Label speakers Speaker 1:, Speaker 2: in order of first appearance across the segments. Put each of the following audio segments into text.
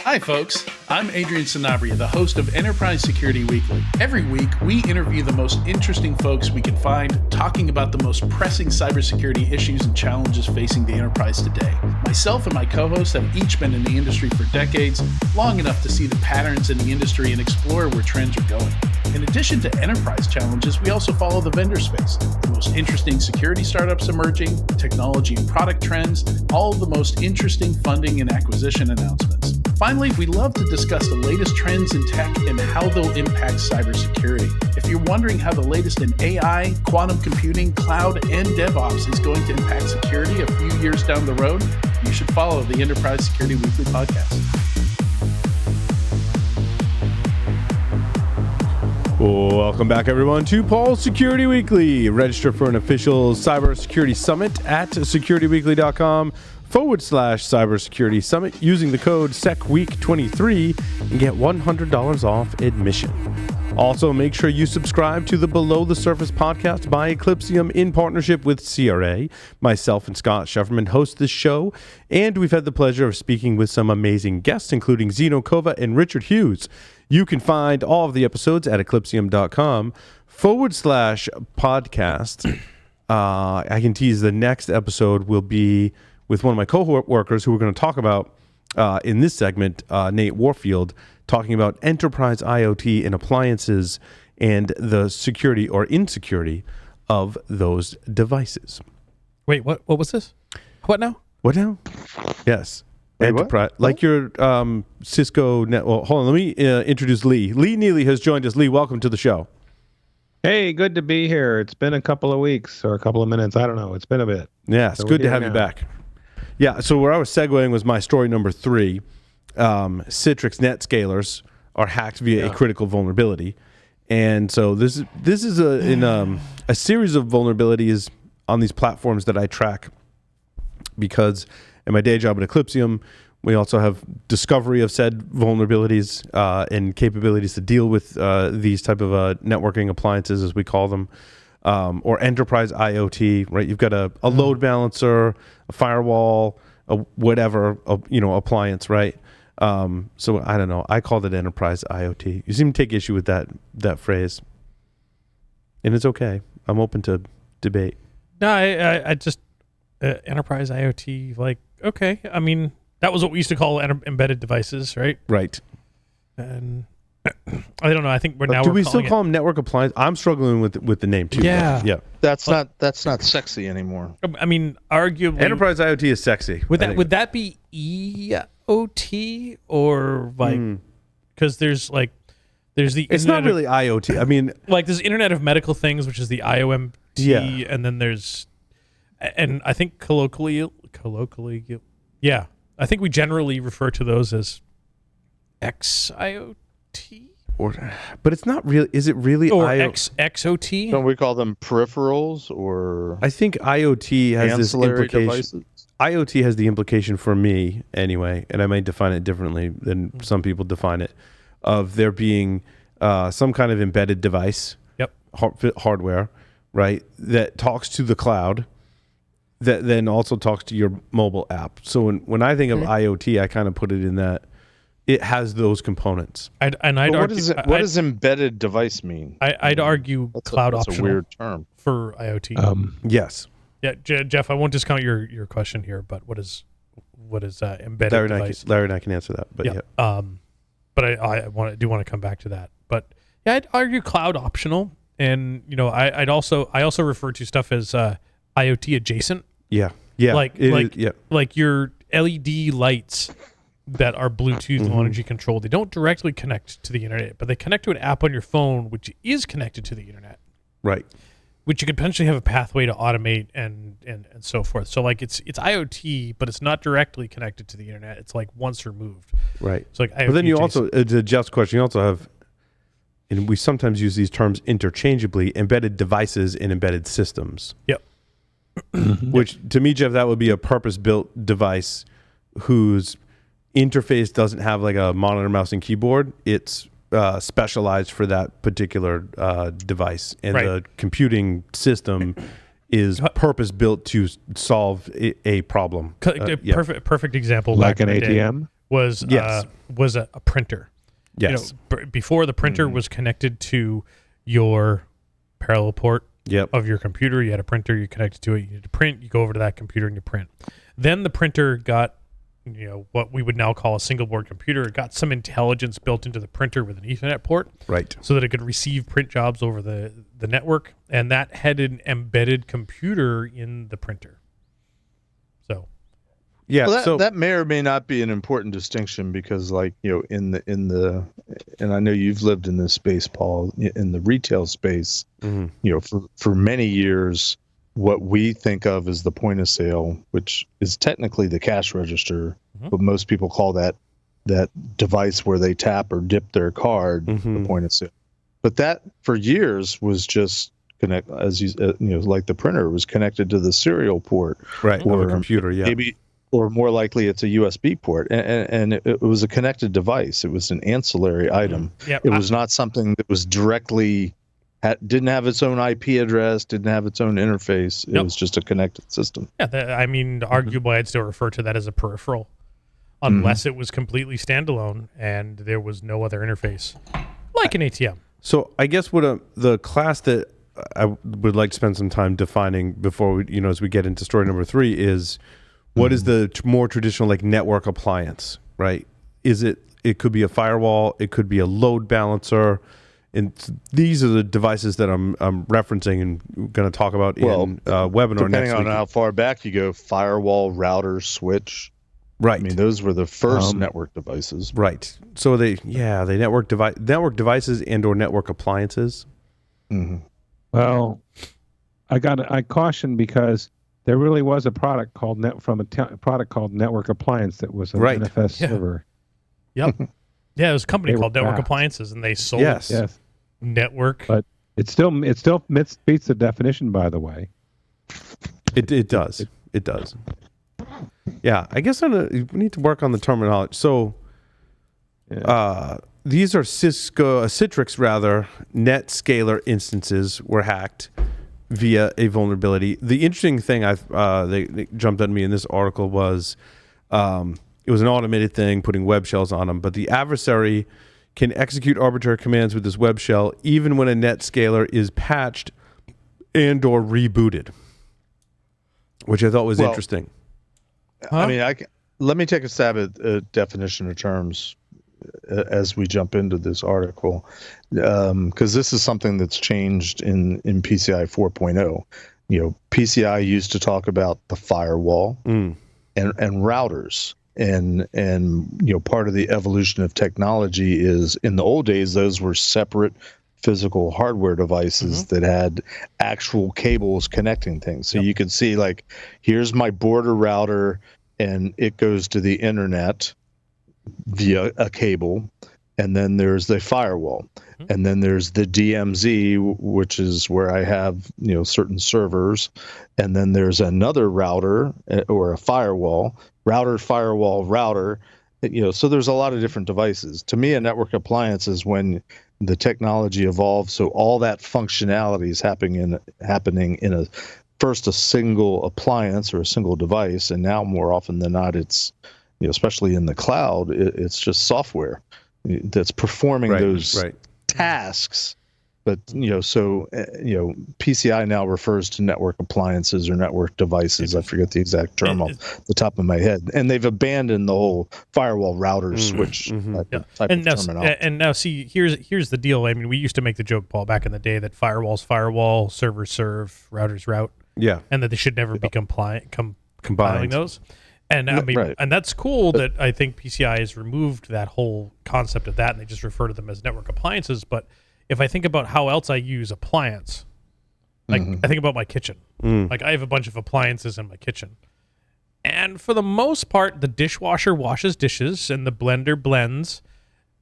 Speaker 1: Hi, folks. I'm Adrian Sanabria, the host of Enterprise Security Weekly. Every week, we interview the most interesting folks we can find, talking about the most pressing cybersecurity issues and challenges facing the enterprise today. Myself and my co-hosts have each been in the industry for decades, long enough to see the patterns in the industry and explore where trends are going. In addition to enterprise challenges, we also follow the vendor space, the most interesting security startups emerging, technology and product trends, all of the most interesting funding and acquisition announcements. Finally, we love to discuss the latest trends in tech and how they'll impact cybersecurity. If you're wondering how the latest in AI, quantum computing, cloud, and DevOps is going to impact security a few years down the road, you should follow the Enterprise Security Weekly podcast.
Speaker 2: Welcome back, everyone, to Paul's Security Weekly. Register for an official cybersecurity summit at securityweekly.com/cybersecurity summit using the code SECWEEK23 and get $100 off admission. Also, make sure you subscribe to the Below the Surface podcast by Eclipsium in partnership with CRA. Myself and Scott Shefferman host this show, and we've had the pleasure of speaking with some amazing guests, including Zeno Kova and Richard Hughes. You can find all of the episodes at eclipsium.com/podcast. I can tease the next episode will be with one of my co-workers who we're going to talk about in this segment, Nate Warfield, talking about enterprise IoT and appliances and the security or insecurity of those devices.
Speaker 3: Wait, what was this? What now?
Speaker 2: What now? Yes.
Speaker 4: Wait,
Speaker 2: enterprise,
Speaker 4: what?
Speaker 2: like your Cisco net. Well, hold on. Let me introduce Lee. Lee Neely has joined us. Lee, welcome to the show.
Speaker 4: Hey, good to be here. It's been a couple of weeks or a couple of minutes. I don't know. It's been a bit.
Speaker 2: Yeah, it's
Speaker 4: So
Speaker 2: good
Speaker 4: we're
Speaker 2: to have
Speaker 4: here
Speaker 2: you
Speaker 4: now.
Speaker 2: back. Yeah, so where I was segueing was my story number 3. Citrix NetScalers are hacked via a critical vulnerability. And so this is a series of vulnerabilities on these platforms that I track because in my day job at Eclipsium, we also have discovery of said vulnerabilities and capabilities to deal with these type of networking appliances, as we call them, or enterprise IoT. Right, you've got a load balancer, a firewall, a whatever appliance. Right, so I don't know. I called it enterprise IoT. You seem to take issue with that phrase, and it's okay. I'm open to debate.
Speaker 3: No, I just enterprise IoT. Like, okay, I mean that was what we used to call embedded devices, right?
Speaker 2: Right.
Speaker 3: And I don't know. I think
Speaker 2: Do we still call them network appliance? I'm struggling with the name too.
Speaker 3: Yeah.
Speaker 2: Yeah.
Speaker 5: That's not sexy anymore.
Speaker 3: I mean, arguably,
Speaker 2: Enterprise IoT is sexy.
Speaker 3: Would that be EOT or like because there's the
Speaker 2: It's not really IoT. I mean,
Speaker 3: like there's Internet of Medical Things, which is the IOMT,
Speaker 2: Yeah.
Speaker 3: and then there's, and I think colloquially, yeah, I think we generally refer to those as XIoT
Speaker 2: but it's not really. Is it really
Speaker 3: or
Speaker 2: IoT?
Speaker 3: XOT.
Speaker 5: Don't we call them peripherals or
Speaker 2: I think IoT has this
Speaker 5: ancillary
Speaker 2: implication.
Speaker 5: devices?
Speaker 2: IoT has the implication for me anyway, and I might define it differently than some people define it, of there being some kind of embedded device, hardware, right, that talks to the cloud, that then also talks to your mobile app. So when I think of IoT, I kind of put it in that it has those components.
Speaker 5: What does embedded device mean?
Speaker 3: I'd argue cloud
Speaker 5: that's
Speaker 3: optional.
Speaker 5: a weird term
Speaker 3: for IoT.
Speaker 2: Yes.
Speaker 3: Yeah, Jeff, I won't discount your question here, but what is embedded device?
Speaker 2: Larry and I can answer that. But yeah.
Speaker 3: But I do want to come back to that. But yeah, I'd argue cloud optional, and I also refer to stuff as IoT adjacent.
Speaker 2: Yeah.
Speaker 3: Like your LED lights that are Bluetooth low energy controlled. They don't directly connect to the internet, but they connect to an app on your phone, which is connected to the internet.
Speaker 2: Right.
Speaker 3: Which you could potentially have a pathway to automate and so forth. So like it's IoT, but it's not directly connected to the internet. It's like once removed.
Speaker 2: Right.
Speaker 3: It's like IoT.
Speaker 2: But then you also, to Jeff's question, you also have, and we sometimes use these terms interchangeably, embedded devices and embedded systems.
Speaker 3: Yep.
Speaker 2: Which to me, Jeff, that would be a purpose-built device whose interface doesn't have like a monitor, mouse, and keyboard. It's specialized for that particular device, and the computing system is purpose built to solve a problem.
Speaker 3: Perfect example.
Speaker 4: Like
Speaker 3: back
Speaker 4: an
Speaker 3: in the day
Speaker 4: ATM?
Speaker 3: was
Speaker 2: Yes.
Speaker 3: a printer.
Speaker 2: Yes.
Speaker 3: Before the printer was connected to your parallel port of your computer, you had a printer, you connected to it, you need to print, you go over to that computer and you print. Then the printer got, what we would now call a single board computer. It got some intelligence built into the printer with an Ethernet port.
Speaker 2: Right.
Speaker 3: So that it could receive print jobs over the network. And that had an embedded computer in the printer. So.
Speaker 2: Yeah,
Speaker 5: well, that may or may not be an important distinction because, like, in the and I know you've lived in this space, Paul, in the retail space, for many years, what we think of as the point of sale, which is technically the cash register, but most people call that device where they tap or dip their card the point of sale. But that for years was just connect, as like the printer was connected to the serial port,
Speaker 2: right,
Speaker 5: or
Speaker 2: a computer,
Speaker 5: maybe. Or more likely, it's a USB port, and it was a connected device. It was an ancillary item. It was not something that was directly didn't have its own IP address, didn't have its own interface. It was just a connected system.
Speaker 3: Yeah, arguably, I'd still refer to that as a peripheral, unless it was completely standalone and there was no other interface, like an ATM.
Speaker 2: So I guess what the class that I would like to spend some time defining before we, as we get into story number 3 is. What is the more traditional like network appliance, right? It could be a firewall, it could be a load balancer, and these are the devices that I'm referencing and going to talk about in webinar
Speaker 5: depending
Speaker 2: next week.
Speaker 5: On how far back you go, firewall, router, switch.
Speaker 2: Right.
Speaker 5: I mean, those were the first network devices.
Speaker 2: Right. So they network devices and or network appliances.
Speaker 4: Mm-hmm. Well, I caution because. There really was a product called product called Network Appliance that was an NFS server.
Speaker 3: Yep. Yeah, it was a company called Network Appliances, and they sold network.
Speaker 4: But it still beats the definition, by the way.
Speaker 2: It does. It does. Yeah, I guess we need to work on the terminology. So, these are Citrix NetScaler instances were hacked via a vulnerability. The interesting thing they jumped at me in this article was it was an automated thing putting web shells on them, but the adversary can execute arbitrary commands with this web shell even when a NetScaler is patched and or rebooted, which I thought was interesting.
Speaker 5: I mean, let me take a stab at a definition of terms as we jump into this article, because this is something that's changed in PCI 4.0. PCI used to talk about the firewall and routers, and part of the evolution of technology is in the old days those were separate physical hardware devices that had actual cables connecting things. So you could see, like, here's my border router, and it goes to the internet via a cable, and then there's the firewall, and then there's the DMZ, which is where I have certain servers, and then there's another router or a firewall router. So there's a lot of different devices. To me, a network appliance is when the technology evolves, so all that functionality is happening in a single appliance or a single device, and now more often than not, it's especially in the cloud, it's just software that's performing those tasks. But PCI now refers to network appliances or network devices. I forget the exact term off the top of my head. And they've abandoned the whole firewall, router, switch type of terminology.
Speaker 3: And now, see, here's the deal. I mean, we used to make the joke, Paul, back in the day that firewall's firewall, servers serve, routers route.
Speaker 2: Yeah.
Speaker 3: And that they should never be compiling those. And I mean, and that's cool that I think PCI has removed that whole concept of that, and they just refer to them as network appliances. But if I think about how else I use appliance, like I think about my kitchen. Like I have a bunch of appliances in my kitchen. And for the most part, the dishwasher washes dishes and the blender blends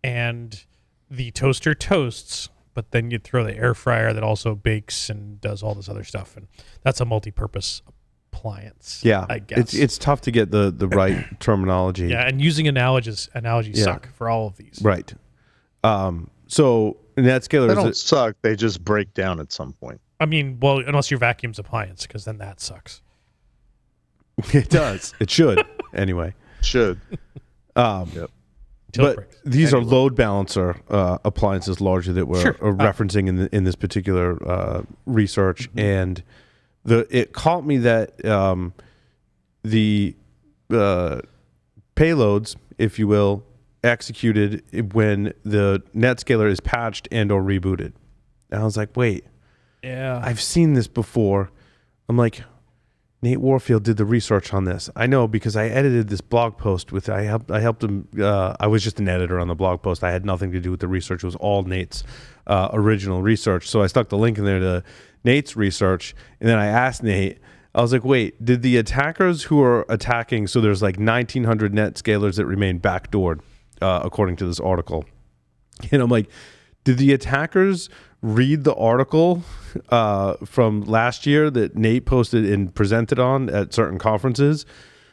Speaker 3: and the toaster toasts. But then you throw the air fryer that also bakes and does all this other stuff. And that's a multi-purpose appliance.
Speaker 2: Yeah,
Speaker 3: I guess.
Speaker 2: It's tough to get the right terminology.
Speaker 3: Yeah, and using analogies suck for all of these.
Speaker 2: Right. So NetScaler,
Speaker 5: they don't suck. They just break down at some point.
Speaker 3: I mean, well, unless your vacuum's appliance, because then that sucks.
Speaker 2: It does. It should. Anyway.
Speaker 5: Should.
Speaker 2: But these are load balancer appliances largely that we're referencing in this particular research, and it caught me that the payloads, if you will, executed when the NetScaler is patched and or rebooted. And I was like, wait, I've seen this before. I'm like, Nate Warfield did the research on this. I know because I edited this blog post with, I helped him. I was just an editor on the blog post. I had nothing to do with the research. It was all Nate's original research. So I stuck the link in there to Nate's research. And then I asked Nate, I was like, wait, did the attackers who are attacking, so there's like 1,900 NetScalers that remain backdoored, according to this article. And I'm like, did the attackers read the article from last year that Nate posted and presented on at certain conferences,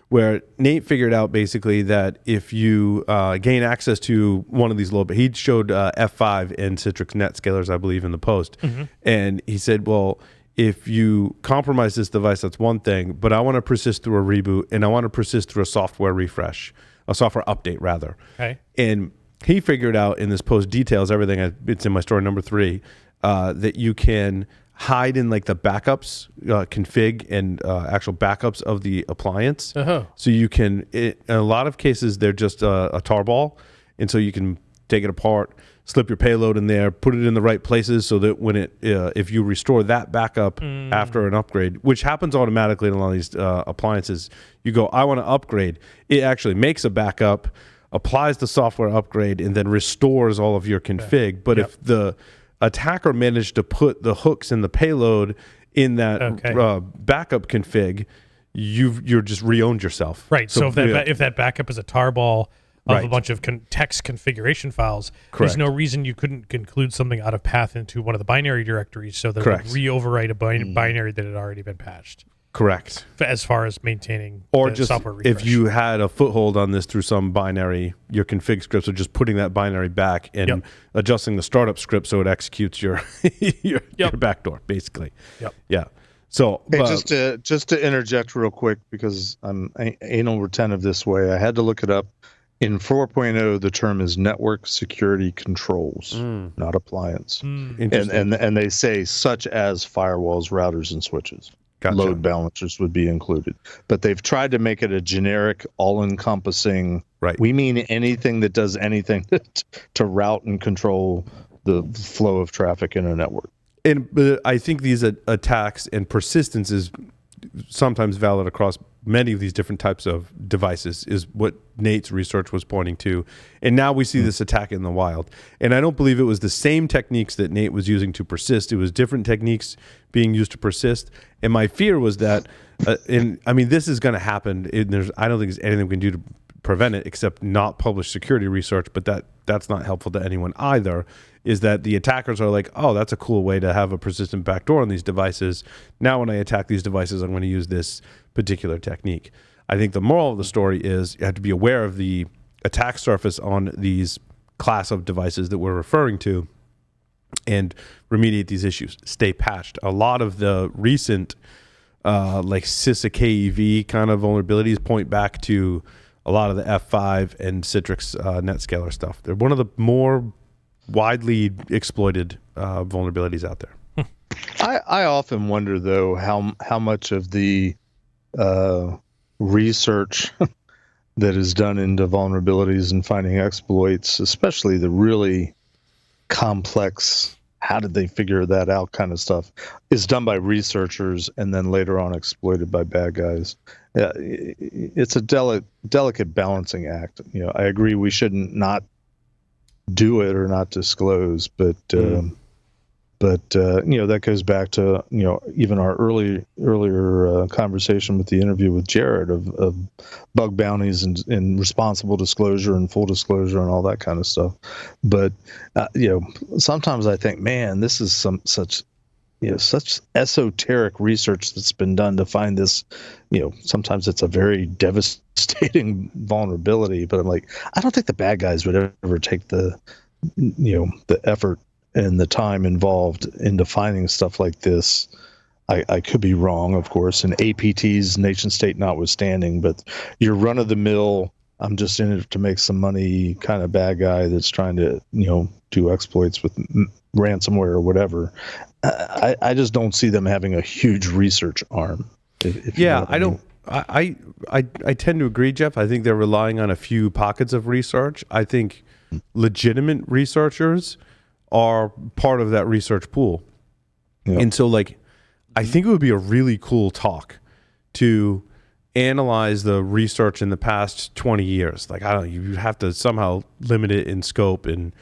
Speaker 2: where Nate figured out basically that if you gain access to one of these he showed F5 and Citrix NetScalers, I believe, in the post. And he said, well, if you compromise this device, that's one thing, but I want to persist through a reboot and I want to persist through a software refresh, a software update rather. Okay. And he figured out in this post details everything. It's in my story number 3 that you can hide in like the backups config and actual backups of the appliance. So you can, in a lot of cases, they're just a tarball. And so you can take it apart, slip your payload in there, put it in the right places so that when if you restore that backup after an upgrade, which happens automatically in a lot of these appliances, you go, I want to upgrade. It actually makes a backup, applies the software upgrade, and then restores all of your config. But if the attacker managed to put the hooks in the payload in that backup config, you're just re-owned yourself.
Speaker 3: Right. So if that backup is a tarball of a bunch of text configuration files, there's no reason you couldn't include something out of path into one of the binary directories so that it would re-overwrite a binary that had already been patched.
Speaker 2: Correct.
Speaker 3: As far as maintaining
Speaker 2: or
Speaker 3: the
Speaker 2: just
Speaker 3: software refresh.
Speaker 2: If you had a foothold on this through some binary, your config scripts are just putting that binary back and adjusting the startup script so it executes your backdoor, basically. Yeah. So
Speaker 5: hey, just to interject real quick, because I'm anal retentive this way, I had to look it up. In 4.0, the term is network security controls, not appliance. And they say such as firewalls, routers, and switches. Gotcha. Load balancers would be included. But they've tried to make it a generic, all-encompassing, we mean anything that does anything to route and control the flow of traffic in a network.
Speaker 2: But I think these attacks and persistence is sometimes valid across many of these different types of devices is what Nate's research was pointing to. And now we see this attack in the wild. And I don't believe it was the same techniques that Nate was using to persist. It was different techniques being used to persist. And my fear was that, this is going to happen. I don't think there's anything we can do to prevent it except not publish security research, but that's not helpful to anyone either, is that the attackers are like, oh, that's a cool way to have a persistent backdoor on these devices. Now when I attack these devices, I'm going to use this particular technique. I think the moral of the story is you have to be aware of the attack surface on these class of devices that we're referring to and remediate these issues. Stay patched. A lot of the recent like CISA KEV kind of vulnerabilities point back to a lot of the F5 and Citrix NetScaler stuff. They're one of the more widely exploited vulnerabilities out there.
Speaker 5: I often wonder, though, how much of the research that is done into vulnerabilities and finding exploits, especially the really complex, how did they figure that out kind of stuff, is done by researchers and then later on exploited by bad guys. It's a delicate balancing act. I agree we shouldn't not do it or not disclose, but that goes back to even our earlier conversation with the interview with Jared of bug bounties and responsible disclosure and full disclosure and all that kind of stuff. But sometimes I think, man, this is such esoteric research that's been done to find this. Sometimes it's a very devastating vulnerability, but I'm like, I don't think the bad guys would ever take the effort and the time involved in defining stuff like this. I could be wrong, of course, and APTs, nation state notwithstanding, but your run-of-the-mill I'm just in it to make some money kind of bad guy that's trying to, do exploits with ransomware or whatever. I just don't see them having a huge research arm.
Speaker 2: I don't. I tend to agree, Jeff. I think they're relying on a few pockets of research. I think legitimate researchers are part of that research pool. Yep. And so, I think it would be a really cool talk to analyze the research in the past 20 years. I don't know, you have to somehow limit it in scope, and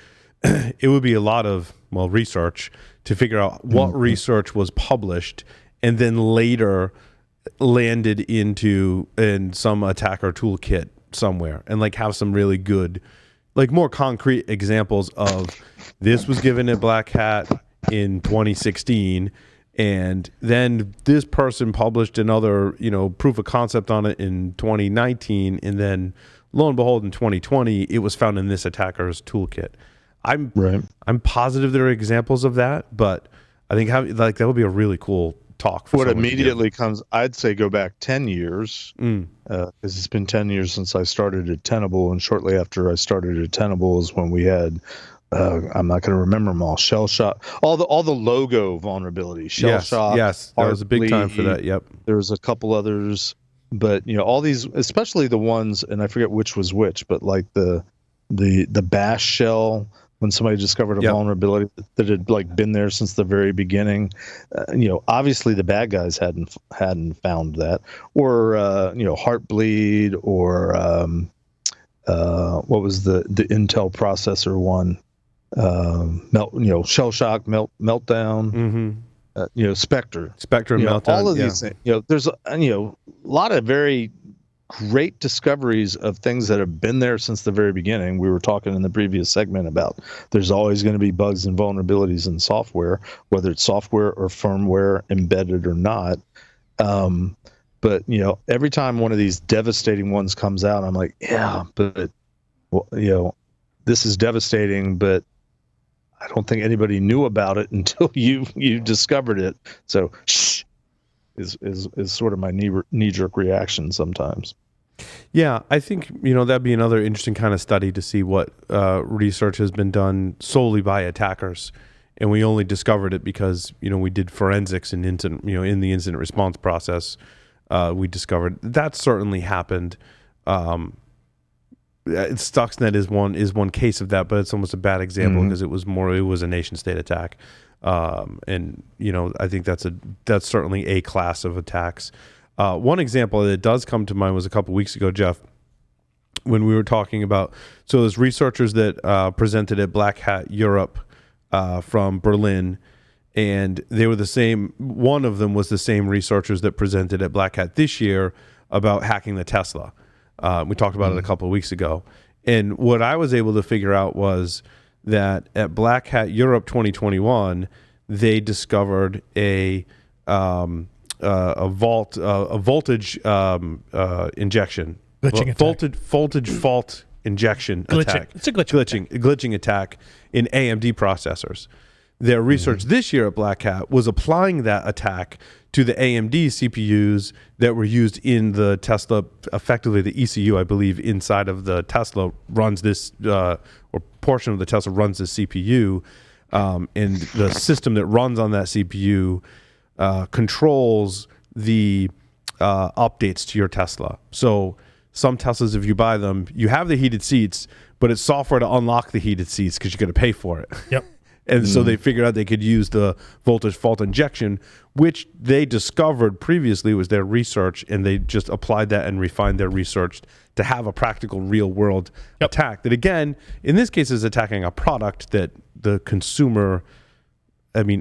Speaker 2: it would be a lot of, research to figure out what research was published and then later landed in some attacker toolkit somewhere, and have some really good, more concrete examples of this was given at Black Hat in 2016, and then this person published another, proof of concept on it in 2019, and then lo and behold, in 2020, it was found in this attacker's toolkit. I'm positive there are examples of that, but I think that would be a really cool talk. For
Speaker 5: what immediately comes, I'd say go back 10 years, because it's been 10 years since I started at Tenable, and shortly after I started at Tenable is when we had, I'm not going to remember them all, ShellShop, all the logo vulnerabilities, ShellShop.
Speaker 2: Yes, that was a big time for that. Yep.
Speaker 5: There was a couple others, but all these, especially the ones, and I forget which was which, but the bash shell. When somebody discovered a vulnerability that had been there since the very beginning, obviously the bad guys hadn't found that, or Heartbleed, or what was the Intel processor one, shell shock meltdown, Spectre
Speaker 2: meltdown,
Speaker 5: all of these things. There's a lot of very great discoveries of things that have been there since the very beginning. We were talking in the previous segment about there's always going to be bugs and vulnerabilities in software, whether it's software or firmware embedded or not. But every time one of these devastating ones comes out, I'm like, but this is devastating, but I don't think anybody knew about it until you discovered it. So is sort of my knee-jerk reaction sometimes.
Speaker 2: Yeah, I think that'd be another interesting kind of study to see what research has been done solely by attackers, and we only discovered it because we did forensics and in the incident response process. We discovered that certainly happened. Stuxnet is one case of that, but it's almost a bad example because it was a nation state attack. And I think that's certainly a class of attacks. One example that does come to mind was a couple weeks ago, Jeff, when we were talking about, so there's researchers that presented at Black Hat Europe from Berlin, and they were the same. One of them was the same researchers that presented at Black Hat this year about hacking the Tesla. We talked about it a couple of weeks ago, and what I was able to figure out was that at Black Hat Europe 2021, they discovered a voltage injection, voltage fault injection attack.
Speaker 3: It's a glitching
Speaker 2: attack in AMD processors. Their research this year at Black Hat was applying that attack to the AMD CPUs that were used in the Tesla. Effectively, the ECU, I believe, inside of the Tesla runs this, or portion of the Tesla runs this CPU, and the system that runs on that CPU controls the updates to your Tesla. So some Teslas, if you buy them, you have the heated seats, but it's software to unlock the heated seats because you're going to pay for it.
Speaker 3: Yep.
Speaker 2: And so they figured out they could use the voltage fault injection, which they discovered previously was their research, and they just applied that and refined their research to have a practical real-world attack that, again, in this case is attacking a product that the consumer,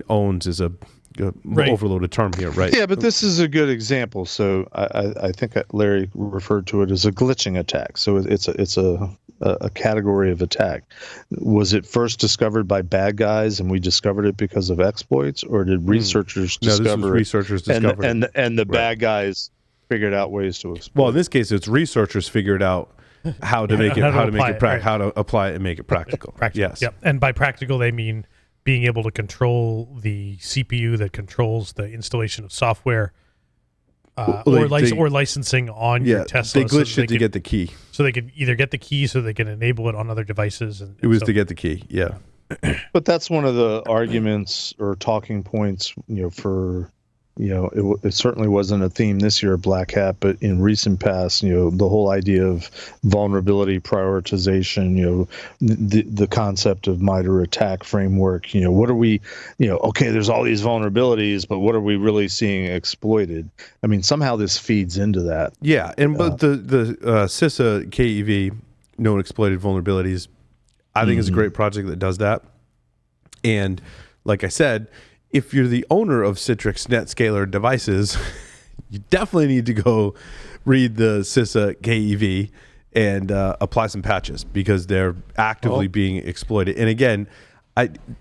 Speaker 2: owns is a overloaded term here, right?
Speaker 5: Yeah, but this is a good example. So I think Larry referred to it as a glitching attack. So it's a category of attack. Was it first discovered by bad guys and we discovered it because of exploits, or did researchers discover
Speaker 2: this was researchers discovered
Speaker 5: it? And the bad guys figured out ways to exploit.
Speaker 2: Well, in this case, it's researchers figured out how to make it how to apply it and make it practical. Yes.
Speaker 3: Yep. And by practical, they mean being able to control the CPU that controls the installation of software or licensing on your Tesla.
Speaker 2: They glitched it to get the key.
Speaker 3: So they could either get the key so they can enable it on other devices.
Speaker 2: It was to get the key, yeah.
Speaker 5: But that's one of the arguments or talking points, for, it certainly wasn't a theme this year at Black Hat, but in recent past, the whole idea of vulnerability prioritization, the concept of MITRE attack framework, what are we, okay, there's all these vulnerabilities, but what are we really seeing exploited? I mean, somehow this feeds into that.
Speaker 2: Yeah, and but the CISO KEV, known exploited vulnerabilities, I think is a great project that does that. And like I said, if you're the owner of Citrix NetScaler devices, you definitely need to go read the CISA KEV and apply some patches because they're actively being exploited. And again,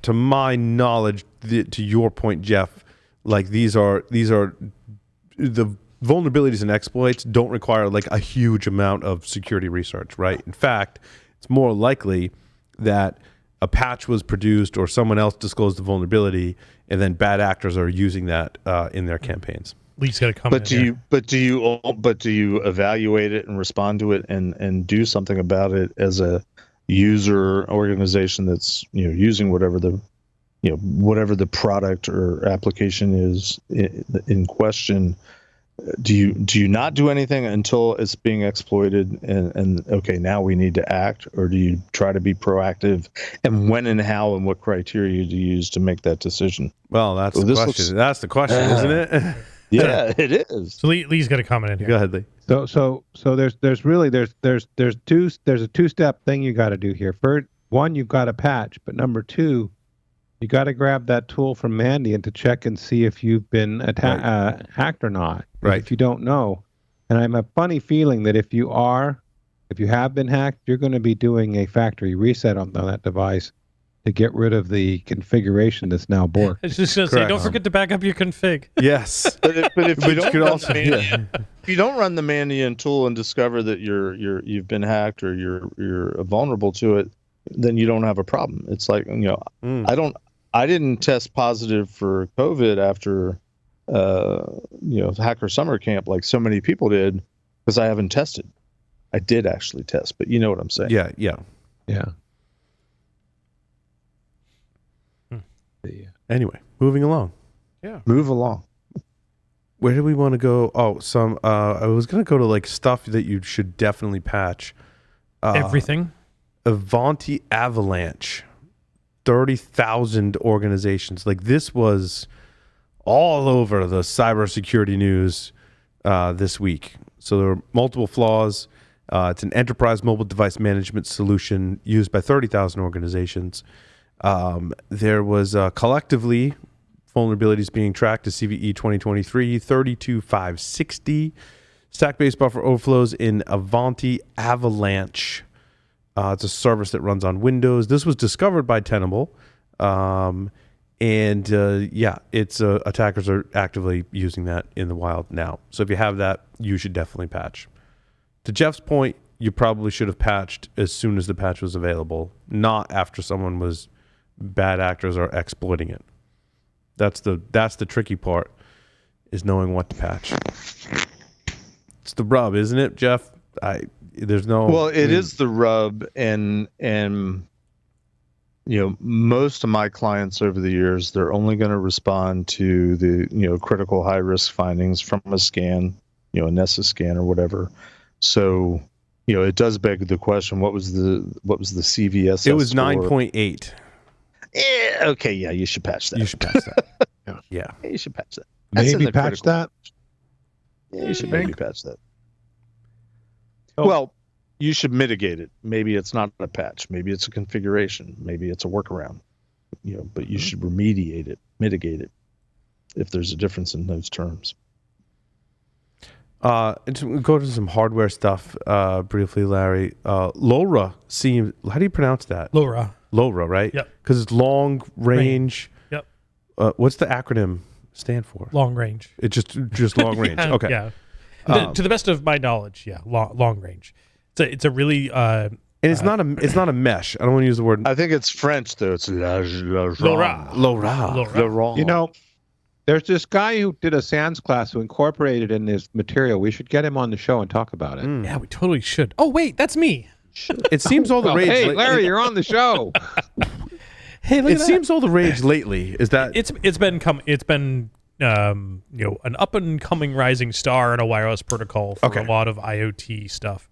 Speaker 2: to my knowledge, to your point, Jeff, like these are the vulnerabilities and exploits don't require like a huge amount of security research, right? In fact, it's more likely that a patch was produced or someone else disclosed the vulnerability, and then bad actors are using that in their campaigns.
Speaker 3: Lee's got to come.
Speaker 5: But do you evaluate it and respond to it and do something about it as a user organization that's using whatever the product or application is in question? Do you not do anything until it's being exploited and okay, now we need to act, or do you try to be proactive, and when and how and what criteria do you use to make that decision?
Speaker 2: Well, that's the question. That's the question, isn't it?
Speaker 5: Yeah, it is.
Speaker 3: So Lee's got a comment in here.
Speaker 2: Go ahead, Lee.
Speaker 4: So there's a two-step thing you got to do here. First, one, you've got to patch, but number two, you got to grab that tool from Mandy and to check and see if you've been hacked or not.
Speaker 2: Right.
Speaker 4: If you don't know, and I have a funny feeling that if you have been hacked, you're going to be doing a factory reset on that device to get rid of the configuration that's now borked.
Speaker 3: I was just going to say, don't forget to back up your config.
Speaker 2: Yes.
Speaker 5: But if you don't run the Mandian tool and discover that you've been hacked or you're vulnerable to it, then you don't have a problem. It's like, I didn't test positive for COVID after Hacker Summer Camp like so many people did because I haven't tested. I did actually test, but you know what I'm saying.
Speaker 2: Yeah. Anyway, moving along.
Speaker 5: Yeah. Move along.
Speaker 2: Where do we want to go? Oh, I was going to go to like stuff that you should definitely patch.
Speaker 3: Everything?
Speaker 2: Avanti Avalanche. 30,000 organizations. Like this was all over the cybersecurity news this week. So there were multiple flaws. It's an enterprise mobile device management solution used by 30,000 organizations. There was collectively vulnerabilities being tracked to CVE 2023 32560, stack-based buffer overflows in Avanti Avalanche. It's a service that runs on Windows. This was discovered by Tenable. It's attackers are actively using that in the wild now. So if you have that, you should definitely patch. To Jeff's point, you probably should have patched as soon as the patch was available, not after bad actors are exploiting it. That's the tricky part, is knowing what to patch. It's the rub, isn't it, Jeff? It is the rub, and most of my clients over the years, they're only going to respond to the critical high risk findings from a scan, a Nessus scan or whatever. So it does beg the question: what was the CVSS? It was 9.8.
Speaker 5: Okay, yeah, you should patch that.
Speaker 2: You should patch that. Yeah,
Speaker 5: you should patch that.
Speaker 4: Maybe patch that.
Speaker 5: Yeah, you should maybe patch that. Well, you should mitigate it. Maybe it's not a patch. Maybe it's a configuration. Maybe it's a workaround. But you should mitigate it, if there's a difference in those terms.
Speaker 2: And go to some hardware stuff briefly, Larry. Lora seems. How do you pronounce that?
Speaker 3: Lora,
Speaker 2: right?
Speaker 3: Yep.
Speaker 2: Because it's long range.
Speaker 3: Yep.
Speaker 2: What's the acronym stand for?
Speaker 3: Long range.
Speaker 2: It's just long range. Okay.
Speaker 3: Yeah. To the best of my knowledge, long range. It's a really
Speaker 2: and it's not a mesh. I don't want to use the word.
Speaker 5: I think it's French though. It's Lora.
Speaker 2: Lora.
Speaker 5: Lora.
Speaker 4: You know, There's this guy who did a SANS class who incorporated it in his material. We should get him on the show and talk about it.
Speaker 3: Yeah, we totally should. Oh, wait, that's me.
Speaker 2: It seems all the rage.
Speaker 4: Hey, Larry, you're on the show.
Speaker 3: Hey, look
Speaker 2: It
Speaker 3: at that.
Speaker 2: seems all the rage lately. Is that
Speaker 3: It's been an up and coming rising star in a wireless protocol for a lot of IoT stuff.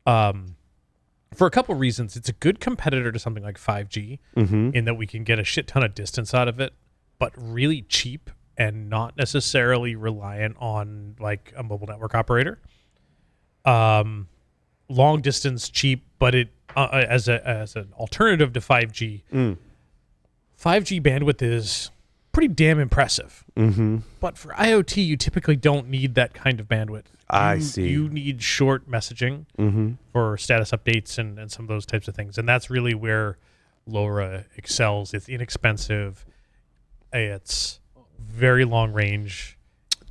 Speaker 3: For a couple reasons, it's a good competitor to something like 5G in that we can get a shit ton of distance out of it, but really cheap and not necessarily reliant on like a mobile network operator. Long distance, cheap, but it as an alternative to 5G. 5G bandwidth is pretty damn impressive. But for IoT, you typically don't need that kind of bandwidth.
Speaker 2: I see.
Speaker 3: You need short messaging for status updates and some of those types of things. And that's really where Lora excels. It's inexpensive. It's very long range.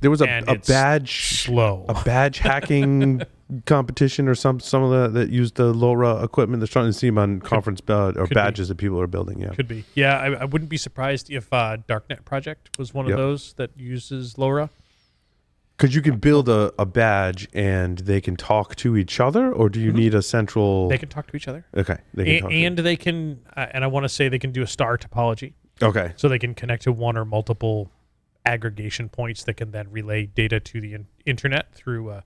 Speaker 2: there was a
Speaker 3: it's
Speaker 2: badge
Speaker 3: slow.
Speaker 2: a badge hacking competition or some of that used the Lora equipment that's trying to see them on conference or badges that people are building. Yeah,
Speaker 3: Could be. Yeah, I wouldn't be surprised if Darknet Project was one of those that uses Lora.
Speaker 2: because you can build a badge and they can talk to each other, or do you need a central?
Speaker 3: They can talk to each other.
Speaker 2: Okay, they can talk
Speaker 3: And they can, and I want to say they can do a star topology.
Speaker 2: Okay,
Speaker 3: So they can connect to one or multiple aggregation points that can then relay data to the internet through a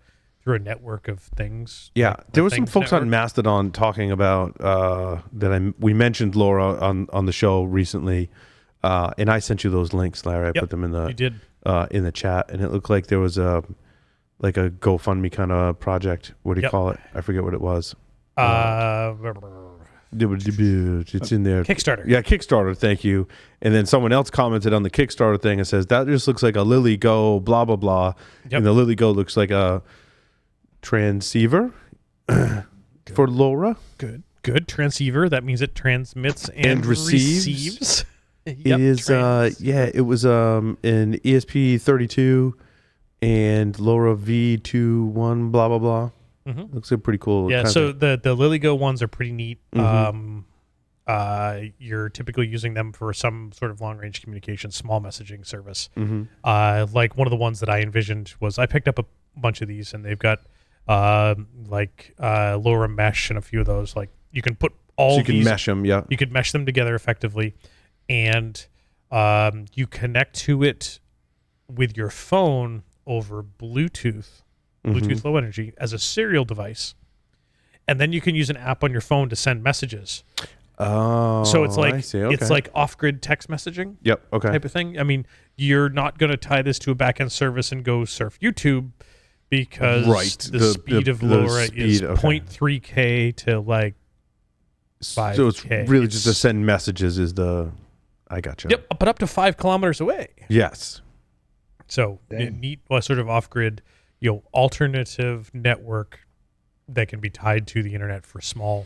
Speaker 3: network of things.
Speaker 2: yeah.
Speaker 3: like
Speaker 2: There
Speaker 3: the
Speaker 2: was some
Speaker 3: Things
Speaker 2: folks on
Speaker 3: network.
Speaker 2: Mastodon talking about we mentioned Lora on the show recently, and I sent you those links, Larry. I put them in
Speaker 3: You did.
Speaker 2: the chat, and it looked like there was a GoFundMe kind of project. What do you call it? I forget what it was. It's in there.
Speaker 3: Kickstarter.
Speaker 2: Yeah, Kickstarter. Thank you. And then someone else commented on the Kickstarter thing and says that just looks like a Lily Go, blah blah blah.
Speaker 3: Yep.
Speaker 2: And the Lily Go looks like a transceiver for Lora.
Speaker 3: Good transceiver. That means it transmits and
Speaker 2: receives.
Speaker 3: Yep,
Speaker 2: It is it was an ESP32 and LoRa V21 blah blah blah. Looks like pretty cool.
Speaker 3: Yeah,
Speaker 2: kind
Speaker 3: so
Speaker 2: of
Speaker 3: the LilyGo ones are pretty neat. You're typically using them for some sort of long-range communication, small messaging service. Like one of the ones that I envisioned was I picked up a bunch of these, and they've got LoRa Mesh and a few of those. Like you can put all
Speaker 2: so you can
Speaker 3: these,
Speaker 2: mesh them. Yeah.
Speaker 3: you could mesh them together effectively, and you connect to it with your phone over Bluetooth Low Energy as a serial device, and then you can use an app on your phone to send messages.
Speaker 2: Oh,
Speaker 3: So it's like
Speaker 2: I see. Okay.
Speaker 3: it's like off-grid text messaging
Speaker 2: Yep. Okay.
Speaker 3: type of thing. I mean, you're not going to tie this to a backend service and go surf YouTube because the speed of LoRa is 0.3K to like 5K.
Speaker 2: So it's really just to send messages. I gotcha.
Speaker 3: Yep, but up to 5 kilometers away.
Speaker 2: Yes.
Speaker 3: So neat, sort of off-grid, alternative network that can be tied to the internet for small.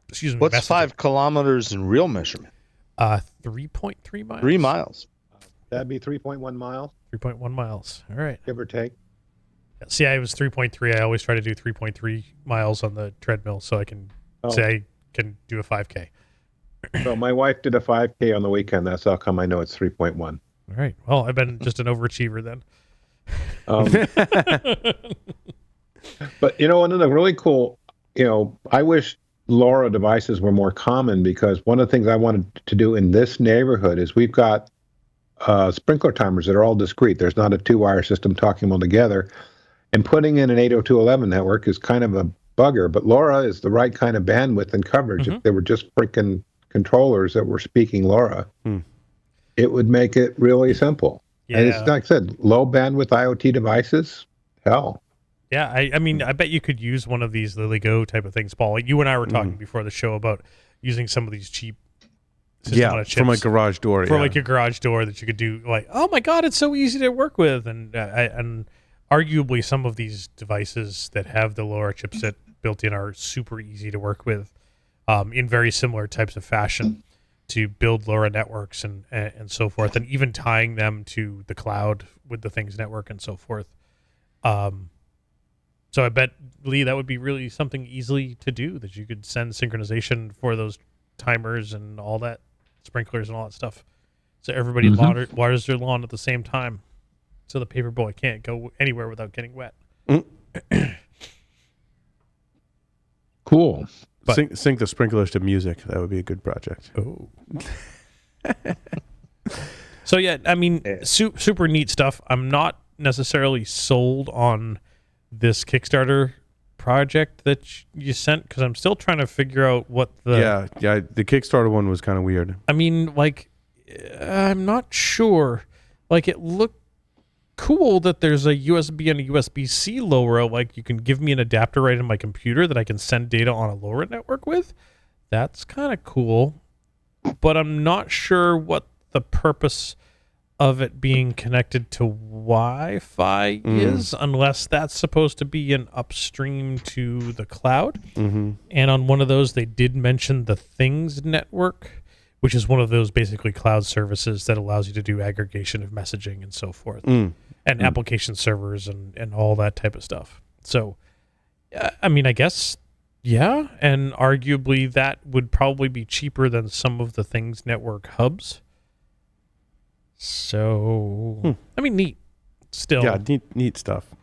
Speaker 3: Excuse me.
Speaker 5: What's
Speaker 3: messaging.
Speaker 5: 5 kilometers in real measurement?
Speaker 3: 3.3 miles.
Speaker 5: 3 miles.
Speaker 4: That'd be 3.1 miles,
Speaker 3: 3.1 miles. All right.
Speaker 4: give or take.
Speaker 3: See, I was 3.3. I always try to do 3.3 miles on the treadmill so I can say I can do a 5K.
Speaker 4: So my wife did a 5K on the weekend. That's how come I know it's 3.1.
Speaker 3: All right. Well, I've been just an overachiever then.
Speaker 4: But another really cool, I wish LoRa devices were more common, because one of the things I wanted to do in this neighborhood is we've got sprinkler timers that are all discrete. There's not a 2-wire system talking them all together. And putting in an 802.11 network is kind of a bugger, but LoRa is the right kind of bandwidth and coverage. If they were just freaking controllers that were speaking LoRa, it would make it really simple.
Speaker 3: Yeah.
Speaker 4: And it's like I said, low bandwidth IoT devices, hell.
Speaker 3: Yeah, I mean, I bet you could use one of these LilyGo type of things, Paul. Like you and I were talking before the show about using some of these cheap system on a chips
Speaker 2: from a garage door.
Speaker 3: for like your garage door that you could do. Like, oh my god, it's so easy to work with, and arguably some of these devices that have the LoRa chipset built in are super easy to work with, in very similar types of fashion to build LoRa networks and so forth, and even tying them to the cloud with the Things network and so forth. So I bet, Lee, that would be really something easily to do, that you could send synchronization for those timers and all that, sprinklers and all that stuff. So everybody waters their lawn at the same time, so the paper boy can't go anywhere without getting wet.
Speaker 4: Cool.
Speaker 2: Sync the sprinklers to music. That would be a good project.
Speaker 3: Oh. So yeah, I mean, super neat stuff. I'm not necessarily sold on this Kickstarter project that you sent, because I'm still trying to figure out what the
Speaker 2: the Kickstarter one was kind of weird.
Speaker 3: I mean, like, I'm not sure. Like, it looked cool that there's a USB and a USB-C LoRa. Like, you can give me an adapter right in my computer that I can send data on a LoRa network with. That's kind of cool, but I'm not sure what the purpose of it being connected to Wi-Fi is, unless that's supposed to be an upstream to the cloud. And on one of those, they did mention the Things network, which is one of those basically cloud services that allows you to do aggregation of messaging and so forth, and application servers and all that type of stuff. So, I mean, I guess, yeah, and arguably that would probably be cheaper than some of the Things network hubs. So, I mean, neat. Still,
Speaker 2: yeah, neat stuff.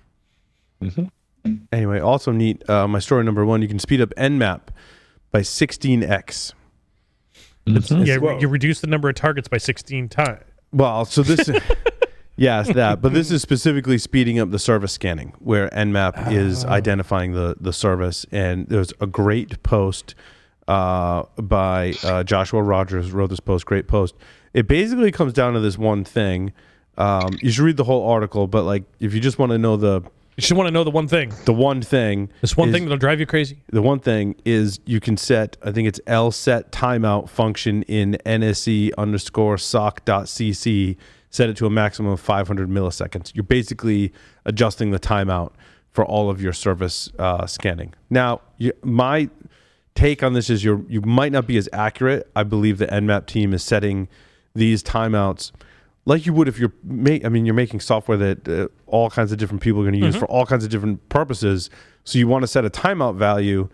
Speaker 2: Anyway, also neat. My story number 1: you can speed up Nmap by 16x.
Speaker 3: You reduce the number of targets by 16 times.
Speaker 2: Well, so this, yes, that. But this is specifically speeding up the service scanning, where Nmap is identifying the service. And there's a great post by Joshua Rogers wrote this post. Great post. It basically comes down to this one thing. You should read the whole article, but like, if you just want to know the
Speaker 3: one thing.
Speaker 2: The one thing.
Speaker 3: This one thing that'll drive you crazy.
Speaker 2: The one thing is you can set, I think it's lset timeout function in nse_soc.cc, set it to a maximum of 500 milliseconds. You're basically adjusting the timeout for all of your service scanning. Now, my take on this is you might not be as accurate. I believe the Nmap team is setting these timeouts like you would if you're making software that all kinds of different people are going to use for all kinds of different purposes. So you want to set a timeout value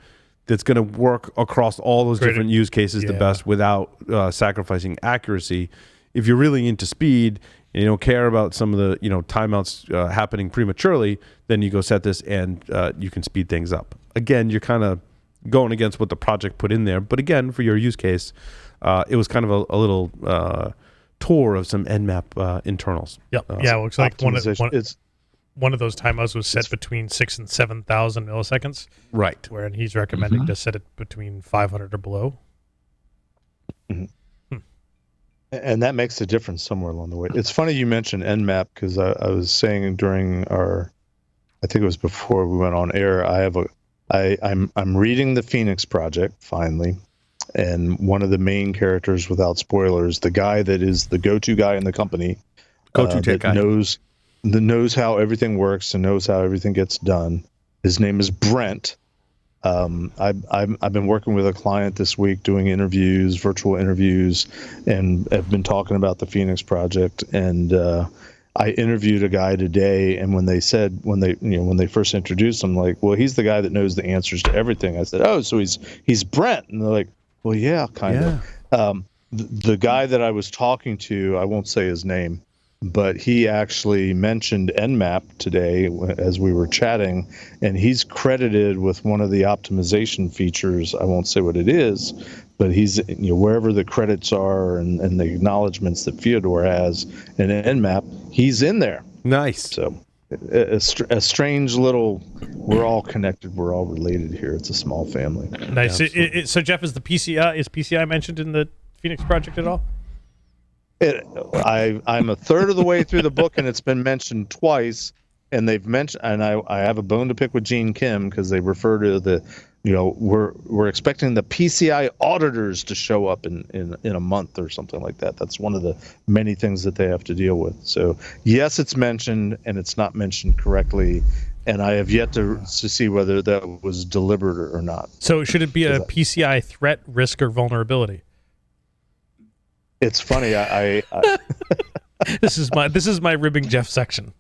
Speaker 2: that's going to work across all those different use cases the best without sacrificing accuracy. If you're really into speed and you don't care about some of the timeouts happening prematurely, then you go set this and you can speed things up. Again, you're kind of going against what the project put in there, but again, for your use case, it was kind of a little tour of some Nmap internals.
Speaker 3: Yep. Yeah, it looks like one of those timeouts was set between 6,000 and 7,000 milliseconds.
Speaker 2: Right.
Speaker 3: Where he's recommending to set it between 500 or below.
Speaker 5: And that makes a difference somewhere along the way. It's funny you mentioned Nmap, because I was saying during I think it was before we went on air, I'm reading the Phoenix project finally. And one of the main characters, without spoilers, the guy that is the go-to guy in the company, knows how everything works and knows how everything gets done. His name is Brent. I've been working with a client this week doing interviews, virtual interviews, and have been talking about the Phoenix project. And I interviewed a guy today, and when they first introduced him, like, well, he's the guy that knows the answers to everything. I said, oh, so he's Brent, and they're like, well, yeah, kind of. The guy that I was talking to, I won't say his name, but he actually mentioned Nmap today as we were chatting, and he's credited with one of the optimization features. I won't say what it is, but he's wherever the credits are and the acknowledgments that Fyodor has in Nmap, he's in there.
Speaker 2: Nice.
Speaker 5: So a strange little, we're all connected, we're all related here. It's a small family.
Speaker 3: Nice. So Jeff, is PCI mentioned in the Phoenix project at all?
Speaker 5: I'm a third of the way through the book, and it's been mentioned twice, and they've mentioned, and I have a bone to pick with Gene Kim, because they refer to the, we're expecting the PCI auditors to show up in a month or something like that. That's one of the many things that they have to deal with. So yes, it's mentioned, and it's not mentioned correctly, and I have yet to see whether that was deliberate or not.
Speaker 3: So should it be a PCI threat, risk, or vulnerability?
Speaker 5: It's funny. I
Speaker 3: this is my ribbing Jeff section.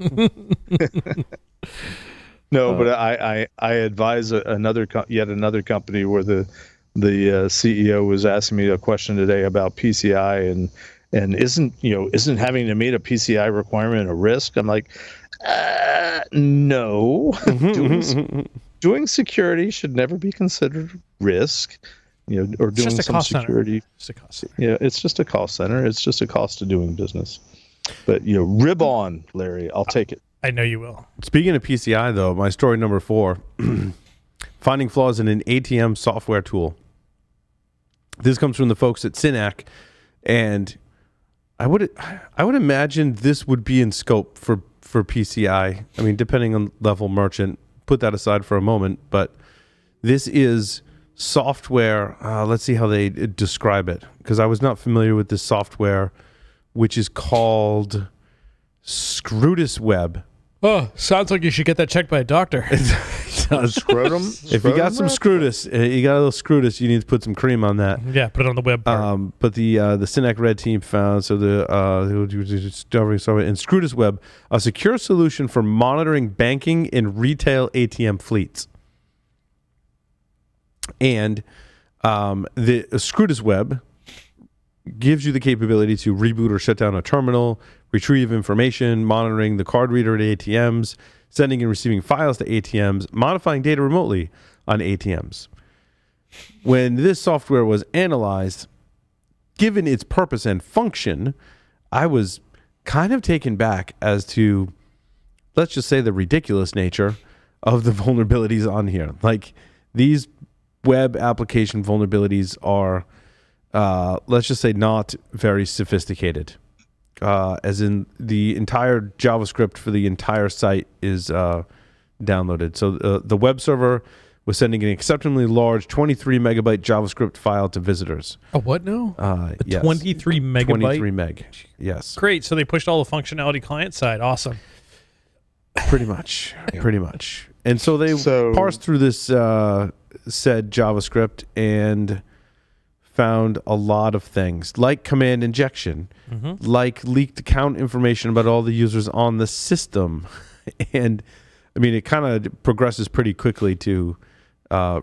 Speaker 5: No, but I advise yet another company where the CEO was asking me a question today about PCI, And isn't having to meet a PCI requirement a risk? I'm like, no. Doing security should never be considered risk. Or doing some security.
Speaker 3: It's a cost center.
Speaker 5: Yeah, it's just a cost center. It's just a cost of doing business. But rib on, Larry. I'll take it.
Speaker 3: I know you will.
Speaker 2: Speaking of PCI, though, my story number 4, finding flaws in an ATM software tool. This comes from the folks at Synac, and I would imagine this would be in scope for PCI. I mean, depending on level merchant, put that aside for a moment, but this is software. Let's see how they describe it, because I was not familiar with this software, which is called Scrutus Web.
Speaker 3: Oh, sounds like you should get that checked by a doctor.
Speaker 5: Scrotum?
Speaker 2: If you got some Scrutus, you got a little Scrutus, you need to put some cream on that.
Speaker 3: Yeah, put it on the web part.
Speaker 2: But the Synac Red team found, so discovery software in Scrutus Web, a secure solution for monitoring banking in retail ATM fleets. And the Scrutus Web gives you the capability to reboot or shut down a terminal, retrieve information, monitoring the card reader at ATMs, sending and receiving files to ATMs, modifying data remotely on ATMs. When this software was analyzed, given its purpose and function, I was kind of taken back as to, let's just say, the ridiculous nature of the vulnerabilities on here. Like, these web application vulnerabilities are, let's just say, not very sophisticated. As in, the entire JavaScript for the entire site is downloaded. So the web server was sending an exceptionally large 23 megabyte JavaScript file to visitors.
Speaker 3: Oh, what now?
Speaker 2: Yes.
Speaker 3: 23 megabyte?
Speaker 2: 23 meg, yes.
Speaker 3: Great. So they pushed all the functionality client side. Awesome.
Speaker 2: Pretty much. And so they parsed through this said JavaScript and found a lot of things, like command injection, like leaked account information about all the users on the system. And I mean, it kind of progresses pretty quickly to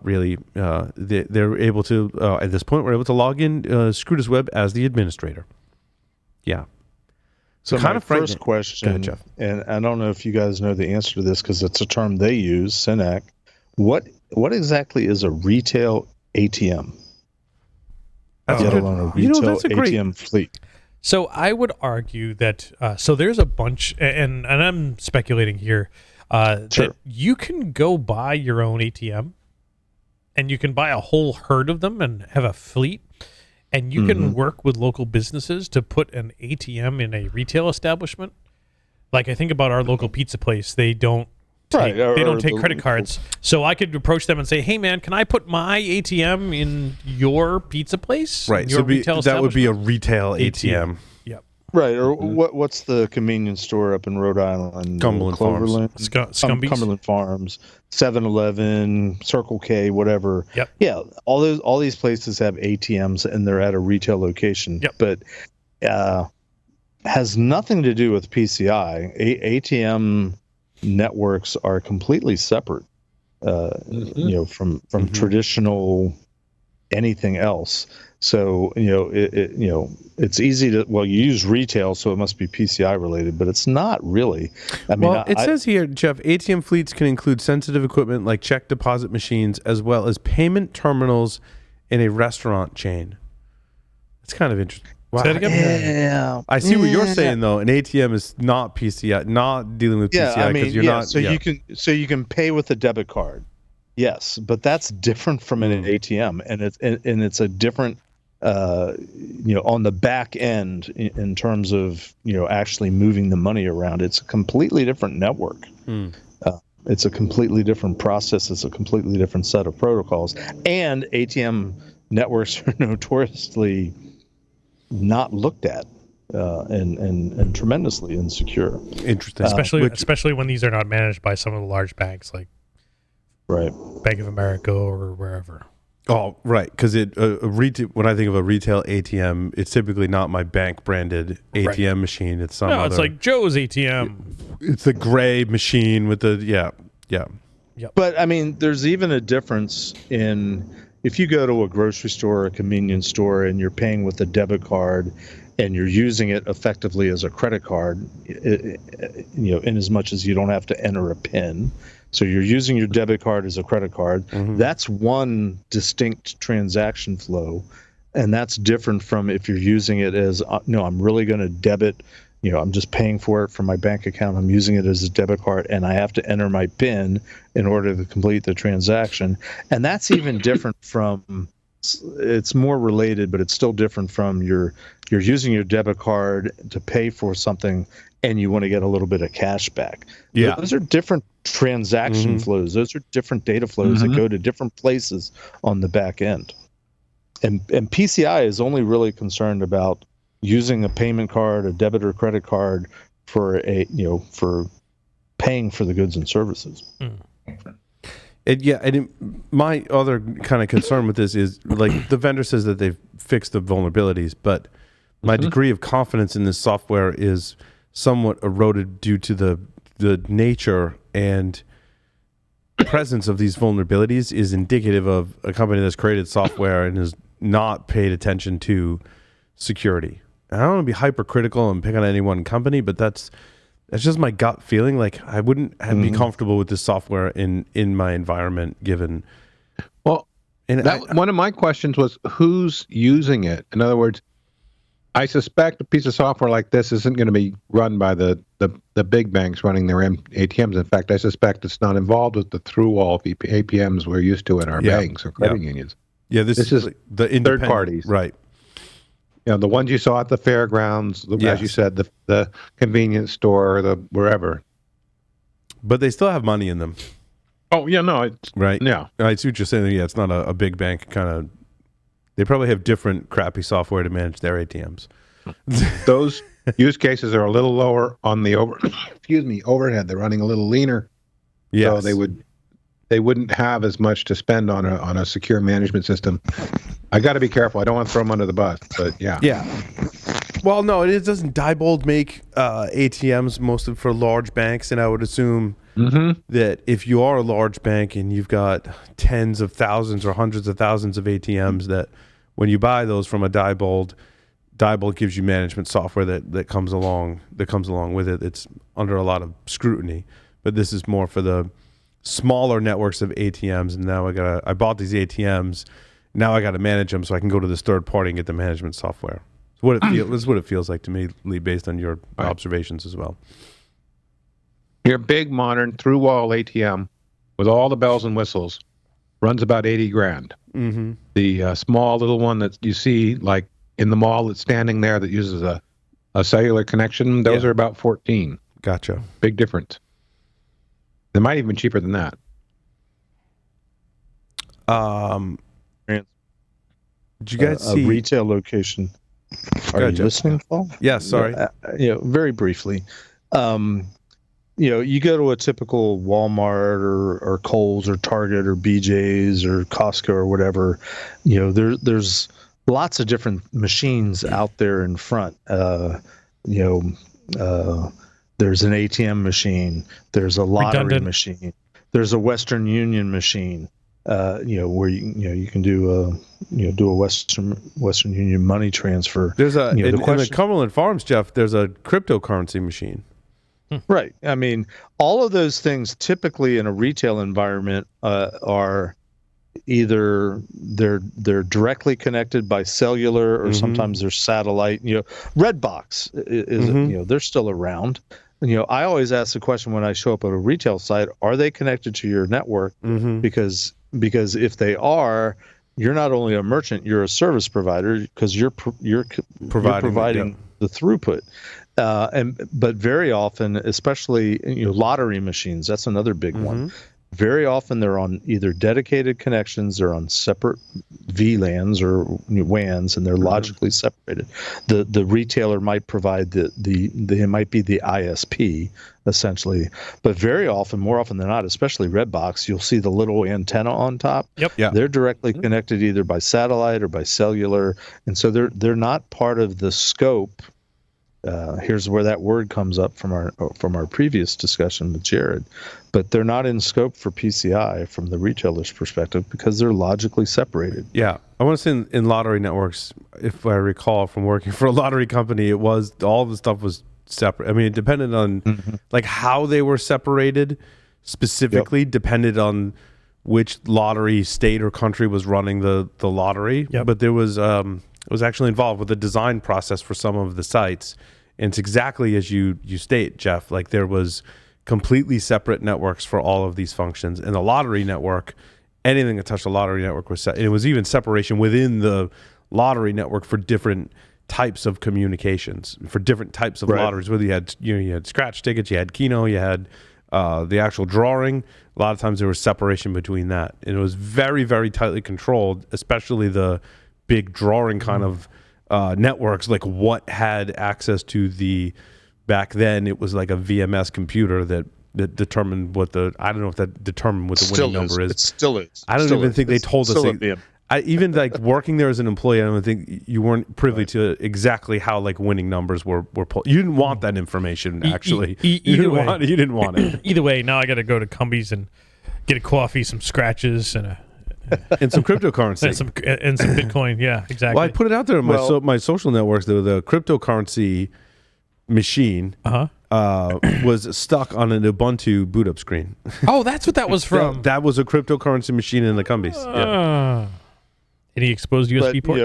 Speaker 2: really, they're able to, at this point, we're able to log in Scrutus Web as the administrator. Yeah.
Speaker 5: So
Speaker 2: kind
Speaker 5: my
Speaker 2: of
Speaker 5: first question,
Speaker 2: ahead, Jeff.
Speaker 5: and I don't know if you guys know the answer to this because it's a term they use, Synac. What exactly is a retail ATM?
Speaker 2: That's
Speaker 5: Let alone a retail ATM fleet.
Speaker 3: So I would argue that so there's a bunch, and I'm speculating here, that you can go buy your own ATM, and you can buy a whole herd of them and have a fleet, and you can work with local businesses to put an ATM in a retail establishment. Like, I think about our local pizza place, they don't take credit cards. So I could approach them and say, "Hey, man, can I put my ATM in your pizza place?"
Speaker 2: Right.
Speaker 3: Your retail
Speaker 2: that would be a retail ATM.
Speaker 3: Yep.
Speaker 5: Right. Or what's the convenience store up in Rhode Island?
Speaker 2: Cumberland Farms.
Speaker 5: Cumberland Farms, 7-Eleven, Circle K, whatever.
Speaker 3: Yep.
Speaker 5: Yeah. All these places have ATMs and they're at a retail location.
Speaker 3: Yep.
Speaker 5: But has nothing to do with PCI. ATM networks are completely separate, from traditional anything else. So it's easy to you use retail, so it must be PCI related, but it's not really. I mean,
Speaker 2: it says here, Jeff, ATM fleets can include sensitive equipment like check deposit machines, as well as payment terminals in a restaurant chain. It's kind of interesting. Wow.
Speaker 3: Say it again?
Speaker 5: Yeah,
Speaker 2: I see what you're saying though. An ATM is not PCI, not dealing with PCI because you're not.
Speaker 5: So you can pay with a debit card. Yes, but that's different from an ATM, and it's a different, on the back end in terms of actually moving the money around. It's a completely different network. It's a completely different process. It's a completely different set of protocols, and ATM networks are notoriously not looked at and tremendously insecure.
Speaker 2: Interesting,
Speaker 3: especially when these are not managed by some of the large banks like Bank of America or wherever.
Speaker 2: Oh, right, because when I think of a retail ATM, it's typically not my bank branded ATM machine. It's some other.
Speaker 3: It's like Joe's ATM.
Speaker 2: It's the gray machine with the Yep.
Speaker 5: But I mean, there's even a difference in if you go to a grocery store or a convenience store and you're paying with a debit card and you're using it effectively as a credit card, in as much as you don't have to enter a PIN. So you're using your debit card as a credit card. That's one distinct transaction flow. And that's different from if you're using it as, I'm really going to debit, I'm just paying for it from my bank account. I'm using it as a debit card, and I have to enter my PIN in order to complete the transaction. And that's even different from, it's more related, but it's still different from you're using your debit card to pay for something and you want to get a little bit of cash back.
Speaker 2: Yeah.
Speaker 5: Those are different transaction flows. Those are different data flows that go to different places on the back end. And PCI is only really concerned about using a payment card, a debit or credit card for for paying for the goods and services.
Speaker 2: My other kind of concern with this is, like, the vendor says that they've fixed the vulnerabilities, but my degree of confidence in this software is somewhat eroded due to the nature and presence of these vulnerabilities is indicative of a company that's created software and has not paid attention to security. And I don't want to be hypercritical and pick on any one company, but that's just my gut feeling. Like, I wouldn't be comfortable with this software in my environment, given.
Speaker 4: Well, one of my questions was, who's using it? In other words, I suspect a piece of software like this isn't going to be run by the big banks running their ATMs. In fact, I suspect it's not involved with the through-wall APMs we're used to at our banks or credit unions.
Speaker 2: Yeah, this is like the
Speaker 4: third parties,
Speaker 2: right?
Speaker 4: The ones you saw at the fairgrounds, as you said, the convenience store, the wherever.
Speaker 2: But they still have money in them.
Speaker 4: Oh yeah, no,
Speaker 2: right.
Speaker 4: Yeah,
Speaker 2: I see what you're saying. Yeah, it's not a big bank kind of. They probably have different crappy software to manage their ATMs.
Speaker 4: Those use cases are a little lower on the overhead. They're running a little leaner.
Speaker 2: Yes.
Speaker 4: So they wouldn't have as much to spend on a secure management system. I got to be careful. I don't want to throw them under the bus, but yeah.
Speaker 2: Yeah. Well, no, it doesn't Diebold make ATMs mostly for large banks, and I would assume that if you are a large bank and you've got tens of thousands or hundreds of thousands of ATMs, that when you buy those from a Diebold gives you management software that comes along with it. It's under a lot of scrutiny, but this is more for the smaller networks of ATMs. And now I bought these ATMs. Now I got to manage them so I can go to this third party and get the management software. So this is what it feels like to me, Lee, based on your observations as well.
Speaker 4: Your big modern through-wall ATM with all the bells and whistles runs about $80,000.
Speaker 2: Mm-hmm.
Speaker 4: The small little one that you see like in the mall that's standing there that uses a cellular connection, those are about 14.
Speaker 2: Gotcha.
Speaker 4: Big difference. They might even be cheaper than that.
Speaker 2: Did you guys see
Speaker 5: a retail location? Are you listening, Paul?
Speaker 2: Yeah, sorry.
Speaker 5: Very briefly. You go to a typical Walmart or Kohl's or Target or BJ's or Costco or whatever. There's lots of different machines out there in front. There's an ATM machine. There's a lottery machine. There's a Western Union machine. Where you can do a Western Union money transfer.
Speaker 2: There's in the Cumberland Farms, Jeff. There's a cryptocurrency machine.
Speaker 5: Right. I mean, all of those things typically in a retail environment are either they're directly connected by cellular or sometimes they're satellite. Redbox is they're still around. I always ask the question when I show up at a retail site: are they connected to your network? Because if they are, you're not only a merchant, you're a service provider because you're providing the throughput. But very often, especially lottery machines, that's another big one. Very often they're on either dedicated connections or on separate VLANs or WANs, and they're logically separated. The retailer might provide they might be the ISP essentially, but very often, more often than not, especially Redbox, you'll see the little antenna on top.
Speaker 3: Yep.
Speaker 2: Yeah.
Speaker 5: They're directly connected either by satellite or by cellular, and so they're not part of the scope here's where that word comes up from our previous discussion with Jared, but they're not in scope for PCI from the retailer's perspective because they're logically separated.
Speaker 2: Yeah, I want to say in lottery networks, if I recall from working for a lottery company, it was all the stuff was separate. I mean, it depended on like how they were separated specifically, depended on which lottery state or country was running the lottery. But there was it was actually involved with the design process for some of the sites. And it's exactly as you state, Jeff, like there was completely separate networks for all of these functions. And the lottery network, anything that touched the lottery network was set. It was even separation within the lottery network for different types of communications, for different types of lotteries. Whether you had scratch tickets, you had Keno, you had the actual drawing. A lot of times there was separation between that. And it was very, very tightly controlled, especially the big drawing kind of networks, like what had access to the, back then it was like a VMS computer that determined what the, I don't know if that determined what the winning number is.
Speaker 5: It still is.
Speaker 2: I don't even think they told us. Even like working there as an employee, I don't think you weren't privy to exactly how like winning numbers were pulled. You didn't want that information, actually. You didn't want it.
Speaker 3: Either way, now I got to go to Cumbies and get a coffee, some scratches, and
Speaker 2: some cryptocurrency,
Speaker 3: and some Bitcoin. Yeah, exactly.
Speaker 2: Well, I put it out there on my social networks. The cryptocurrency machine was stuck on an Ubuntu boot up screen.
Speaker 3: Oh, that's what that was from.
Speaker 2: That was a cryptocurrency machine in the Cumbies.
Speaker 3: Any exposed USB ports?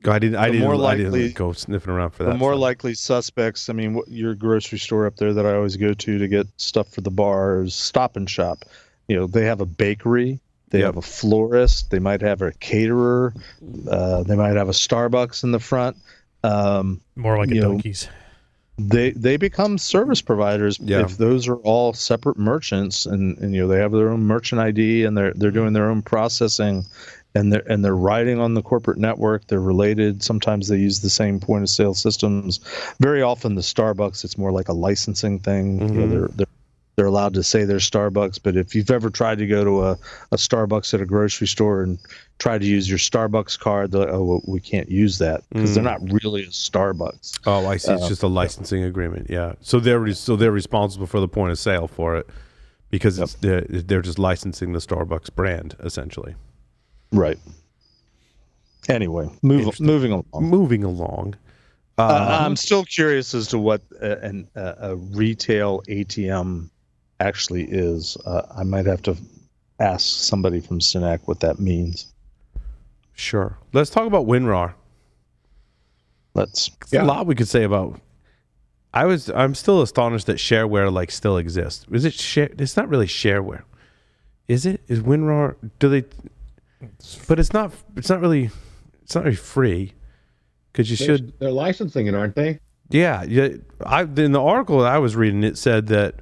Speaker 2: I didn't go sniffing around for that.
Speaker 5: The more likely suspects, I mean, your grocery store up there that I always go to get stuff for the bars, Stop and Shop. They have a bakery. They have a florist. They might have a caterer. They might have a Starbucks in the front.
Speaker 3: More like a Dunkies.
Speaker 5: They become service providers if those are all separate merchants, and they have their own merchant ID, and they're doing their own processing, and they're riding on the corporate network. They're related. Sometimes they use the same point of sale systems. Very often the Starbucks, it's more like a licensing thing. They're allowed to say they're Starbucks, but if you've ever tried to go to a Starbucks at a grocery store and try to use your Starbucks card, they're like, oh, well, we can't use that because they're not really a Starbucks.
Speaker 2: Oh, I see. It's just a licensing agreement. Yeah. So they're responsible for the point of sale for it because they're just licensing the Starbucks brand essentially.
Speaker 5: Right. Anyway, moving along. I'm still curious as to what a retail ATM actually is. I might have to ask somebody from Synac what that means.
Speaker 2: Sure. Let's talk about WinRAR.
Speaker 5: There's
Speaker 2: a lot we could say about. I'm still astonished that shareware still exists. Is it It's not really shareware, is it? Is WinRAR? But it's not. It's not really free. Because
Speaker 4: they're licensing it, aren't they?
Speaker 2: Yeah. In the article that I was reading, it said that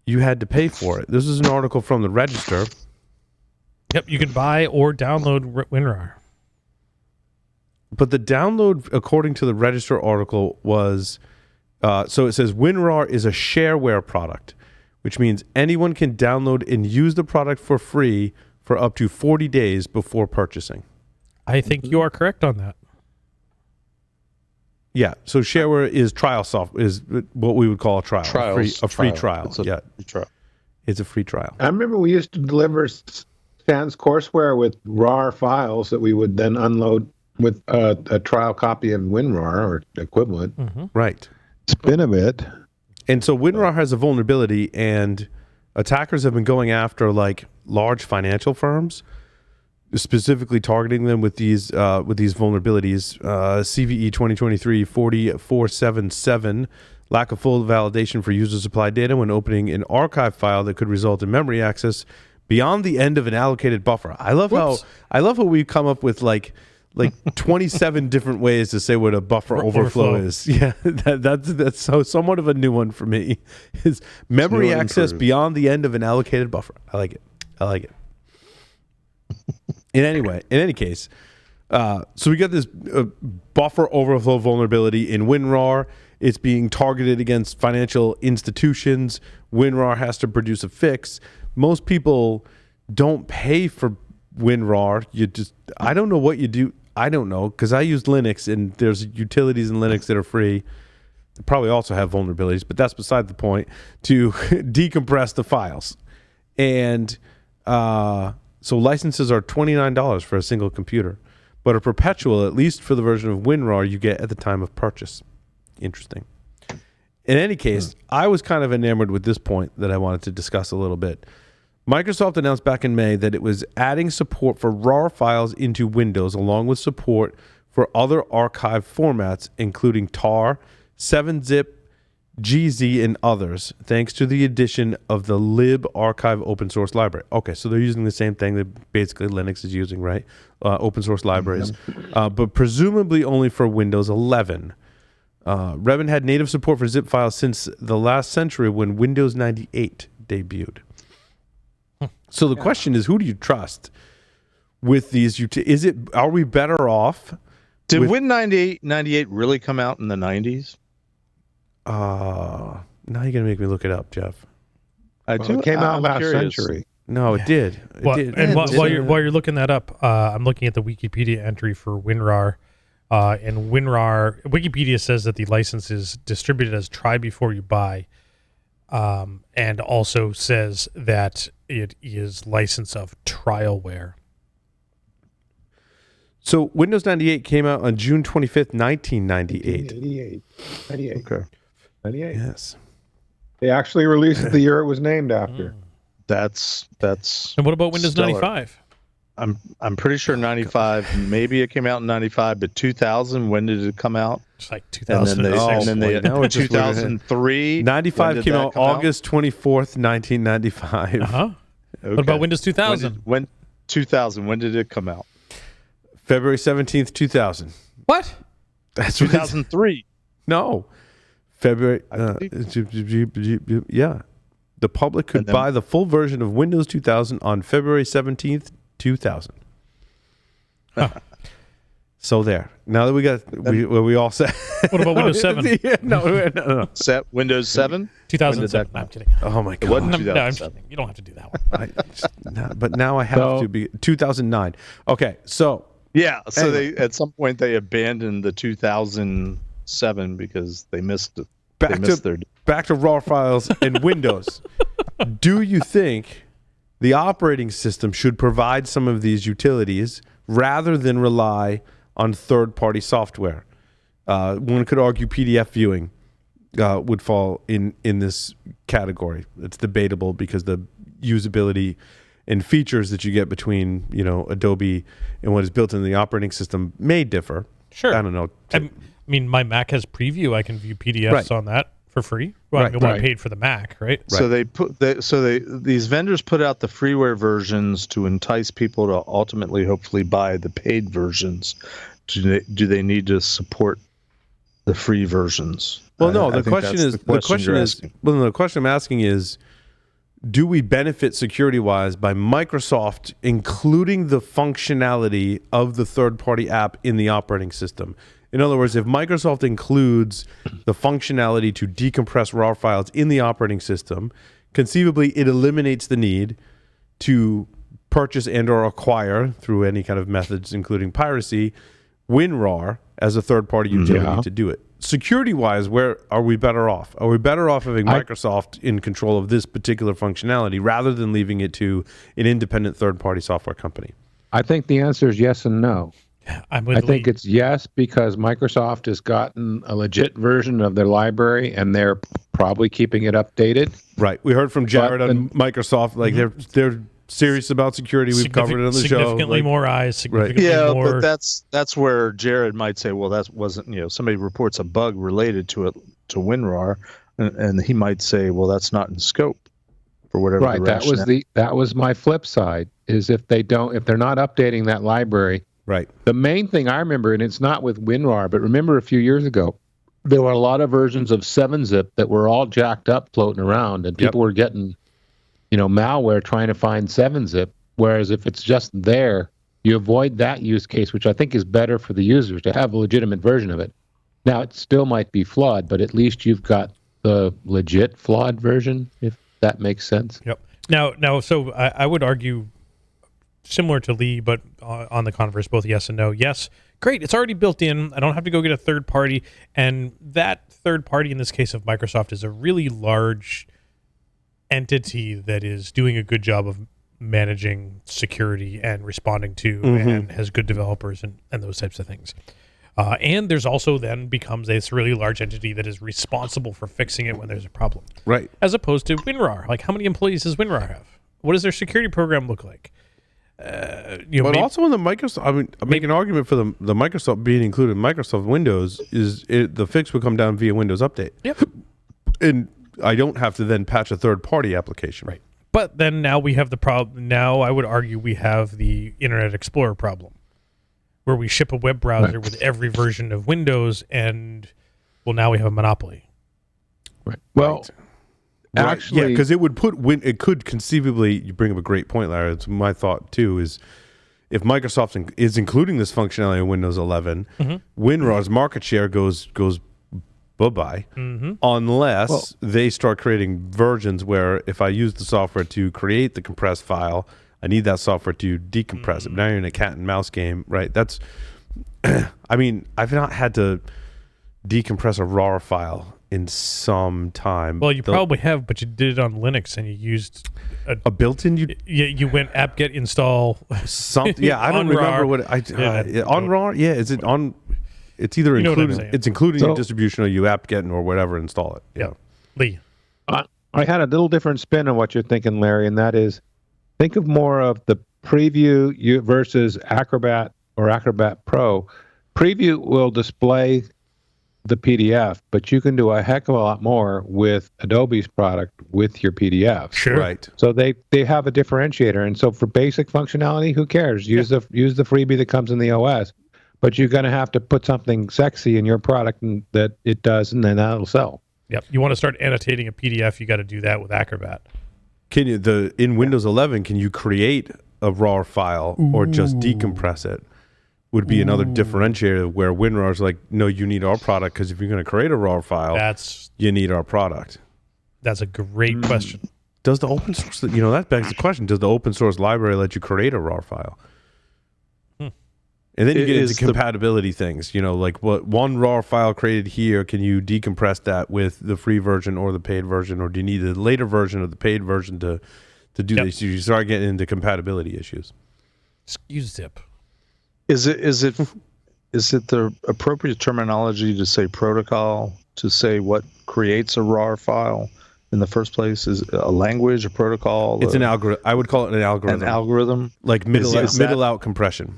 Speaker 2: you had to pay for it. This is an article from the Register.
Speaker 3: Yep, you can buy or download WinRAR.
Speaker 2: But the download, according to the Register article, was so it says WinRAR is a shareware product, which means anyone can download and use the product for free for up to 40 days before purchasing.
Speaker 3: I think you are correct on that.
Speaker 2: Yeah, so shareware is is what we would call a trial, a free trial.
Speaker 5: It's a free trial.
Speaker 2: It's a free trial.
Speaker 4: I remember we used to deliver Sans courseware with RAR files that we would then unload with a trial copy of WinRAR or equivalent.
Speaker 2: Mm-hmm. Right.
Speaker 4: It's been a bit.
Speaker 2: And so WinRAR has a vulnerability, and attackers have been going after large financial firms, specifically targeting them with these vulnerabilities. CVE 2023-4477, lack of full validation for user supplied data when opening an archive file that could result in memory access beyond the end of an allocated buffer. I love how we've come up with like 27 different ways to say what a buffer overflow is. Yeah, that's somewhat of a new one for me. Is memory access beyond the end of an allocated buffer. I like it. In any case, so we got this buffer overflow vulnerability in WinRAR. It's being targeted against financial institutions. WinRAR has to produce a fix. Most people don't pay for WinRAR. I don't know what you do. I don't know, because I use Linux, and there's utilities in Linux that are free. probably also have vulnerabilities, but that's beside the point, to decompress the files. And so licenses are $29 for a single computer, but a perpetual, at least for the version of WinRAR, you get at the time of purchase. Interesting. In any case, I was kind of enamored with this point that I wanted to discuss a little bit. Microsoft announced back in May that it was adding support for RAR files into Windows, along with support for other archive formats, including TAR, 7-zip, GZ, and others, thanks to the addition of the libarchive open source library. Okay, so they're using the same thing that basically Linux is using, right? Open source libraries, but presumably only for Windows 11. Revit had native support for zip files since the last century when Windows 98 debuted. So the question is, who do you trust with these? Are we better off?
Speaker 5: Did Win 98 really come out in the 90s?
Speaker 2: Now you're going to make me look it up, Jeff.
Speaker 4: It came out last century.
Speaker 2: No, it did.
Speaker 3: And while you're looking that up, I'm looking at the Wikipedia entry for WinRAR. And WinRAR, Wikipedia says that the license is distributed as try before you buy, and also says that it is license of trialware.
Speaker 2: So Windows 98 came out on June 25th, 1998.
Speaker 4: 98. Okay. 98.
Speaker 2: Yes.
Speaker 4: They actually released it the year it was named after.
Speaker 5: That's.
Speaker 3: And what about Windows 95?
Speaker 5: I'm pretty sure 95. Maybe it came out in 95, but 2000. When did it come out?
Speaker 3: It's like 2000.
Speaker 5: And then they 2003.
Speaker 2: 95 came out August 24th, 1995.
Speaker 3: Okay. What about Windows 2000?
Speaker 5: When 2000? When did it come out?
Speaker 2: February 17th, 2000.
Speaker 3: What?
Speaker 2: That's
Speaker 5: 2003.
Speaker 2: No. February. Yeah. The public could buy the full version of Windows 2000 on February 17th, 2000. So there. Now that we all set.
Speaker 3: What about Windows 7?
Speaker 2: No.
Speaker 5: Set Windows 7?
Speaker 3: 2007. No, I'm kidding.
Speaker 2: Oh my God.
Speaker 5: It wasn't
Speaker 3: No, I'm kidding. You don't have to do that one.
Speaker 2: But now I have to be 2009. Okay, so.
Speaker 5: Yeah, so anyway. They at some point they abandoned the 2007 because they missed it.
Speaker 2: Back to RAR files and Windows. Do you think the operating system should provide some of these utilities rather than rely on third-party software? One could argue PDF viewing would fall in this category. It's debatable because the usability and features that you get between Adobe and what is built into the operating system may differ.
Speaker 3: Sure.
Speaker 2: I don't know.
Speaker 3: I mean, my Mac has preview. I can view PDFs on that for free. Well, I paid for the Mac, right?
Speaker 5: So these vendors put out the freeware versions to entice people to ultimately, hopefully, buy the paid versions. Do they need to support the free versions?
Speaker 2: Well, no. The question I'm asking is, do we benefit security-wise by Microsoft including the functionality of the third-party app in the operating system? In other words, if Microsoft includes the functionality to decompress RAR files in the operating system, conceivably it eliminates the need to purchase and or acquire through any kind of methods, including piracy, WinRAR as a third-party utility to do it. Security-wise, where are we better off? Are we better off having Microsoft in control of this particular functionality rather than leaving it to an independent third-party software company?
Speaker 4: I think the answer is yes and no.
Speaker 3: I
Speaker 4: think it's yes because Microsoft has gotten a legit version of their library and they're probably keeping it updated.
Speaker 2: Right. We heard from Jared on Microsoft, like they're serious about security. We've covered it on the show.
Speaker 3: Significantly more eyes. Significantly more.
Speaker 5: But that's where Jared might say, well, that wasn't, somebody reports a bug related to WinRAR, and he might say, well, that's not in scope for whatever.
Speaker 4: Right. That was my flip side. Is if they're not updating that library.
Speaker 2: Right.
Speaker 4: The main thing I remember, and it's not with WinRAR, but remember a few years ago, there were a lot of versions of 7-zip that were all jacked up floating around, and people were getting malware trying to find 7-zip, whereas if it's just there, you avoid that use case, which I think is better for the users to have a legitimate version of it. Now, it still might be flawed, but at least you've got the legit flawed version, if that makes sense.
Speaker 3: Yep. Now, so I would argue similar to Lee, but on the converse, both yes and no. Yes, great, it's already built in. I don't have to go get a third party. And that third party, in this case of Microsoft, is a really large entity that is doing a good job of managing security and responding to and has good developers and those types of things. And there's also then becomes this really large entity that is responsible for fixing it when there's a problem.
Speaker 2: Right.
Speaker 3: As opposed to WinRAR. Like, how many employees does WinRAR have? What does their security program look like?
Speaker 2: But also in the Microsoft, I mean, I make an argument for the Microsoft being included in Microsoft Windows is the fix would come down via Windows Update.
Speaker 3: Yep.
Speaker 2: And I don't have to then patch a third-party application.
Speaker 3: Right. But then now we have the problem. Now I would argue we have the Internet Explorer problem, where we ship a web browser with every version of Windows, and well, now we have a monopoly.
Speaker 4: Right. Well, actually,
Speaker 2: yeah, because it would it could conceivably. You bring up a great point, Larry. It's my thought too. Is if Microsoft is including this functionality in Windows 11, WinRAR's market share goes bye-bye, unless they start creating versions where if I use the software to create the compressed file, I need that software to decompress it. Now you're in a cat and mouse game, right? That's, I mean, I've not had to decompress a RAR file in some time.
Speaker 3: Well, you probably have, but you did it on Linux and you used
Speaker 2: a built-in.
Speaker 3: You went apt-get install
Speaker 2: something. Yeah, I don't remember what on RAR. Yeah, is it on? It's either including it's including your distribution or you apt-get or whatever. Install it.
Speaker 3: Yeah, Lee.
Speaker 4: I had a little different spin on what you're thinking, Larry, and that is, think of more of the preview versus Acrobat or Acrobat Pro. Preview will display the PDF, but you can do a heck of a lot more with Adobe's product with your PDF.
Speaker 3: Sure.
Speaker 2: Right.
Speaker 4: So they have a differentiator, and so for basic functionality, who cares? Use the freebie that comes in the OS, but you're going to have to put something sexy in your product and that it does, and then that'll sell.
Speaker 3: Yep. You want to start annotating a PDF, you got to do that with Acrobat.
Speaker 2: Can you in Windows 11? Can you create a RAR file or just decompress it? Would be another differentiator where WinRAR is like, no, you need our product because if you're going to create a RAR file, you need our product.
Speaker 3: That's a great question.
Speaker 2: Does the open source, that begs the question: does the open source library let you create a RAR file? And then you get into compatibility things, like what one RAR file created here, can you decompress that with the free version or the paid version, or do you need the later version of the paid version to do this? You start getting into compatibility issues.
Speaker 3: Excuse zip.
Speaker 5: Is it the appropriate terminology to say protocol, to say what creates a RAR file in the first place? Is it a language, a protocol?
Speaker 2: It's an algorithm. I would call it an algorithm.
Speaker 5: An algorithm?
Speaker 2: Like middle out compression.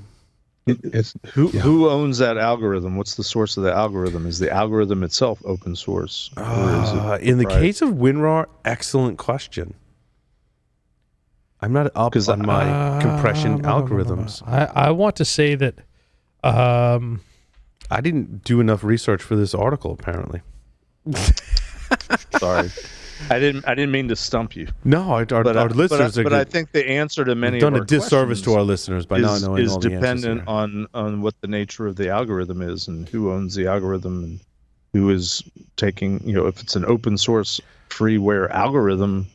Speaker 5: Who owns that algorithm? What's the source of the algorithm? Is the algorithm itself open source?
Speaker 2: In the case of WinRAR, excellent question. I'm not up on my compression algorithms.
Speaker 3: I want to say that
Speaker 2: I didn't do enough research for this article, apparently.
Speaker 5: Sorry. I didn't mean to stump you.
Speaker 2: No, our listeners are good.
Speaker 5: But I think the answer to many
Speaker 2: done
Speaker 5: of our
Speaker 2: a disservice to our listeners by not knowing all the answers.
Speaker 5: Is dependent on what the nature of the algorithm is and who owns the algorithm and who is taking, if it's an open source freeware algorithm.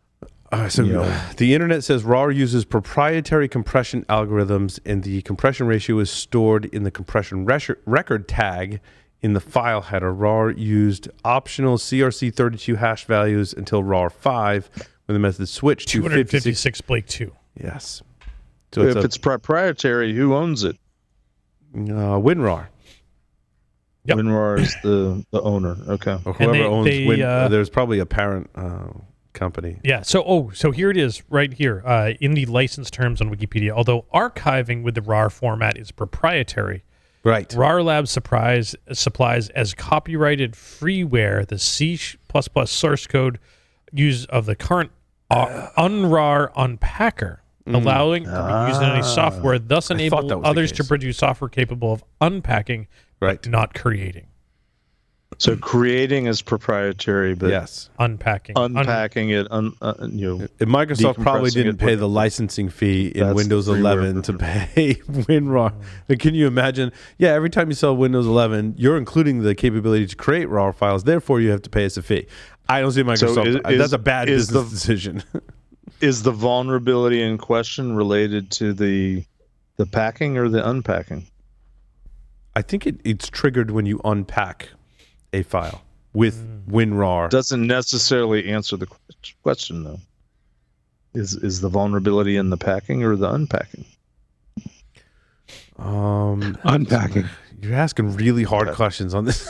Speaker 2: The internet says RAR uses proprietary compression algorithms, and the compression ratio is stored in the compression record tag in the file header. RAR used optional CRC32 hash values until RAR 5, when the method switched to
Speaker 3: 256 Blake 2.
Speaker 2: Yes.
Speaker 5: So if it's proprietary, who owns it?
Speaker 2: WinRAR.
Speaker 3: Yep.
Speaker 5: WinRAR is the owner. Okay.
Speaker 2: Or whoever owns there's probably a parent company.
Speaker 3: Yeah. So here it is right here in the license terms on Wikipedia. Although archiving with the RAR format is proprietary,
Speaker 2: right? RAR
Speaker 3: Labs supplies as copyrighted freeware the C++ source code use of the current UNRAR unpacker, allowing to be used in any software, thus enable others to produce software capable of unpacking, but not creating.
Speaker 5: So creating is proprietary, but
Speaker 3: unpacking
Speaker 5: it,
Speaker 2: Microsoft probably didn't pay the licensing fee in Windows 11 to pay WinRAR. Can you imagine? Yeah, every time you sell Windows 11, you're including the capability to create RAR files. Therefore, you have to pay us a fee. I don't see Microsoft. That's a bad business decision.
Speaker 5: Is the vulnerability in question related to the packing or the unpacking?
Speaker 2: I think it's triggered when you unpack a file with WinRAR.
Speaker 5: Doesn't necessarily answer the question though. Is the vulnerability in the packing or the unpacking?
Speaker 4: Unpacking.
Speaker 2: You're asking really hard questions on this.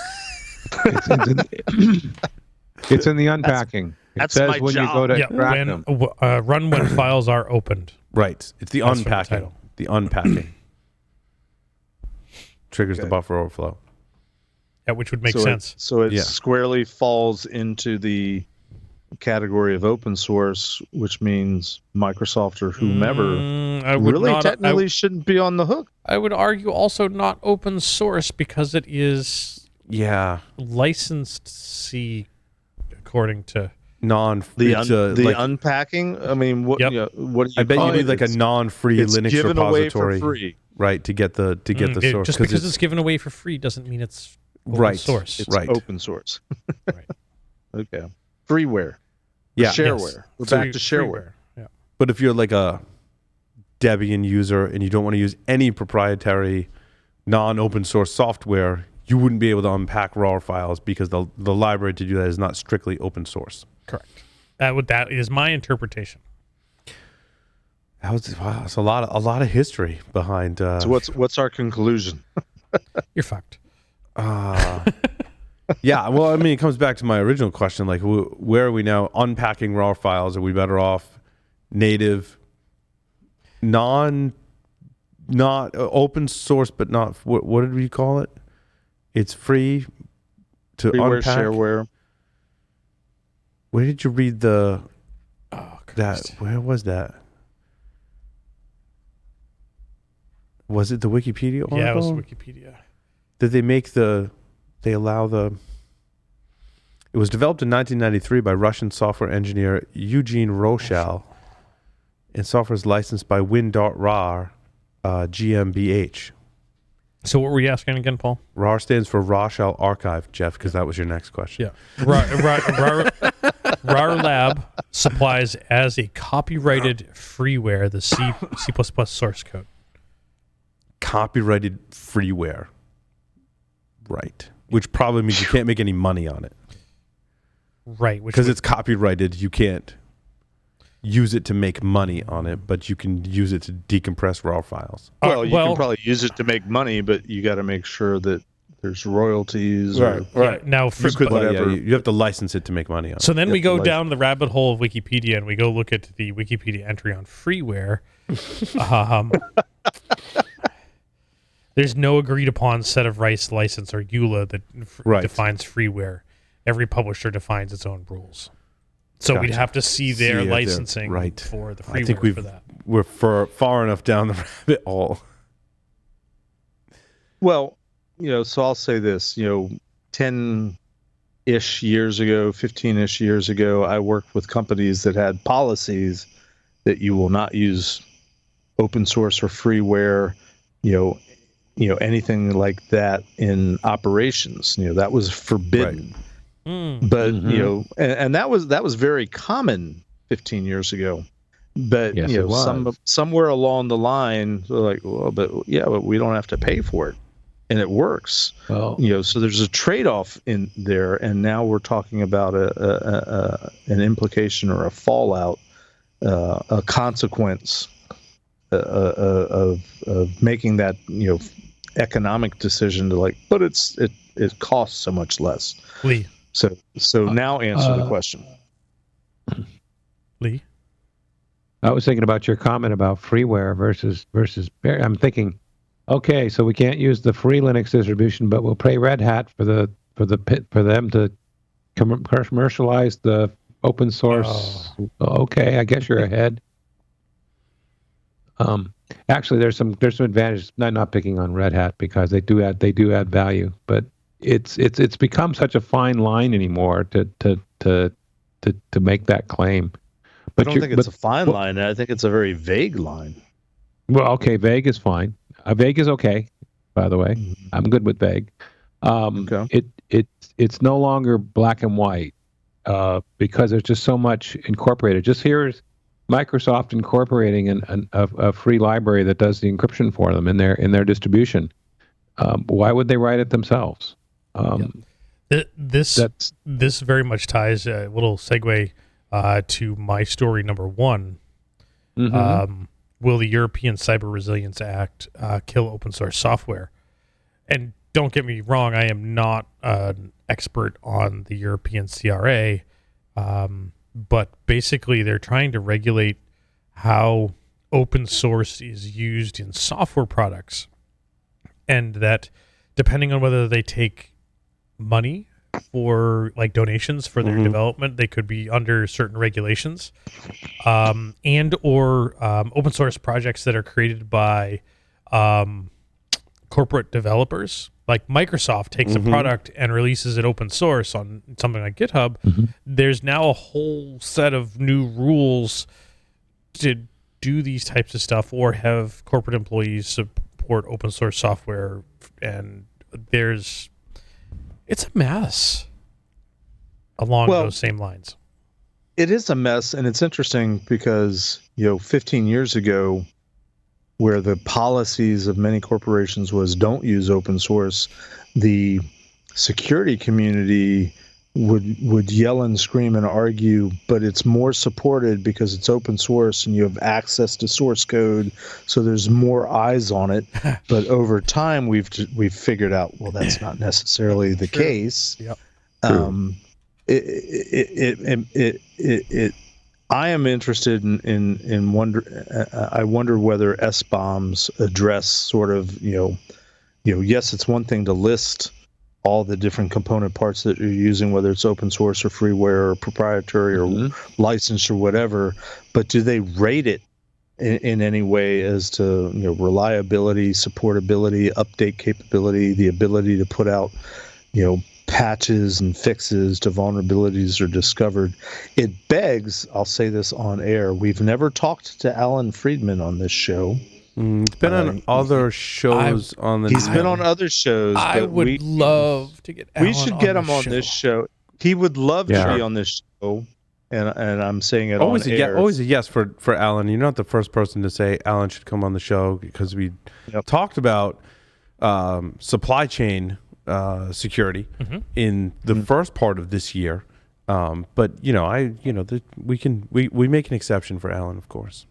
Speaker 4: It's in the unpacking.
Speaker 5: That's
Speaker 4: it says
Speaker 5: my
Speaker 4: when
Speaker 5: job.
Speaker 4: you go to crack them.
Speaker 3: Run when files are opened.
Speaker 2: Right. It's the
Speaker 3: That's from the
Speaker 2: unpacking.
Speaker 3: title.
Speaker 2: The unpacking triggers the buffer overflow.
Speaker 3: Yeah, which would make
Speaker 5: So
Speaker 3: sense.
Speaker 5: It squarely falls into the category of open source, which means Microsoft or whomever technically shouldn't be on the hook.
Speaker 3: I would argue also not open source because it is licensed C according to
Speaker 5: unpacking. I mean, what?
Speaker 3: Yep.
Speaker 5: What do you?
Speaker 2: I bet you need like a non-free
Speaker 5: it's
Speaker 2: Linux
Speaker 5: given away
Speaker 2: repository,
Speaker 5: for free.
Speaker 2: right? To get the source.
Speaker 3: Just because it's given away for free doesn't mean it's open
Speaker 2: right
Speaker 3: source.
Speaker 5: It's
Speaker 2: right.
Speaker 5: open source.
Speaker 3: Right.
Speaker 5: Okay. Freeware.
Speaker 2: Yeah.
Speaker 5: Shareware.
Speaker 3: Yes.
Speaker 5: We're back to shareware.
Speaker 3: Yeah.
Speaker 2: But if you're like a Debian user and you don't want to use any proprietary non-open source software, you wouldn't be able to unpack RAR files because the library to do that is not strictly open source.
Speaker 3: Correct. That is my interpretation.
Speaker 2: That's a lot of history behind.
Speaker 5: So what's our conclusion?
Speaker 3: You're fucked.
Speaker 2: Yeah, well, I mean, it comes back to my original question, like, where are we now unpacking RAR files? Are we better off native, not open source, but not, what did we call it? It's free to
Speaker 5: Freeware,
Speaker 2: unpack?
Speaker 5: shareware.
Speaker 2: Where did you read
Speaker 3: Oh, Christ.
Speaker 2: where was that? Was it the Wikipedia article?
Speaker 3: Yeah, it was Wikipedia.
Speaker 2: Did they it was developed in 1993 by Russian software engineer Eugene Rochal, and software is licensed by WinRAR GmbH.
Speaker 3: So what were you asking again, Paul?
Speaker 2: RAR stands for Rochal Archive, Jeff, because that was your next question.
Speaker 3: Yeah. RAR Lab supplies as a copyrighted freeware the C++ source code.
Speaker 2: Copyrighted freeware. Right. Which probably means you can't make any money on it.
Speaker 3: Right.
Speaker 2: Because it's copyrighted, you can't use it to make money on it, but you can use it to decompress RAR files.
Speaker 5: Well, you can probably use it to make money, but you got to make sure that there's royalties.
Speaker 2: Right.
Speaker 3: Yeah, now,
Speaker 2: you have to license it to make money on it.
Speaker 3: So then we go down the rabbit hole of Wikipedia and we go look at the Wikipedia entry on freeware. There's no agreed upon set of rights license or EULA that defines freeware. Every publisher defines its own rules. So we'd have to see their licensing for the freeware. I think
Speaker 2: we're far enough down the rabbit hole.
Speaker 5: Well, so I'll say this, 10-ish years ago, 15-ish years ago, I worked with companies that had policies that you will not use open source or freeware, anything like that in operations. That was forbidden.
Speaker 2: Right.
Speaker 5: But and that was very common 15 years ago. But somewhere along the line, they're like, well, but we don't have to pay for it, and it works. Well, so there's a trade-off in there, and now we're talking about an implication or a fallout, a consequence of making that economic decision to but it costs so much less.
Speaker 3: Lee.
Speaker 5: So now answer the question.
Speaker 3: Lee?
Speaker 4: I was thinking about your comment about freeware versus. I'm thinking, okay, so we can't use the free Linux distribution, but we'll pay Red Hat for them to commercialize the open source. Oh. Okay, I guess you're ahead. Actually, there's some advantages. I'm not picking on Red Hat because they do add value, but it's become such a fine line anymore to make that claim. But
Speaker 5: I don't think it's a fine line. I think it's a very vague line.
Speaker 4: Well, okay, vague is fine. Vague is okay, by the way. Mm-hmm. I'm good with vague. Okay. It's no longer black and white because there's just so much incorporated. Just here's Microsoft incorporating a free library that does the encryption for them in their distribution. why would they write it themselves?
Speaker 3: This very much ties a little segue to my story number one.
Speaker 4: Mm-hmm.
Speaker 3: Will the European Cyber Resilience Act kill open source software? And don't get me wrong, I am not an expert on the European CRA, but basically they're trying to regulate how open source is used in software products, and that depending on whether they take money for like donations for their development, they could be under certain regulations, and or open source projects that are created by corporate developers. Like Microsoft takes a product and releases it open source on something like GitHub. There's now a whole set of new rules to do these types of stuff, or have corporate employees support open source software, and it's a mess along those same lines.
Speaker 5: It is a mess, and it's interesting because 15 years ago, where the policies of many corporations was don't use open source, the security community would yell and scream and argue, but it's more supported because it's open source and you have access to source code, so there's more eyes on it. But over time, we've figured out, well, that's not necessarily the case.
Speaker 3: Yep.
Speaker 5: I am interested in I wonder whether SBOMs address sort of yes, it's one thing to list all the different component parts that you're using, whether it's open source or freeware or proprietary or licensed or whatever, but do they rate it in any way as to reliability, supportability, update capability, the ability to put out patches and fixes to vulnerabilities are discovered? It begs, I'll say this on air, we've never talked to Alan Friedman on this show.
Speaker 2: He's been on other shows on the.
Speaker 5: He's been on other shows.
Speaker 3: I would love to get.
Speaker 5: We should get him on this show. He would love to be on this show, and I'm saying it
Speaker 2: always
Speaker 5: on air.
Speaker 2: Always a yes for Alan. You're not the first person to say Alan should come on the show, because we talked about supply chain security in the first part of this year. But we make an exception for Alan, of course.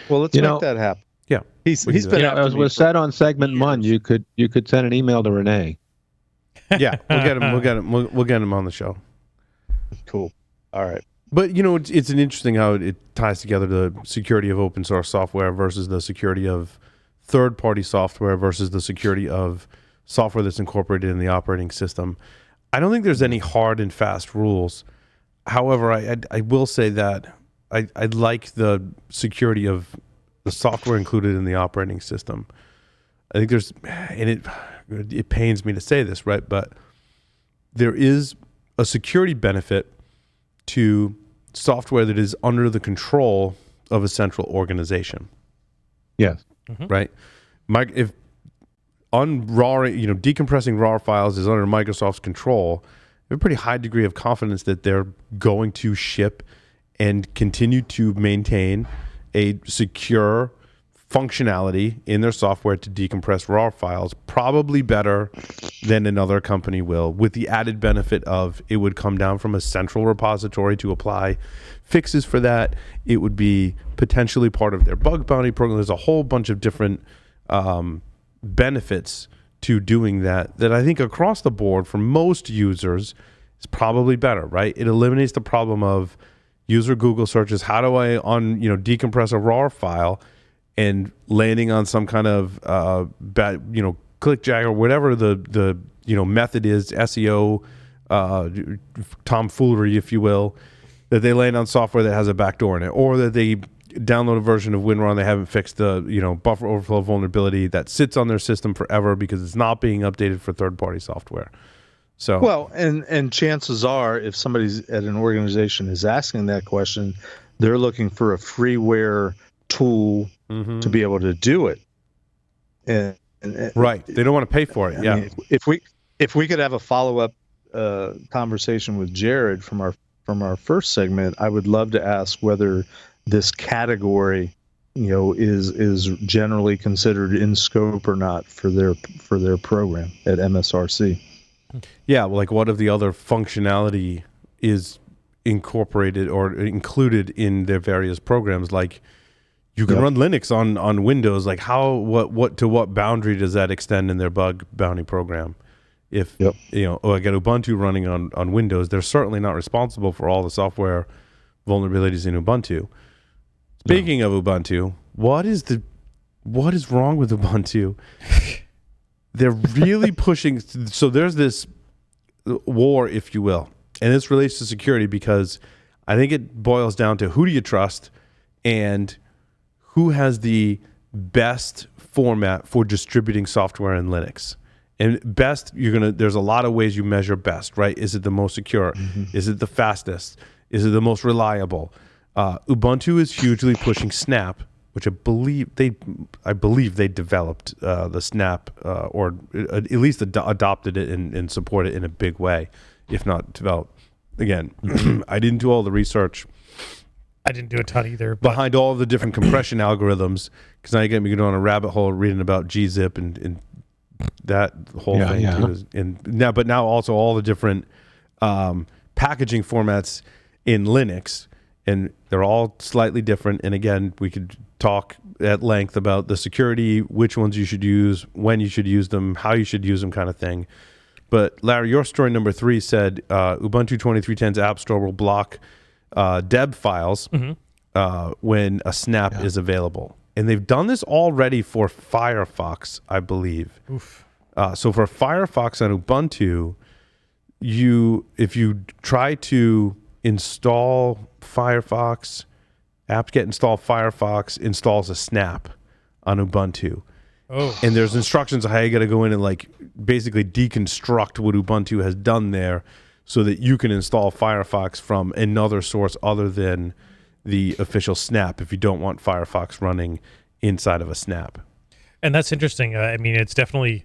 Speaker 5: Well, let's make that happen.
Speaker 2: Yeah,
Speaker 5: he's been.
Speaker 4: As was said on segment 1, you could send an email to Renee.
Speaker 2: Yeah, we'll get him. We'll get him on the show.
Speaker 5: Cool. All right.
Speaker 2: But it's an interesting how it ties together the security of open source software versus the security of third-party software versus the security of software that's incorporated in the operating system. I don't think there's any hard and fast rules. However, I will say that I like the security of the software included in the operating system. I think there's, and it pains me to say this, right? But there is a security benefit to software that is under the control of a central organization.
Speaker 4: Yes.
Speaker 2: Right? If decompressing RAR files is under Microsoft's control, you have a pretty high degree of confidence that they're going to ship and continue to maintain a secure functionality in their software to decompress RAR files, probably better than another company will, with the added benefit of it would come down from a central repository to apply fixes for that. It would be potentially part of their bug bounty program. There's a whole bunch of different benefits to doing that I think across the board for most users is probably better, right? It eliminates the problem of user Google searches, how do I decompress a RAR file, and landing on some kind of clickjack or whatever the method is, SEO tomfoolery, if you will, that they land on software that has a backdoor in it, or that they download a version of WinRAR and they haven't fixed the buffer overflow vulnerability that sits on their system forever because it's not being updated for third-party software. So
Speaker 5: well, and chances are, if somebody's at an organization is asking that question, they're looking for a freeware tool to be able to do it. And
Speaker 2: right, they don't want to pay for it. I mean,
Speaker 5: if we could have a follow-up conversation with Jared from our first segment, I would love to ask whether this category is generally considered in scope or not for their program at MSRC.
Speaker 2: Yeah, well, like what if the other functionality is incorporated or included in their various programs? Like you can run Linux on Windows. Like what to what boundary does that extend in their bug bounty program? If I got Ubuntu running on Windows, they're certainly not responsible for all the software vulnerabilities in Ubuntu. Speaking of Ubuntu, what is wrong with Ubuntu? They're really pushing. So there's this war, if you will, and this relates to security because I think it boils down to who do you trust and who has the best format for distributing software in Linux. And best, there's a lot of ways you measure best, right? Is it the most secure? Mm-hmm. Is it the fastest? Is it the most reliable? Ubuntu is hugely pushing Snap, which I believe they developed the Snap or at least adopted it and support it in a big way, if not developed. Again, I didn't do all the research.
Speaker 3: I didn't do a ton either.
Speaker 2: Behind all of the different compression algorithms, because now you get me going on a rabbit hole reading about gzip and that whole thing. Yeah. But now also all the different packaging formats in Linux, and they're all slightly different. And again, we could talk at length about the security, which ones you should use, when you should use them, how you should use them, kind of thing. But Larry, your story number 3 said Ubuntu 2310's App Store will block deb files when a snap is available. And they've done this already for Firefox, I believe.
Speaker 3: Oof.
Speaker 2: So for Firefox on Ubuntu, if you try to install Firefox, apt-get install Firefox installs a snap on Ubuntu.
Speaker 3: Oh.
Speaker 2: And there's instructions on how you got to go in and like basically deconstruct what Ubuntu has done there so that you can install Firefox from another source other than the official snap if you don't want Firefox running inside of a snap.
Speaker 3: And that's interesting. I mean, it's definitely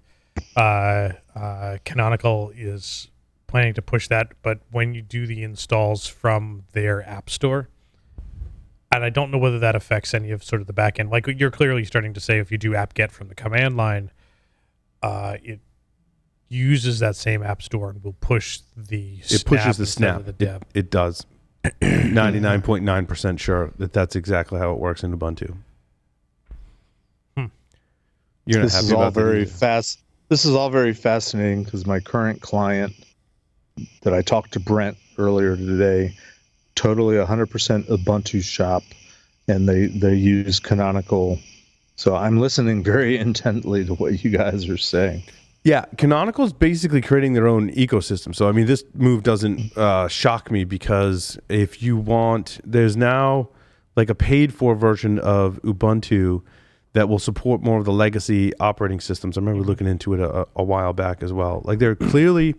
Speaker 3: Canonical is planning to push that, but when you do the installs from their app store, and I don't know whether that affects any of sort of the back end. Like you're clearly starting to say if you do apt-get from the command line, it uses that same app store and will push the snap.
Speaker 2: It pushes the snap.
Speaker 3: Of the deb.
Speaker 2: It does. 99.9% sure that's exactly how it works in Ubuntu. You're not happy about that.
Speaker 5: This is all very fascinating because my current client that I talked to Brent earlier today, totally 100% Ubuntu shop, and they use Canonical. So I'm listening very intently to what you guys are saying.
Speaker 2: Yeah, Canonical's basically creating their own ecosystem. So, I mean, this move doesn't shock me because if you want, there's now like a paid-for version of Ubuntu that will support more of the legacy operating systems. I remember looking into it a while back as well. Like they're clearly,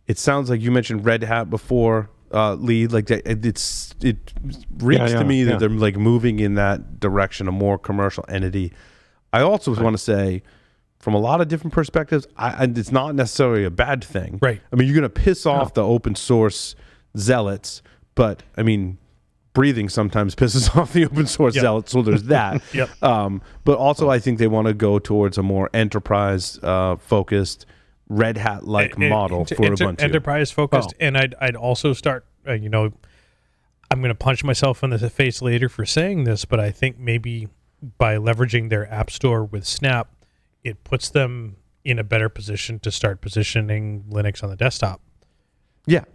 Speaker 2: it sounds like you mentioned Red Hat before, Lee. Like it reeks to me that they're like moving in that direction, a more commercial entity. I also want to say, from a lot of different perspectives, it's not necessarily a bad thing.
Speaker 3: Right.
Speaker 2: I mean, you're going to piss off the open source zealots, but I mean, breathing sometimes pisses off the open source zealots, so there's that.
Speaker 3: Yep.
Speaker 2: But also, I think they want to go towards a more enterprise focused, Red Hat-like model for Ubuntu.
Speaker 3: Enterprise focused, and I'd also start, I'm going to punch myself in the face later for saying this, but I think maybe by leveraging their app store with Snap, it puts them in a better position to start positioning Linux on the desktop.
Speaker 2: Yeah.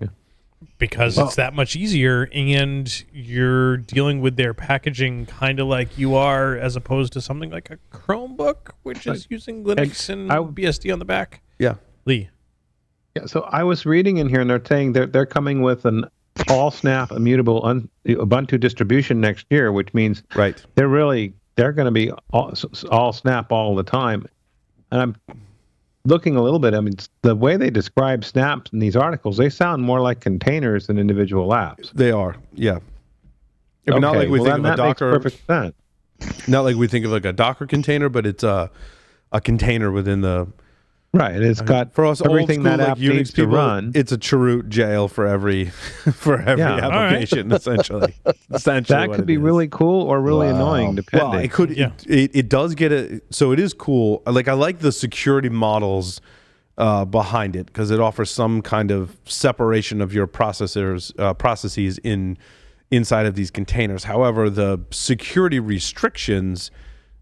Speaker 3: Because it's that much easier, and you're dealing with their packaging kind of like you are, as opposed to something like a Chromebook, which is using Linux and BSD on the back.
Speaker 2: Yeah.
Speaker 3: Lee.
Speaker 4: Yeah, so I was reading in here, and they're saying they're coming with an all-snap immutable Ubuntu distribution next year, which means they're going to be all snap all the time. And I'm looking a little bit. I mean, the way they describe snaps in these articles, they sound more like containers than individual apps.
Speaker 2: They are, yeah. I mean, not like we think of a Docker.
Speaker 4: Makes perfect sense.
Speaker 2: Not like we think of like a Docker container, but it's a container within the
Speaker 4: Right, and it's got
Speaker 2: for us
Speaker 4: everything
Speaker 2: old school,
Speaker 4: that app
Speaker 2: Unix
Speaker 4: needs
Speaker 2: people,
Speaker 4: to run.
Speaker 2: It's a cheroot jail for every application, essentially.
Speaker 4: That could be really cool or really annoying, depending.
Speaker 2: Well, it could.
Speaker 3: Yeah.
Speaker 2: It does get it. So it is cool. Like, I like the security models behind it, because it offers some kind of separation of your processes inside of these containers. However, the security restrictions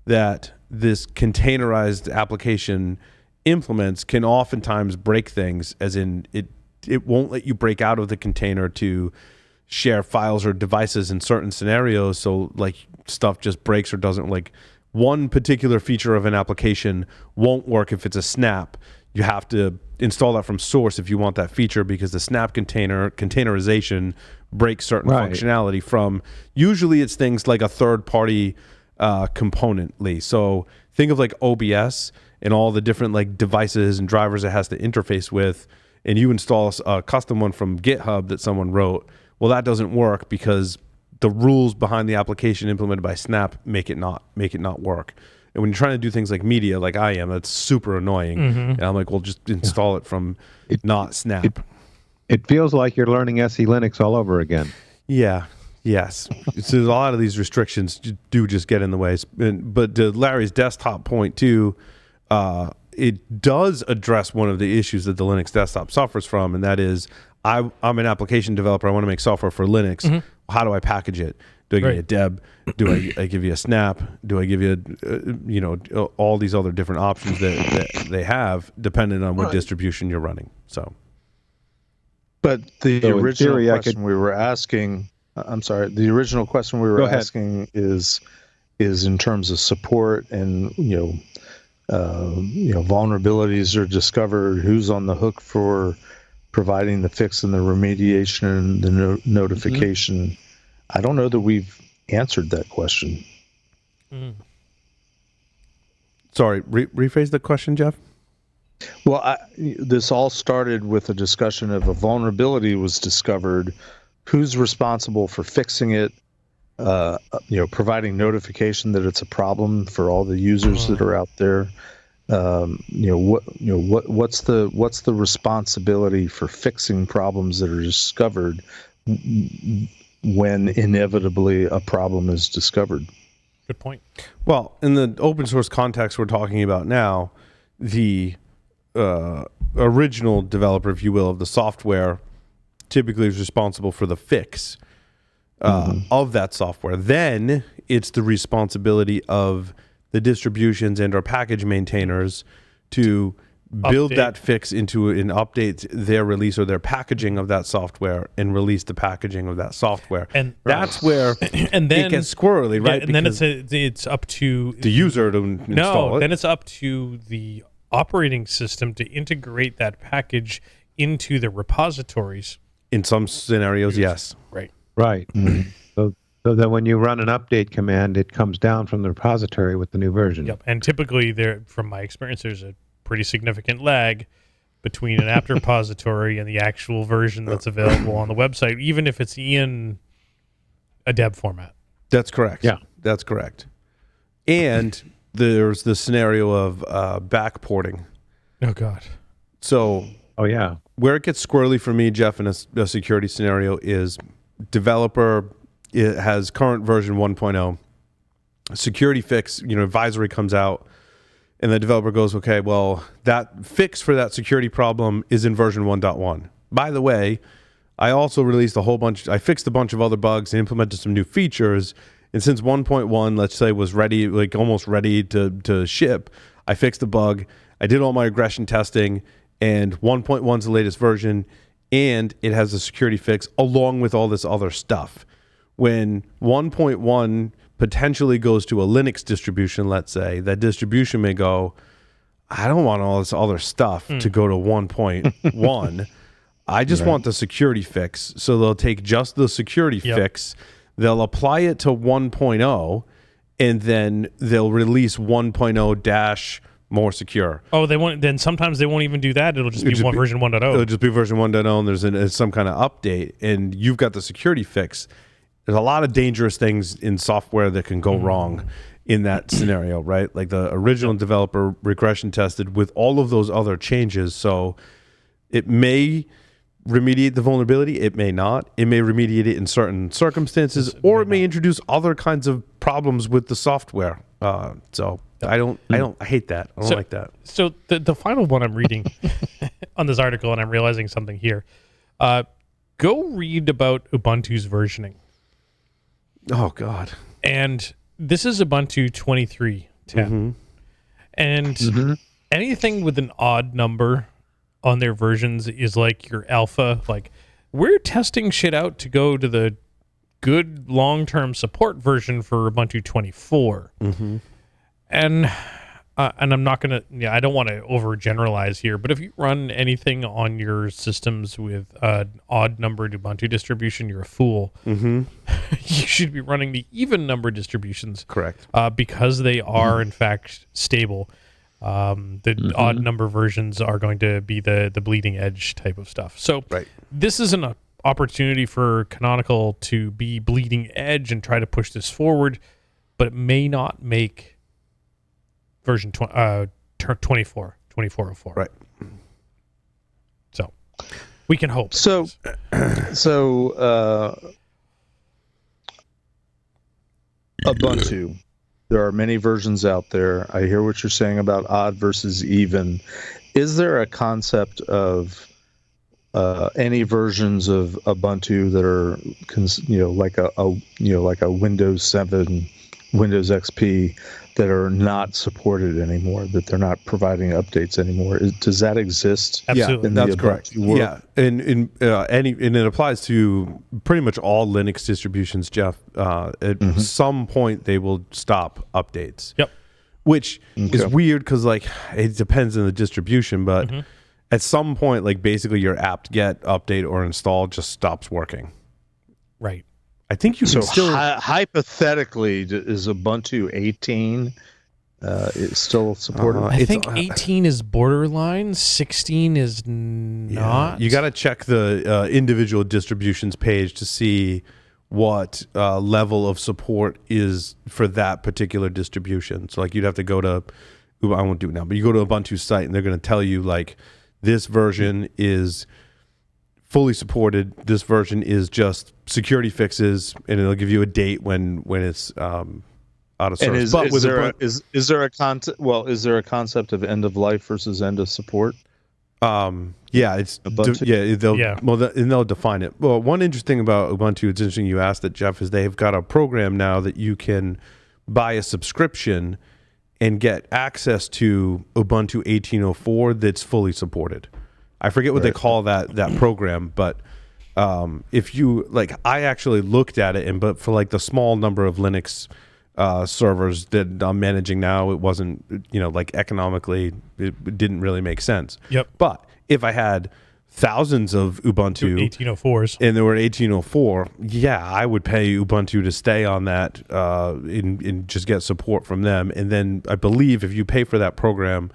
Speaker 2: that this containerized application implements can oftentimes break things, as in it won't let you break out of the container to share files or devices in certain scenarios. So like stuff just breaks or doesn't, like one particular feature of an application won't work if it's a snap. You have to install that from source if you want that feature, because the snap containerization breaks certain functionality from, usually it's things like a third party componently. So think of like OBS and all the different like devices and drivers it has to interface with, and you install a custom one from GitHub that someone wrote. Well, that doesn't work because the rules behind the application implemented by Snap make it not work. And when you're trying to do things like media, like I am, that's super annoying. And I'm like, well, just install it from not Snap.
Speaker 4: It feels like you're learning SE Linux all over again.
Speaker 2: Yeah. Yes. So a lot of these restrictions do just get in the way. But to Larry's desktop point too, it does address one of the issues that the Linux desktop suffers from, and that is, I'm an application developer. I want to make software for Linux. How do I package it? Do I give you a deb? Do I give you a snap? Do I give you all these other different options that they have, depending on what distribution you're running? So,
Speaker 5: but the original question we were asking, I'm sorry, the original question we were asking is in terms of support and vulnerabilities are discovered, who's on the hook for providing the fix and the remediation and the notification. I don't know that we've answered that question.
Speaker 2: Sorry, rephrase the question, Jeff.
Speaker 5: Well, this all started with a discussion of a vulnerability was discovered. Who's responsible for fixing it? Providing notification that it's a problem for all the users that are out there. What's the responsibility for fixing problems that are discovered when inevitably a problem is discovered?
Speaker 3: Good point.
Speaker 2: Well, in the open source context we're talking about now, the original developer, if you will, of the software typically is responsible for the fix of that software. Then it's the responsibility of the distributions and or package maintainers to build that fix into and update their release or their packaging of that software and release the packaging of that software. And that's where
Speaker 3: and then,
Speaker 2: it gets squirrely, right?
Speaker 3: And then it's up to
Speaker 2: the user to install it.
Speaker 3: Then it's up to the operating system to integrate that package into the repositories.
Speaker 2: In some scenarios, yes.
Speaker 3: Right.
Speaker 4: So that when you run an update command, it comes down from the repository with the new version.
Speaker 3: Yep. And typically, from my experience, there's a pretty significant lag between an apt repository and the actual version that's available on the website, even if it's in a deb format.
Speaker 2: That's correct.
Speaker 4: Yeah.
Speaker 2: That's correct. And there's the scenario of backporting.
Speaker 3: Oh, God.
Speaker 2: So, where it gets squirrely for me, Jeff, in a security scenario is developer has current version 1.0. Security fix, advisory comes out, and the developer goes, okay, well, that fix for that security problem is in version 1.1. By the way, I also released I fixed a bunch of other bugs and implemented some new features. And since 1.1, let's say, was ready, like almost ready to ship, I fixed the bug. I did all my regression testing, and 1.1 is the latest version, and it has a security fix along with all this other stuff. When 1.1 potentially goes to a Linux distribution, let's say, that distribution may go, I don't want all this other stuff to go to 1.1. I just want the security fix. So they'll take just the security fix, they'll apply it to 1.0, and then they'll release 1.0 dash more secure.
Speaker 3: Oh, then sometimes they won't even do that. It'll just be version 1.0.
Speaker 2: It'll just be version 1.0, and there's some kind of update, and you've got the security fix. There's a lot of dangerous things in software that can go wrong. in that scenario, right? Like the original developer regression tested with all of those other changes. So it may remediate the vulnerability, it may not. It may remediate it in certain circumstances, or it may introduce other kinds of problems with the software. So I hate that. I don't like that.
Speaker 3: So the final one I'm reading on this article, and I'm realizing something here. Go read about Ubuntu's versioning.
Speaker 2: Oh God.
Speaker 3: And this is Ubuntu 23.10. Mm-hmm. And anything with an odd number on their versions is like your alpha. Like, we're testing shit out to go to the good long-term support version for Ubuntu 24. Mm-hmm. And I'm not going to, I don't want to overgeneralize here, but if you run anything on your systems with an odd numbered Ubuntu distribution, you're a fool. Mm-hmm. You should be running the even number distributions.
Speaker 2: Correct.
Speaker 3: Because they are, in fact, stable. The odd number versions are going to be the bleeding edge type of stuff. So this is an opportunity for Canonical to be bleeding edge and try to push this forward, but it may not make version 2404.
Speaker 2: Right.
Speaker 3: So we can hope.
Speaker 5: So Ubuntu, there are many versions out there. I hear what you're saying about odd versus even. Is there a concept of any versions of Ubuntu that are, like a Windows 7, Windows XP that are not supported anymore, that they're not providing updates anymore? Does that exist?
Speaker 3: Absolutely.
Speaker 2: Yeah, that's correct. Yeah, and it applies to pretty much all Linux distributions, Jeff. At some point, they will stop updates.
Speaker 3: Yep.
Speaker 2: Which is weird because it depends on the distribution, but at some point, basically your apt-get update or install just stops working.
Speaker 3: Right.
Speaker 2: I think you can still
Speaker 5: hypothetically, is Ubuntu 18 is still supported?
Speaker 3: I think 18 is borderline, 16 is not.
Speaker 2: You got to check the individual distributions page to see what level of support is for that particular distribution. So you'd have to go to, I won't do it now, but you go to Ubuntu's site and they're going to tell you this version is fully supported. This version is just security fixes, and it'll give you a date when it's out of service.
Speaker 5: Is there a concept? Well, is there a concept of end of life versus end of support?
Speaker 2: Yeah, it's they'll define it. Well, one interesting thing about Ubuntu, it's interesting you asked that, Jeff, is they've got a program now that you can buy a subscription and get access to Ubuntu 18.04 that's fully supported. I forget what they call that program, but if you I actually looked at it, but for the small number of Linux servers that I'm managing now, it wasn't economically it didn't really make sense.
Speaker 3: Yep.
Speaker 2: But if I had thousands of Ubuntu
Speaker 3: 18.04s
Speaker 2: and there were 18.04, I would pay Ubuntu to stay on that and just get support from them. And then I believe if you pay for that program,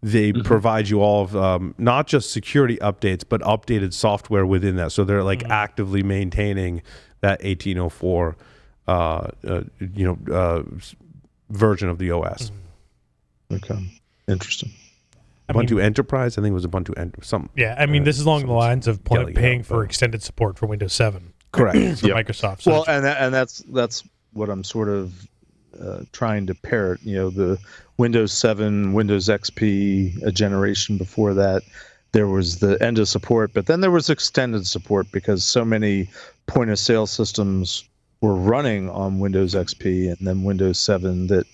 Speaker 2: they provide you all of not just security updates, but updated software within that. So they're actively maintaining that 18.04 version of the OS.
Speaker 5: Okay, interesting.
Speaker 2: Ubuntu Enterprise, I think it was Ubuntu something.
Speaker 3: Yeah, this is along the lines of paying for extended support for Windows 7.
Speaker 2: Correct.
Speaker 3: For Microsoft. So
Speaker 5: well, and that's what I'm sort of trying to parrot. The Windows 7, Windows XP, a generation before that, there was the end of support, but then there was extended support because so many point of sale systems were running on Windows XP and then Windows 7 there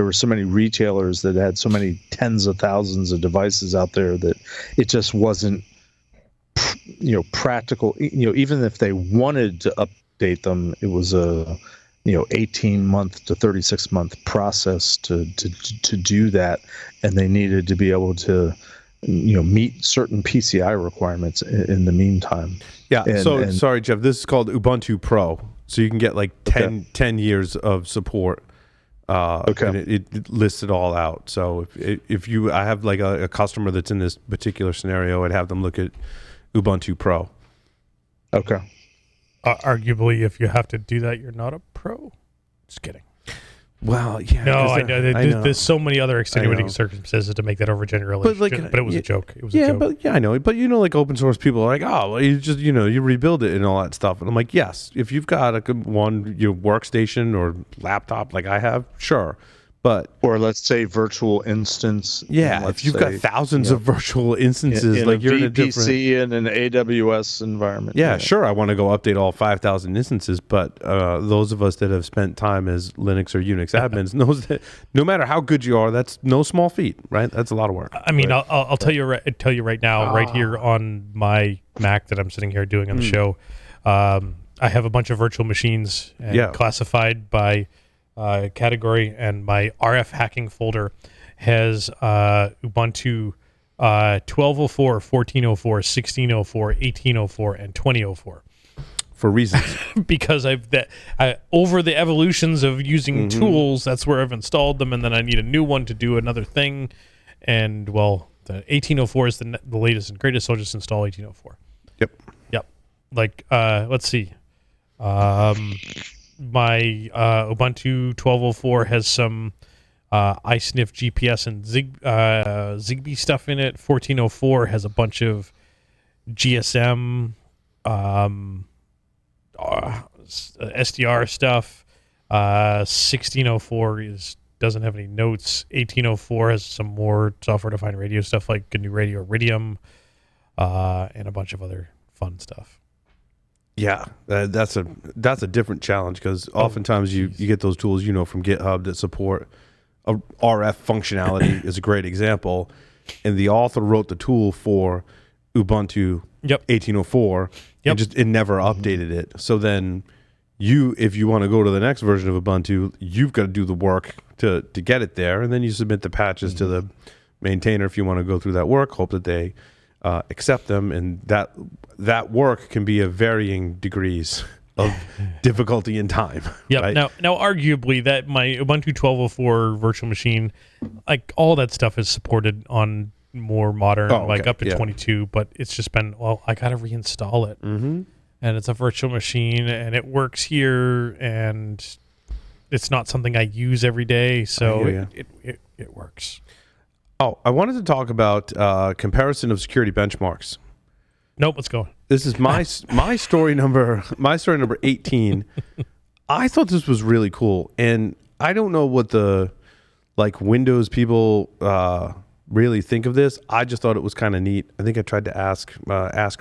Speaker 5: were so many retailers that had so many tens of thousands of devices out there that it just wasn't practical. Even if they wanted to update them, it was a 18-month to 36-month process to do that, and they needed to be able to meet certain PCI requirements in the meantime.
Speaker 2: Yeah. Sorry, Jeff, this is called Ubuntu Pro, so you can get 10 years of support. And it lists it all out. So if I have a customer that's in this particular scenario, I'd have them look at Ubuntu Pro.
Speaker 5: Okay.
Speaker 3: Arguably, if you have to do that, you're not a pro. Just kidding.
Speaker 2: Well, yeah.
Speaker 3: No, I know. There's so many other extenuating circumstances to make that over generalization. But it was a joke. It was a joke.
Speaker 2: I know. But like open source people are like, oh, well, you just you rebuild it and all that stuff. And I'm like, yes, if you've got your workstation or laptop like I have, sure. Or
Speaker 5: let's say virtual instance.
Speaker 2: Yeah, if you've got thousands of virtual instances,
Speaker 5: in
Speaker 2: like you're
Speaker 5: in a VPC in an AWS environment.
Speaker 2: Yeah, sure. I want to go update all 5,000 instances, but those of us that have spent time as Linux or Unix admins knows that no matter how good you are, that's no small feat, right? That's a lot of work.
Speaker 3: I mean, I'll tell you right now, right here on my Mac that I'm sitting here doing on the show, I have a bunch of virtual machines classified by category, and my RF hacking folder has Ubuntu 12.04, 14.04, 16.04, 18.04, and 20.04.
Speaker 2: For reasons.
Speaker 3: Because over the evolutions of using tools, that's where I've installed them, and then I need a new one to do another thing. And, well, the 18.04 is the latest and greatest, so I'll just install 18.04. Yep. Like, let's see. My Ubuntu 12.04 has some iSniff GPS and Zigbee stuff in it. 14.04 has a bunch of GSM, SDR stuff. 16.04 doesn't have any notes. 18.04 has some more software-defined radio stuff like GNU Radio Iridium, and a bunch of other fun stuff.
Speaker 2: Yeah, that's a different challenge because oftentimes you get those tools from GitHub that support a RF functionality is a great example, and the author wrote the tool for Ubuntu 18.04 and it never updated it. So then if you want to go to the next version of Ubuntu, you've got to do the work to get it there, and then you submit the patches to the maintainer if you want to go through that work, hope that they accept them, and that work can be of varying degrees of difficulty and time.
Speaker 3: Yeah.
Speaker 2: Right?
Speaker 3: Now, arguably, that my Ubuntu 12.04 virtual machine, like all that stuff is supported on more modern, up to 22. But it's just been I got to reinstall it, and it's a virtual machine, and it works here, and it's not something I use every day, so it works.
Speaker 2: Oh, I wanted to talk about comparison of security benchmarks.
Speaker 3: Nope, let's go.
Speaker 2: This is my story number 18. I thought this was really cool, and I don't know what the Windows people really think of this. I just thought it was kind of neat. I think I tried to ask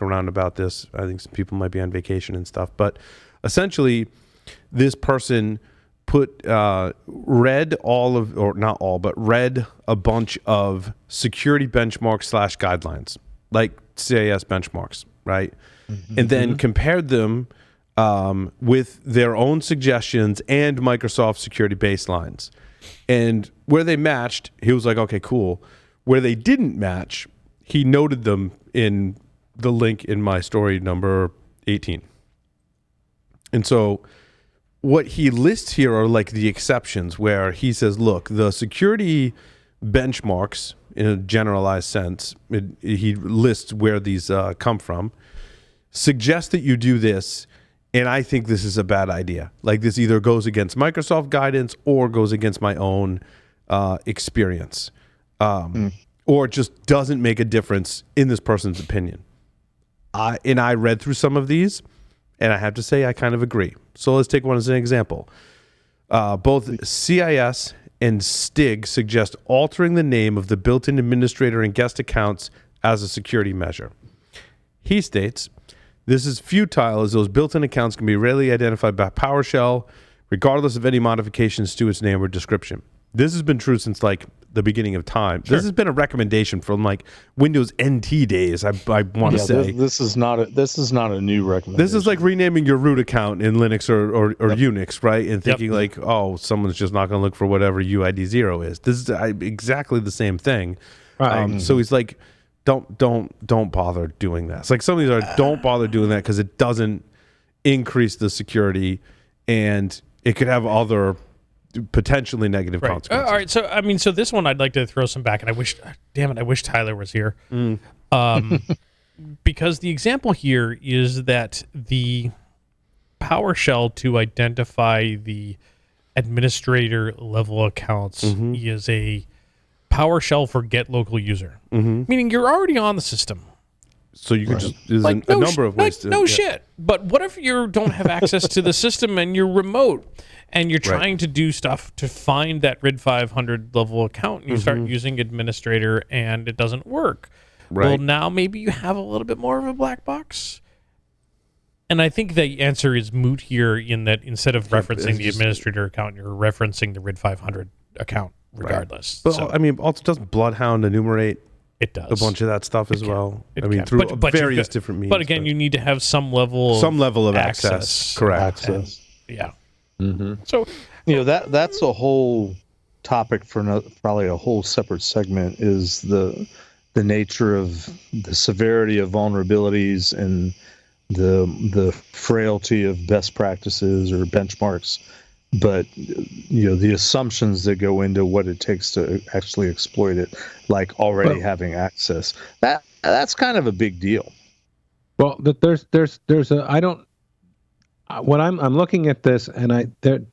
Speaker 2: around about this. I think some people might be on vacation and stuff, but essentially, this person read a bunch of security benchmarks / guidelines, like CIS benchmarks, right? And then compared them with their own suggestions and Microsoft security baselines. And where they matched, he was like, okay, cool. Where they didn't match, he noted them in the link in my story number 18. And so what he lists here are like the exceptions where he says, look, the security benchmarks in a generalized sense, he lists where these come from, suggest that you do this, and I think this is a bad idea. Like this either goes against Microsoft guidance or goes against my own experience, or just doesn't make a difference in this person's opinion. I read through some of these, and I have to say I kind of agree. So let's take one as an example. Both CIS and STIG suggest altering the name of the built-in administrator and guest accounts as a security measure. He states, this is futile as those built-in accounts can be readily identified by PowerShell, regardless of any modifications to its name or description. This has been true since the beginning of time. Sure. This has been a recommendation from Windows NT days. I want to say
Speaker 5: this is not a new recommendation.
Speaker 2: This is like renaming your root account in Linux or Unix, right? And thinking someone's just not going to look for whatever UID 0 is. This is exactly the same thing. Right. So he's like, don't bother doing that. It's like some of these are don't bother doing that because it doesn't increase the security and it could have other potentially negative consequences.
Speaker 3: All right, so this one I'd like to throw some back, and I wish Tyler was here, because the example here is that the PowerShell to identify the administrator level accounts is a PowerShell for get local user, meaning you're already on the system.
Speaker 2: So you could just there's a number of ways to
Speaker 3: shit. But what if you don't have access to the system and you're remote and you're trying to do stuff to find that RID 500 level account and you start using administrator and it doesn't work? Right. Well, now maybe you have a little bit more of a black box. And I think the answer is moot here in that instead of referencing the administrator account, you're referencing the RID 500 account regardless.
Speaker 2: Right. But I mean, also doesn't Bloodhound enumerate?
Speaker 3: It does
Speaker 2: a bunch of that stuff as well. I mean, through various different means.
Speaker 3: But again, you need to have some level
Speaker 2: of access. Correct.
Speaker 5: Access.
Speaker 3: Yeah.
Speaker 5: So that's a whole topic for probably a whole separate segment. Is the nature of the severity of vulnerabilities and the frailty of best practices or benchmarks. But the assumptions that go into what it takes to actually exploit it, like already having access, that's kind of a big deal.
Speaker 4: Well, there's a I don't. What I'm looking at this and okay,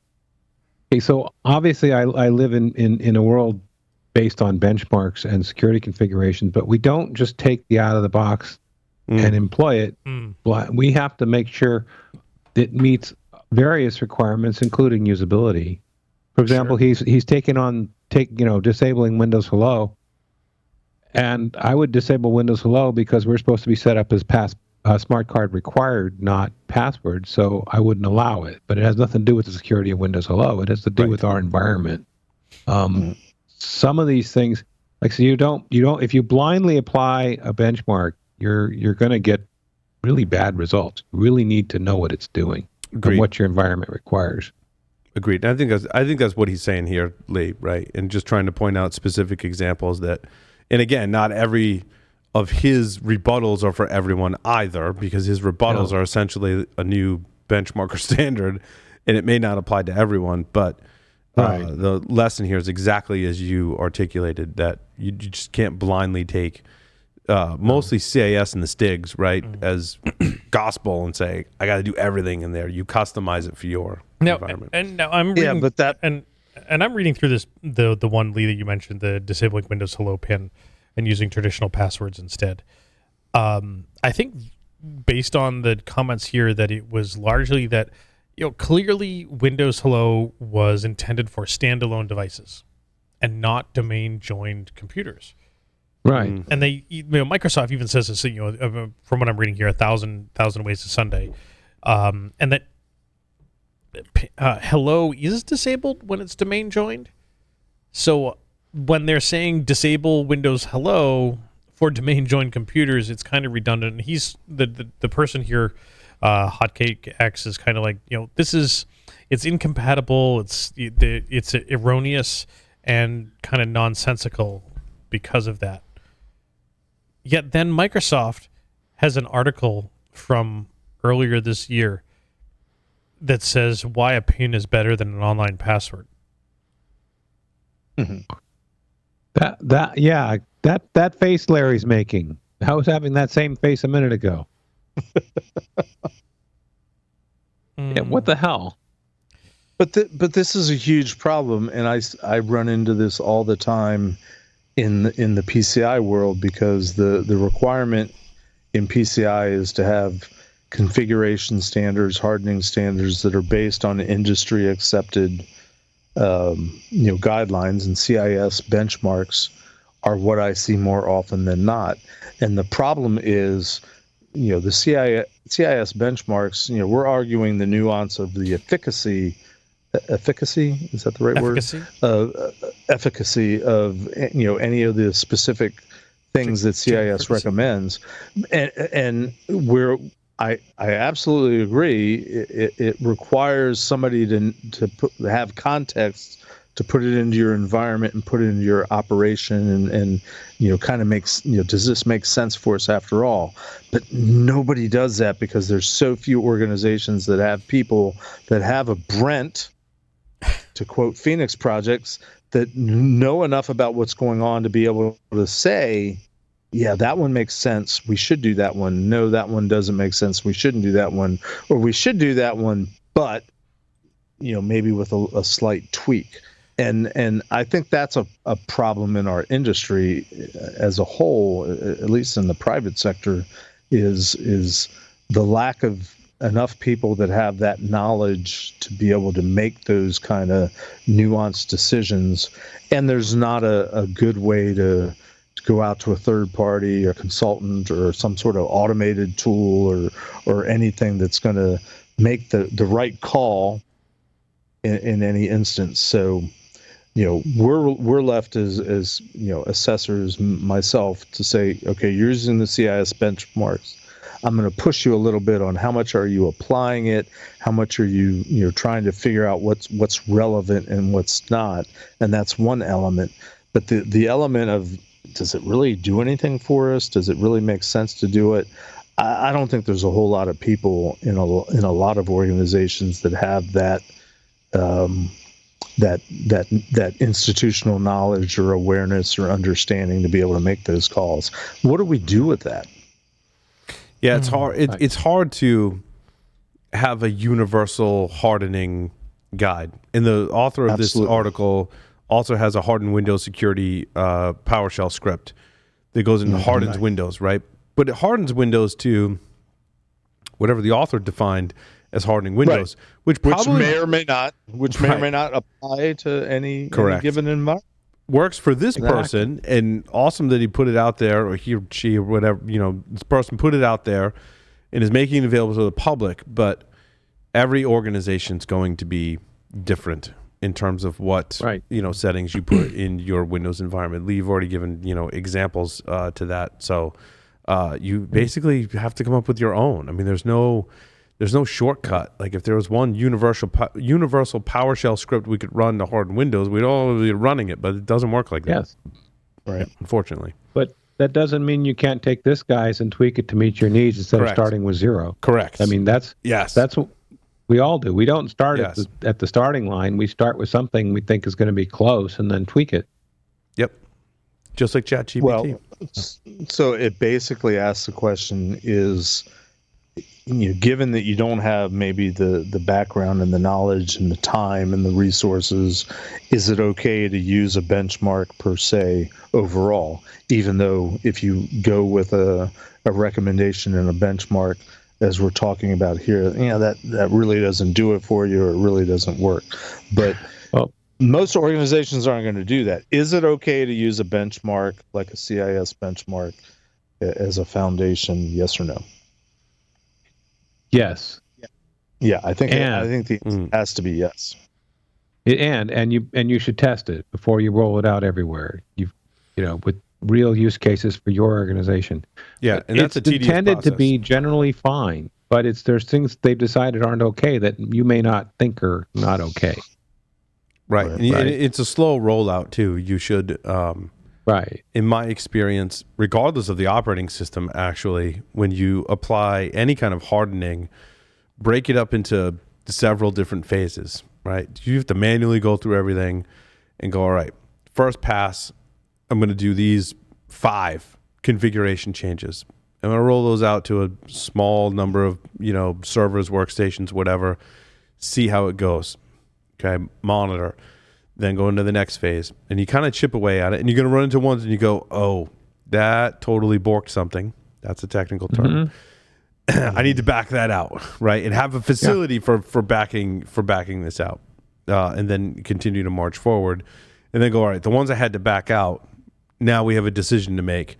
Speaker 4: so obviously I live in a world based on benchmarks and security configurations, but we don't just take the out of the box and employ it. We have to make sure it meets various requirements, including usability. For example, he's disabling Windows Hello, and I would disable Windows Hello because we're supposed to be set up as smart card required, not password. So I wouldn't allow it. But it has nothing to do with the security of Windows Hello. It has to do with our environment. Some of these things, so you don't. If you blindly apply a benchmark, you're going to get really bad results. You really need to know what it's doing. And what your environment requires.
Speaker 2: Agreed. And I think that's what he's saying here, Lee, right? And just trying to point out specific examples and again, not every of his rebuttals are for everyone either, because his rebuttals are essentially a new benchmark or standard, and it may not apply to everyone. But the lesson here is exactly as you articulated, that you just can't blindly take mostly CIS and the STIGs, right, as gospel and say, I got to do everything in there. You customize it for your environment.
Speaker 3: And now I'm reading,
Speaker 5: but that
Speaker 3: and I'm reading through this the one, Lee, that you mentioned, the disabling Windows Hello pin and using traditional passwords instead. I think based on the comments here that it was largely that clearly Windows Hello was intended for standalone devices and not domain joined computers.
Speaker 4: Right.
Speaker 3: And they, Microsoft even says this, from what I'm reading here, 1,000 ways to Sunday, and that Hello is disabled when it's domain joined. So when they're saying disable Windows Hello for domain joined computers, it's kind of redundant. And he's the person here, Hotcake X, is kind of like, it's incompatible. It's erroneous and kind of nonsensical because of that. Yet then Microsoft has an article from earlier this year that says why a PIN is better than an online password.
Speaker 4: That face Larry's making. I was having that same face a minute ago. Yeah, what the hell?
Speaker 5: But this is a huge problem, and I run into this all the time in the PCI world, because the requirement in PCI is to have configuration standards, hardening standards that are based on industry accepted guidelines, and CIS benchmarks are what I see more often than not. And the problem is, the CIS benchmarks, we're arguing the nuance of the efficacy, is that the right word? Efficacy of any of the specific things that CIS recommends, and where I absolutely agree. It requires somebody to have context to put it into your environment and put it into your operation, and kind of makes, does this make sense for us after all? But nobody does that, because there's so few organizations that have people that have a Brent, to quote Phoenix Projects, that know enough about what's going on to be able to say, yeah, that one makes sense, we should do that one. No, that one doesn't make sense, we shouldn't do that one. Or we should do that one, but maybe with a slight tweak. And I think that's a problem in our industry as a whole, at least in the private sector, is the lack of enough people that have that knowledge to be able to make those kind of nuanced decisions. And there's not a good way to go out to a third party or consultant or some sort of automated tool or anything that's going to make the right call in any instance. So, we're left as assessors, myself, to say, okay, you're using the CIS benchmarks. I'm going to push you a little bit on how much are you applying it, how much are you trying to figure out what's relevant and what's not, and that's one element. But the element of, does it really do anything for us? Does it really make sense to do it? I don't think there's a whole lot of people in a lot of organizations that have that institutional knowledge or awareness or understanding to be able to make those calls. What do we do with that?
Speaker 2: Yeah, it's hard. It's hard to have a universal hardening guide. And the author of this article also has a hardened Windows security PowerShell script that goes into hardens Windows, right? But it hardens Windows to whatever the author defined as hardening Windows, which
Speaker 5: may or may not apply to any given environment.
Speaker 2: Works for this person, and awesome that he put it out there, or he or she or whatever, this person put it out there and is making it available to the public. But every organization's going to be different in terms of what settings you put in your Windows environment. Lee, you've already given examples to that, so you basically have to come up with your own. I mean, there's no shortcut. Like, if there was one universal PowerShell script we could run to harden Windows, we'd all be running it, but it doesn't work like that.
Speaker 4: Yes.
Speaker 2: Right. Unfortunately.
Speaker 4: But that doesn't mean you can't take this, guys, and tweak it to meet your needs instead of starting with zero.
Speaker 2: Correct.
Speaker 4: I mean, that's what we all do. We don't start at the starting line. We start with something we think is going to be close and then tweak it.
Speaker 2: Yep. Just like ChatGPT.
Speaker 5: Well, so it basically asks the question is, given that you don't have maybe the background and the knowledge and the time and the resources, is it okay to use a benchmark per se overall? Even though if you go with a recommendation and a benchmark, as we're talking about here, that really doesn't do it for you, or it really doesn't work. But most organizations aren't going to do that. Is it okay to use a benchmark like a CIS benchmark as a foundation? Yes or no?
Speaker 4: Yes.
Speaker 5: Yeah, I think the answer has to be yes.
Speaker 4: And you should test it before you roll it out everywhere. With real use cases for your organization.
Speaker 2: Yeah, and that's
Speaker 4: it's intended to be generally fine, but there's things they've decided aren't okay that you may not think are not okay.
Speaker 2: Right. And it's a slow rollout too. You should in my experience, regardless of the operating system, actually, when you apply any kind of hardening, break it up into several different phases, right? You have to manually go through everything and go, all right, first pass, I'm going to do these 5 configuration changes. I'm going to roll those out to a small number of, servers, workstations, whatever, see how it goes. Okay, monitor. Then go into the next phase, and you kind of chip away at it, and you're going to run into ones, and you go, "Oh, that totally borked something." That's a technical term. I need to back that out, right? And have a facility for backing this out, and then continue to march forward, and then go, all right, the ones I had to back out. Now we have a decision to make.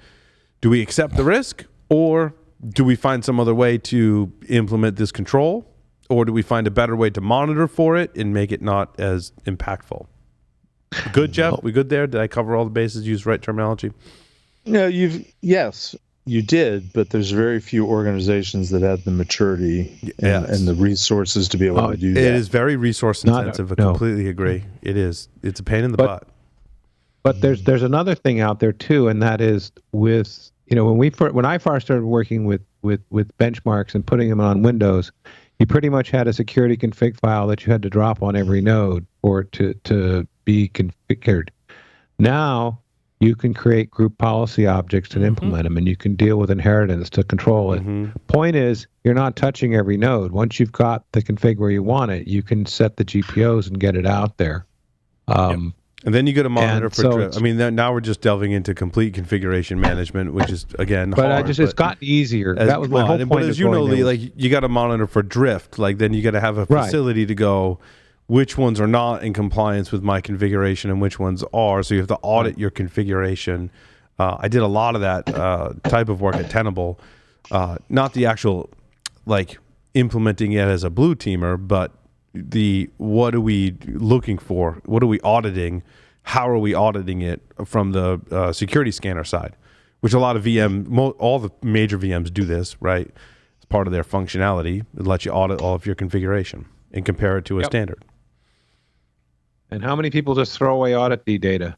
Speaker 2: Do we accept the risk, or do we find some other way to implement this control, or do we find a better way to monitor for it and make it not as impactful? Good, Jeff? We good there? Did I cover all the bases, use right terminology?
Speaker 5: No, yes, you did, but there's very few organizations that have the maturity and the resources to be able to do that.
Speaker 2: It is very resource intensive. I completely agree. It is. It's a pain in the butt.
Speaker 4: But there's another thing out there too, and that is with when I first started working with benchmarks and putting them on Windows, you pretty much had a security config file that you had to drop on every node for it to be configured. Now you can create group policy objects and implement them, and you can deal with inheritance to control it. Point is, you're not touching every node. Once you've got the config where you want it, you can set the GPOs and get it out there.
Speaker 2: And then you get a monitor for drift. I mean, now we're just delving into complete configuration management, which is, again, hard.
Speaker 4: It's gotten easier. That was my whole point.
Speaker 2: But as you know, Lee, like, you got a monitor for drift. Like, then you got to have a facility to go, which ones are not in compliance with my configuration and which ones are. So you have to audit your configuration. I did a lot of that type of work at Tenable. Not the actual, like, implementing it as a blue teamer, but what are we looking for? What are we auditing? How are we auditing it from the security scanner side? Which a lot of all the major VMs do this, right? It's part of their functionality. It lets you audit all of your configuration and compare it to a standard.
Speaker 4: And how many people just throw away audit data?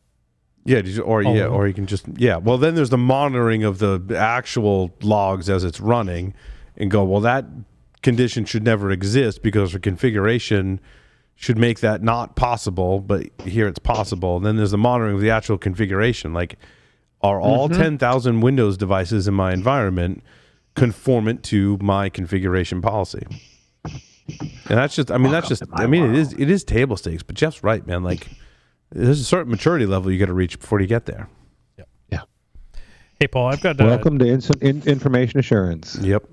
Speaker 2: Or you can just Well, then there's the monitoring of the actual logs as it's running, and go, well, that condition should never exist because the configuration should make that not possible, but here it's possible. And then there's the monitoring of the actual configuration. Like, are all 10,000 Windows devices in my environment conformant to my configuration policy? And it is table stakes, but Jeff's right, man. Like, there's a certain maturity level you got to reach before you get there.
Speaker 3: Yeah. Hey, Paul, I've got
Speaker 4: welcome to information assurance.
Speaker 2: Yep.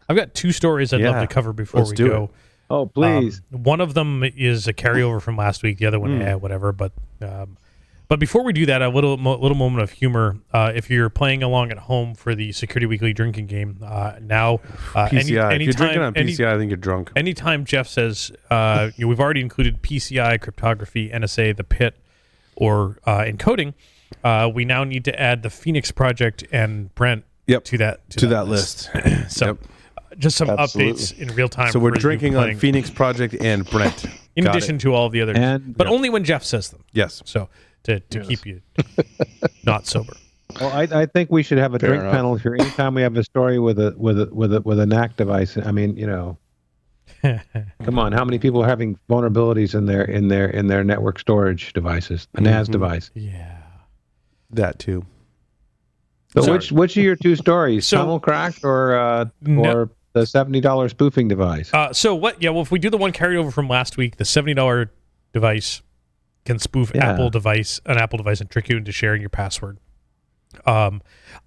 Speaker 3: I've got two stories I'd love to cover before we go.
Speaker 4: Oh, please.
Speaker 3: One of them is a carryover from last week. The other one, whatever. But before we do that, a little moment of humor. If you're playing along at home for the Security Weekly drinking game, now
Speaker 2: PCI. If you're drinking on PCI, I think you're drunk.
Speaker 3: Anytime Jeff says we've already included PCI, cryptography, NSA, the PIT, or encoding, we now need to add the Phoenix Project and Brent to that list. So. Just some updates in real time.
Speaker 2: So we're drinking on Phoenix Project and Brent.
Speaker 3: In addition to all of the others. But only when Jeff says them.
Speaker 2: Yes.
Speaker 3: So to keep you not sober.
Speaker 4: Well, I think we should have a drink penalty for anytime we have a story with a NAC device. I mean, come on, how many people are having vulnerabilities in their network storage devices? A NAS device.
Speaker 3: Yeah.
Speaker 2: That too.
Speaker 4: So which are your two stories? Tunnelcrack or the $70 spoofing device?
Speaker 3: So what? Yeah, well, if we do the one carryover from last week, the $70 device can spoof an Apple device, and trick you into sharing your password. I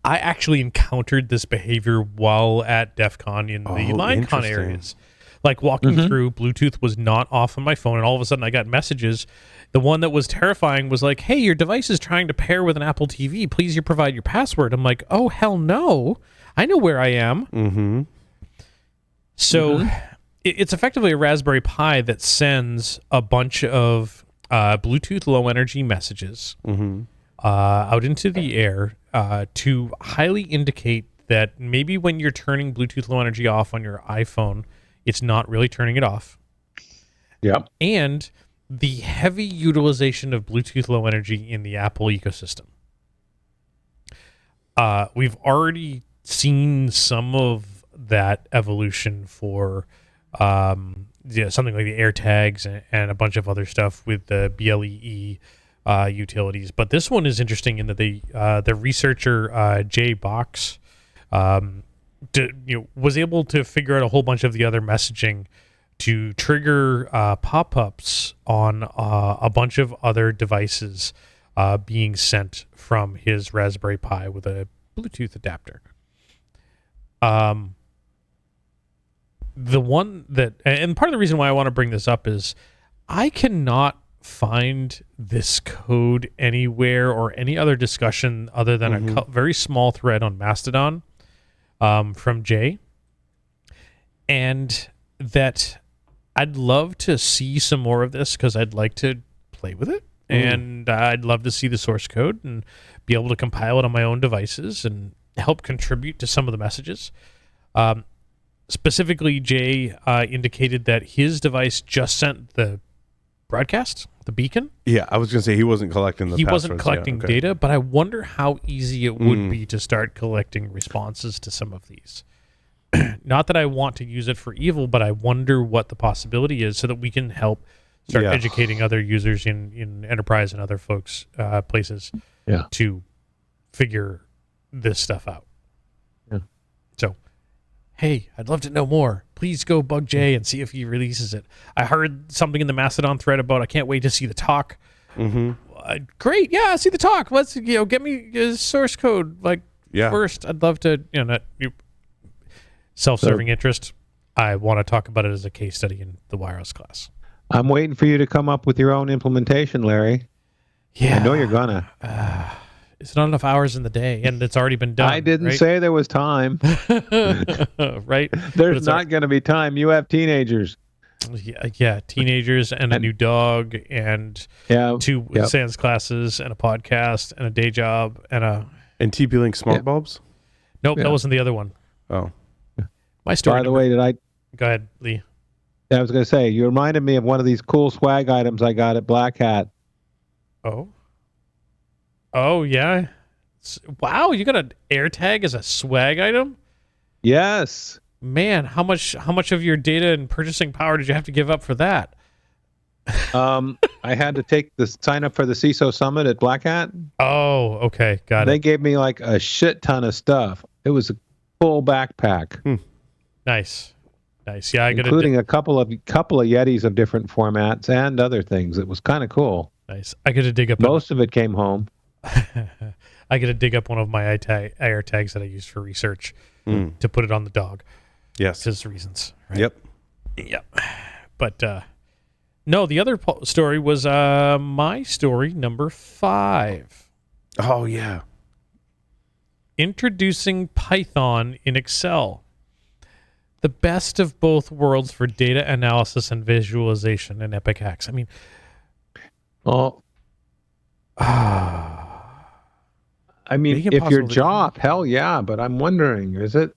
Speaker 3: actually encountered this behavior while at DEF CON in the LineCon areas. Like walking through, Bluetooth was not off on my phone, and all of a sudden I got messages. The one that was terrifying was like, hey, your device is trying to pair with an Apple TV. Please provide your password. I'm like, oh, hell no. I know where I am. So it's effectively a Raspberry Pi that sends a bunch of Bluetooth low energy messages out into the air to highly indicate that maybe when you're turning Bluetooth low energy off on your iPhone, it's not really turning it off.
Speaker 4: Yep.
Speaker 3: And the heavy utilization of Bluetooth low energy in the Apple ecosystem. We've already seen some of that evolution for something like the AirTags and a bunch of other stuff with the BLEE utilities. But this one is interesting in that the researcher Jay Box was able to figure out a whole bunch of the other messaging to trigger pop-ups on a bunch of other devices being sent from his Raspberry Pi with a Bluetooth adapter. The one that, and part of the reason why I want to bring this up is I cannot find this code anywhere or any other discussion other than a very small thread on Mastodon from Jay. And that I'd love to see some more of this because I'd like to play with it. And I'd love to see the source code and be able to compile it on my own devices and help contribute to some of the messages. Specifically, Jay indicated that his device just sent the broadcast, the beacon.
Speaker 2: Yeah, I was going to say he wasn't collecting the passwords.
Speaker 3: He wasn't collecting data, but I wonder how easy it would be to start collecting responses to some of these. Not that I want to use it for evil, but I wonder what the possibility is so that we can help start educating other users in enterprise and other folks' places to figure this stuff out.
Speaker 4: Yeah.
Speaker 3: So, hey, I'd love to know more. Please go bug Jay and see if he releases it. I heard something in the Mastodon thread about I can't wait to see the talk. Great, yeah, see the talk. Let's get me source code first. I'd love to self-serving interest. I want to talk about it as a case study in the wireless class.
Speaker 4: I'm waiting for you to come up with your own implementation, Larry.
Speaker 3: Yeah,
Speaker 4: I know you're gonna.
Speaker 3: It's not enough hours in the day, and it's already been done.
Speaker 4: I didn't say there was time.
Speaker 3: Right?
Speaker 4: There's not going to be time. You have teenagers.
Speaker 3: Yeah, teenagers and a new dog and 2 sans classes and a podcast and a day job and
Speaker 2: TP-Link smart bulbs?
Speaker 3: Nope, that wasn't the other one.
Speaker 2: Oh.
Speaker 3: My story.
Speaker 4: By the way,
Speaker 3: Go ahead, Lee.
Speaker 4: I was going to say, you reminded me of one of these cool swag items I got at Black Hat.
Speaker 3: Oh, yeah. Wow, you got an AirTag as a swag item?
Speaker 4: Yes.
Speaker 3: Man, how much of your data and purchasing power did you have to give up for that?
Speaker 4: I had to sign up for the CISO Summit at Black Hat.
Speaker 3: Oh, okay, got it.
Speaker 4: They gave me like a shit ton of stuff. It was a full backpack.
Speaker 3: Nice. Yeah,
Speaker 4: including a couple of Yetis of different formats and other things. It was kind of cool.
Speaker 3: Nice. I got to dig up.
Speaker 4: Most of it came home.
Speaker 3: I got to dig up one of my AirTags that I used for research to put it on the dog.
Speaker 2: Yes.
Speaker 3: His reasons.
Speaker 2: Right?
Speaker 3: Yep. But no, the other story was my story number 5.
Speaker 2: Oh, yeah.
Speaker 3: Introducing Python in Excel. The best of both worlds for data analysis and visualization in Epic Hacks. I mean,
Speaker 4: if your job, hell yeah, but I'm wondering, is it?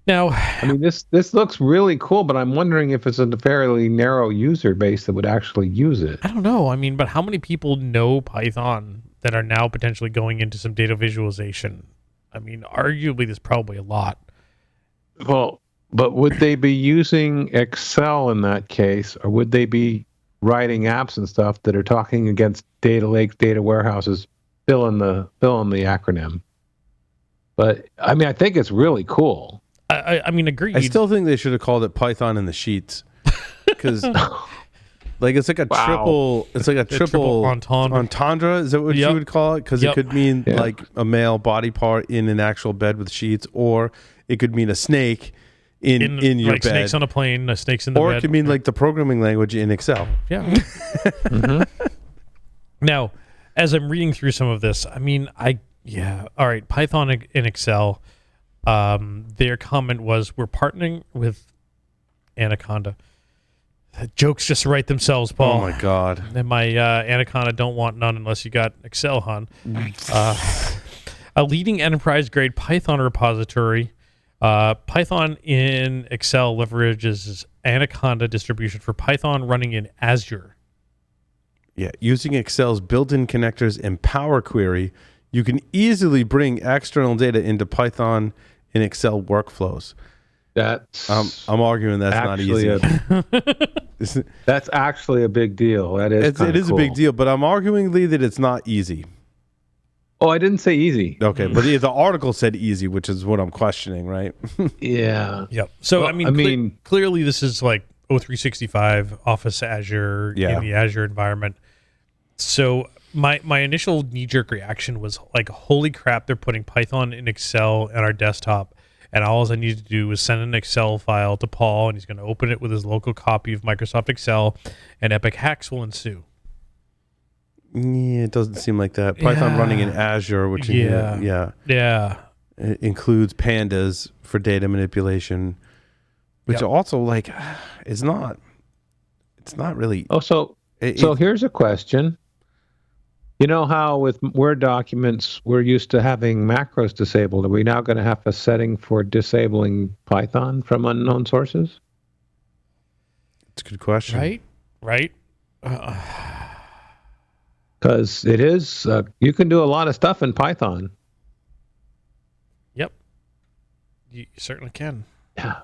Speaker 3: Now,
Speaker 4: I mean, this looks really cool, but I'm wondering if it's a fairly narrow user base that would actually use it.
Speaker 3: I don't know. I mean, but how many people know Python that are now potentially going into some data visualization? I mean, arguably, there's probably a lot.
Speaker 4: Well, but would they be using Excel in that case, or would they be writing apps and stuff that are talking against data lakes, data warehouses? Fill in the acronym. But I mean, I think it's really cool.
Speaker 3: I mean, agreed.
Speaker 2: I still think they should have called it Python in the sheets, because it's like a triple. It's like a triple entendre. Is that what you would call it? Because it could mean like a male body part in an actual bed with sheets, or it could mean a snake in your
Speaker 3: like
Speaker 2: bed.
Speaker 3: Snakes on a plane, snakes in the bed.
Speaker 2: Or it could mean like the programming language in Excel.
Speaker 3: Yeah. Now, as I'm reading through some of this, I mean, all right, Python in Excel. Their comment was, we're partnering with Anaconda. Jokes just write themselves, Paul.
Speaker 2: Oh my God.
Speaker 3: And my Anaconda don't want none unless you got Excel, hon. A leading enterprise-grade Python repository. Python in Excel leverages Anaconda distribution for Python running in Azure.
Speaker 2: Yeah, using Excel's built-in connectors and Power Query, you can easily bring external data into Python in Excel workflows.
Speaker 4: That's
Speaker 2: I'm arguing that's not easy.
Speaker 4: That's actually a big deal. It is
Speaker 2: cool. A big deal, but I'm arguing, Lee, that it's not easy.
Speaker 4: Oh, I didn't say easy.
Speaker 2: Okay, but the article said easy, which is what I'm questioning, right?
Speaker 4: Yeah.
Speaker 3: Yep. So, well, I mean, clearly this is like O365, Office Azure, in the Azure environment. So my initial knee-jerk reaction was like, holy crap, they're putting Python in Excel on our desktop, and all I need to do is send an Excel file to Paul, and he's going to open it with his local copy of Microsoft Excel, and Epic Hacks will ensue.
Speaker 2: Yeah, it doesn't seem like that. Python running in Azure, which it includes pandas for data manipulation, which also like it's not really.
Speaker 4: Oh, so here's a question. You know how with Word documents we're used to having macros disabled? Are we now going to have a setting for disabling Python from unknown sources?
Speaker 2: It's a good question.
Speaker 3: Right.
Speaker 4: Because it is, you can do a lot of stuff in Python.
Speaker 3: Yep. You certainly can.
Speaker 4: Yeah.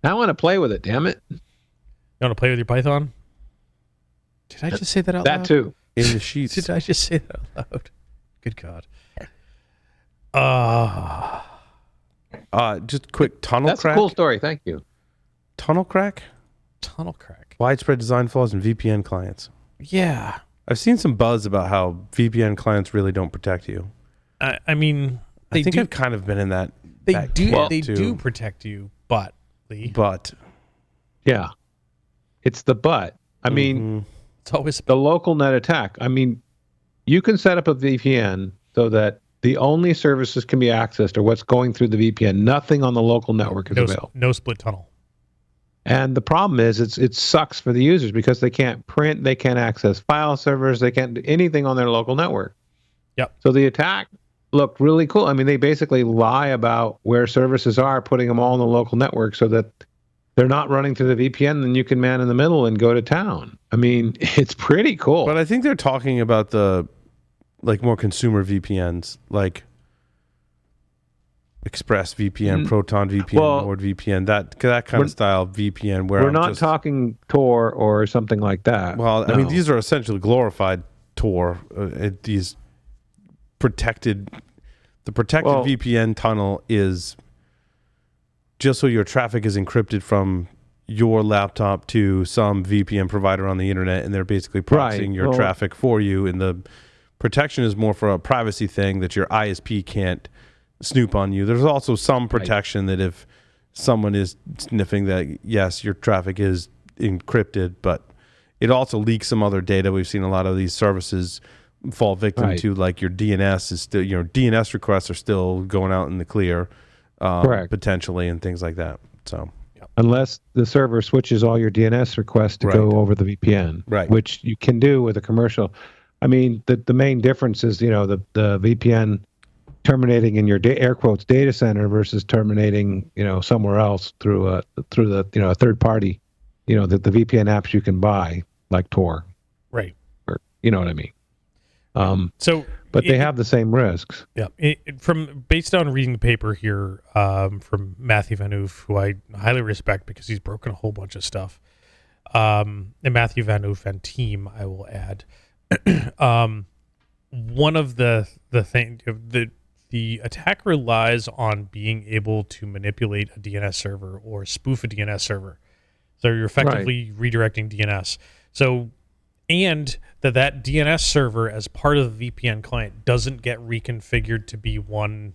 Speaker 4: I want to play with it, damn it.
Speaker 3: You want to play with your Python? Did I just say that out loud?
Speaker 4: That too.
Speaker 2: in the sheets.
Speaker 3: Did I just say that out loud? Good God.
Speaker 2: Just quick tunnel
Speaker 4: That's
Speaker 2: crack.
Speaker 4: a cool story. Thank you.
Speaker 2: Tunnel crack?
Speaker 3: Tunnel crack.
Speaker 2: Widespread design flaws in VPN clients.
Speaker 3: Yeah.
Speaker 2: I've seen some buzz about how VPN clients really don't protect you.
Speaker 3: I mean,
Speaker 2: I think I've kind of been in that.
Speaker 3: They
Speaker 2: that
Speaker 3: do.
Speaker 2: camp
Speaker 3: They
Speaker 2: too.
Speaker 3: do protect you, but Lee,
Speaker 2: But
Speaker 4: Yeah. It's the but. I mean,
Speaker 3: it's always
Speaker 4: the local net attack. I mean, you can set up a VPN so that the only services can be accessed are what's going through the VPN. Nothing on the local network is available.
Speaker 3: no split tunnel.
Speaker 4: And the problem is it sucks for the users because they can't print, they can't access file servers, they can't do anything on their local network.
Speaker 3: Yep.
Speaker 4: So the attack looked really cool. I mean, they basically lie about where services are, putting them all on the local network so that they're not running through the VPN, and you can man in the middle and go to town. I mean, it's pretty cool.
Speaker 2: But I think they're talking about the more consumer VPNs, like Express VPN, Proton VPN, NordVPN, that kind of style VPN. Where
Speaker 4: we're not talking Tor or something like that.
Speaker 2: Well,
Speaker 4: no.
Speaker 2: I mean, these are essentially glorified Tor. These protected, the protected VPN tunnel is just so your traffic is encrypted from your laptop to some VPN provider on the internet, and they're basically proxying your traffic for you. And the protection is more for a privacy thing that your ISP can't snoop on you. There's also some protection that if someone is sniffing that, yes, your traffic is encrypted, but it also leaks some other data. We've seen a lot of these services fall victim to, like, your DNS is still, DNS requests are still going out in the clear, potentially, and things like that. So
Speaker 4: unless the server switches all your DNS requests to go over the VPN, which you can do with a commercial. I mean, the main difference is, the VPN terminating in your air quotes data center versus terminating, somewhere else through the a third party, the VPN apps you can buy like Tor,
Speaker 3: right?
Speaker 4: Or you know what I mean. But they have the same risks.
Speaker 3: Yeah. Based on reading the paper here from Matthew Van Oof, who I highly respect because he's broken a whole bunch of stuff, and Matthew Van Oof and team, I will add. One of the attack relies on being able to manipulate a DNS server or spoof a DNS server. So you're effectively redirecting DNS. So, and that DNS server as part of the VPN client doesn't get reconfigured to be one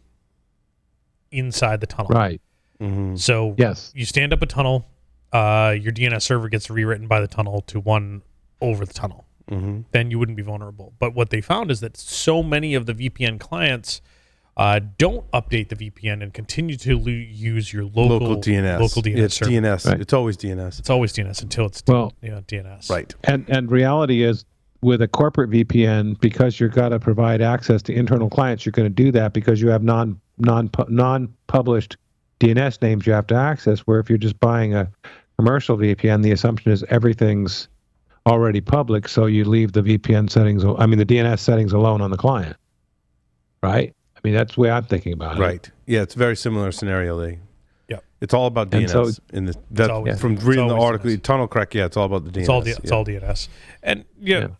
Speaker 3: inside the tunnel.
Speaker 4: Right.
Speaker 2: Mm-hmm.
Speaker 3: So you stand up a tunnel, your DNS server gets rewritten by the tunnel to one over the tunnel. Mm-hmm. Then you wouldn't be vulnerable. But what they found is that so many of the VPN clients don't update the VPN and continue to use your local DNS. Local DNS
Speaker 2: it's
Speaker 3: server.
Speaker 2: DNS. Right. It's always DNS.
Speaker 3: It's always DNS until it's DNS.
Speaker 2: Right.
Speaker 4: And reality is, with a corporate VPN, because you've got to provide access to internal clients, you're going to do that because you have non-published DNS names you have to access. Where if you're just buying a commercial VPN, the assumption is everything's already public, so you leave the VPN settings, the DNS settings alone on the client, right? I mean, that's the way I'm thinking about it.
Speaker 2: Right. Yeah, it's a very similar scenario.
Speaker 3: Yeah.
Speaker 2: It's all about DNS. From reading the article, DNS. Tunnel crack, it's all about the DNS.
Speaker 3: It's all DNS. And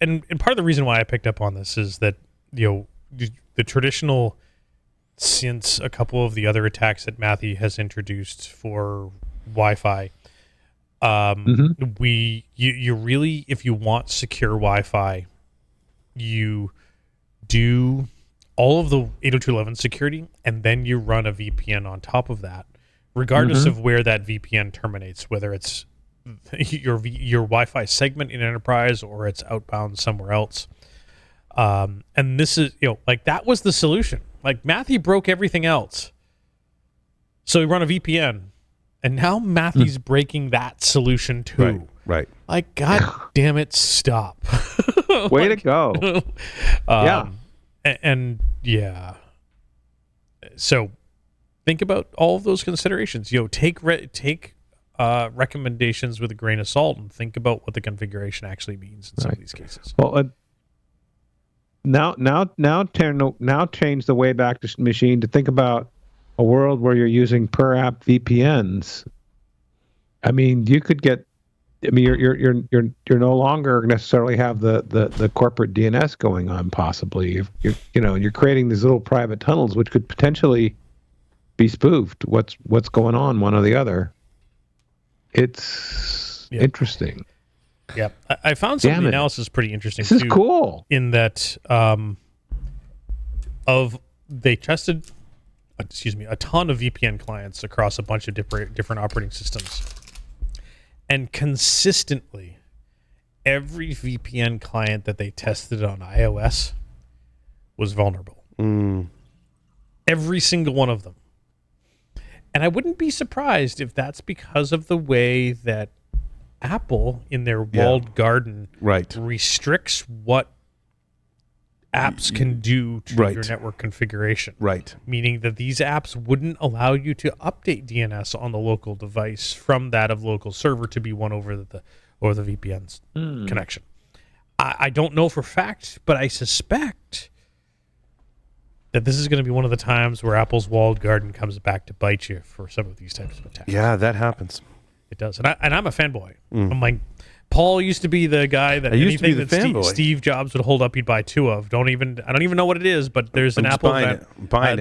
Speaker 3: and part of the reason why I picked up on this is that, the traditional, since a couple of the other attacks that Matthew has introduced for Wi-Fi, you really, if you want secure Wi-Fi, you do all of the 802.11 security, and then you run a VPN on top of that, regardless of where that VPN terminates, whether it's your Wi-Fi segment in enterprise or it's outbound somewhere else. And this is, that was the solution. Like, Matthew broke everything else, so he run a VPN. And now Matthew's breaking that solution too.
Speaker 2: Right.
Speaker 3: Like, God damn it, stop.
Speaker 4: Way to go.
Speaker 3: So think about all of those considerations. Take recommendations with a grain of salt and think about what the configuration actually means in some of these cases.
Speaker 4: Well, now change the way back to machine to think about a world where you're using per app VPNs. I mean, you could get I mean, you're no longer necessarily have the corporate DNS going on. Possibly, you're creating these little private tunnels which could potentially be spoofed. What's going on, one or the other? It's interesting.
Speaker 3: Yeah, I found some of the analysis pretty interesting.
Speaker 4: This is cool.
Speaker 3: In that, they tested, a ton of VPN clients across a bunch of different operating systems, and consistently, every VPN client that they tested on iOS was vulnerable. Every single one of them. And I wouldn't be surprised if that's because of the way that Apple, in their walled garden, restricts what apps can do to your network configuration.
Speaker 2: Right.
Speaker 3: Meaning that these apps wouldn't allow you to update DNS on the local device from that of local server to be one over the VPN's connection. I don't know for fact, but I suspect that this is going to be one of the times where Apple's walled garden comes back to bite you for some of these types of attacks.
Speaker 2: Yeah, that happens.
Speaker 3: It does. And I'm a fanboy. I'm like, Paul used to be the guy that anything that Steve Jobs would hold up, he'd buy two of. I don't even know what it is, but there's an Apple event.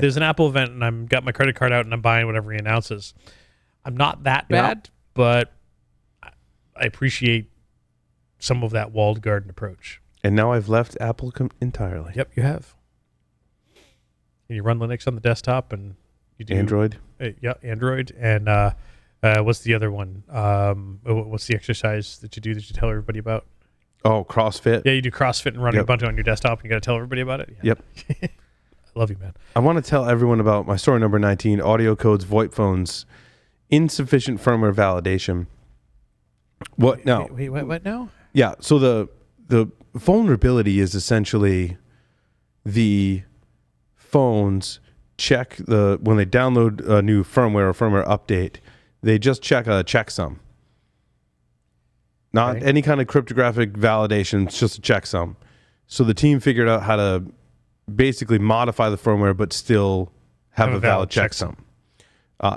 Speaker 3: There's an Apple event, and I've got my credit card out, and I'm buying whatever he announces. I'm not that bad, but I appreciate some of that walled garden approach.
Speaker 2: And now I've left Apple entirely.
Speaker 3: Yep, you have. And you run Linux on the desktop, and you do
Speaker 2: Android.
Speaker 3: Android, and what's the other one? What's the exercise that you tell everybody about?
Speaker 2: Oh, CrossFit.
Speaker 3: Yeah, you do CrossFit and run Ubuntu on your desktop, and you got to tell everybody about it. Yeah.
Speaker 2: Yep.
Speaker 3: I love you, man.
Speaker 2: I want to tell everyone about my story number 19: audio codes, VoIP phones, insufficient firmware validation. What now?
Speaker 3: Wait, what now?
Speaker 2: Yeah. So the vulnerability is essentially the phones check when they download a new firmware or firmware update, they just check a checksum. Not any kind of cryptographic validation, it's just a checksum. So the team figured out how to basically modify the firmware but still have a valid checksum.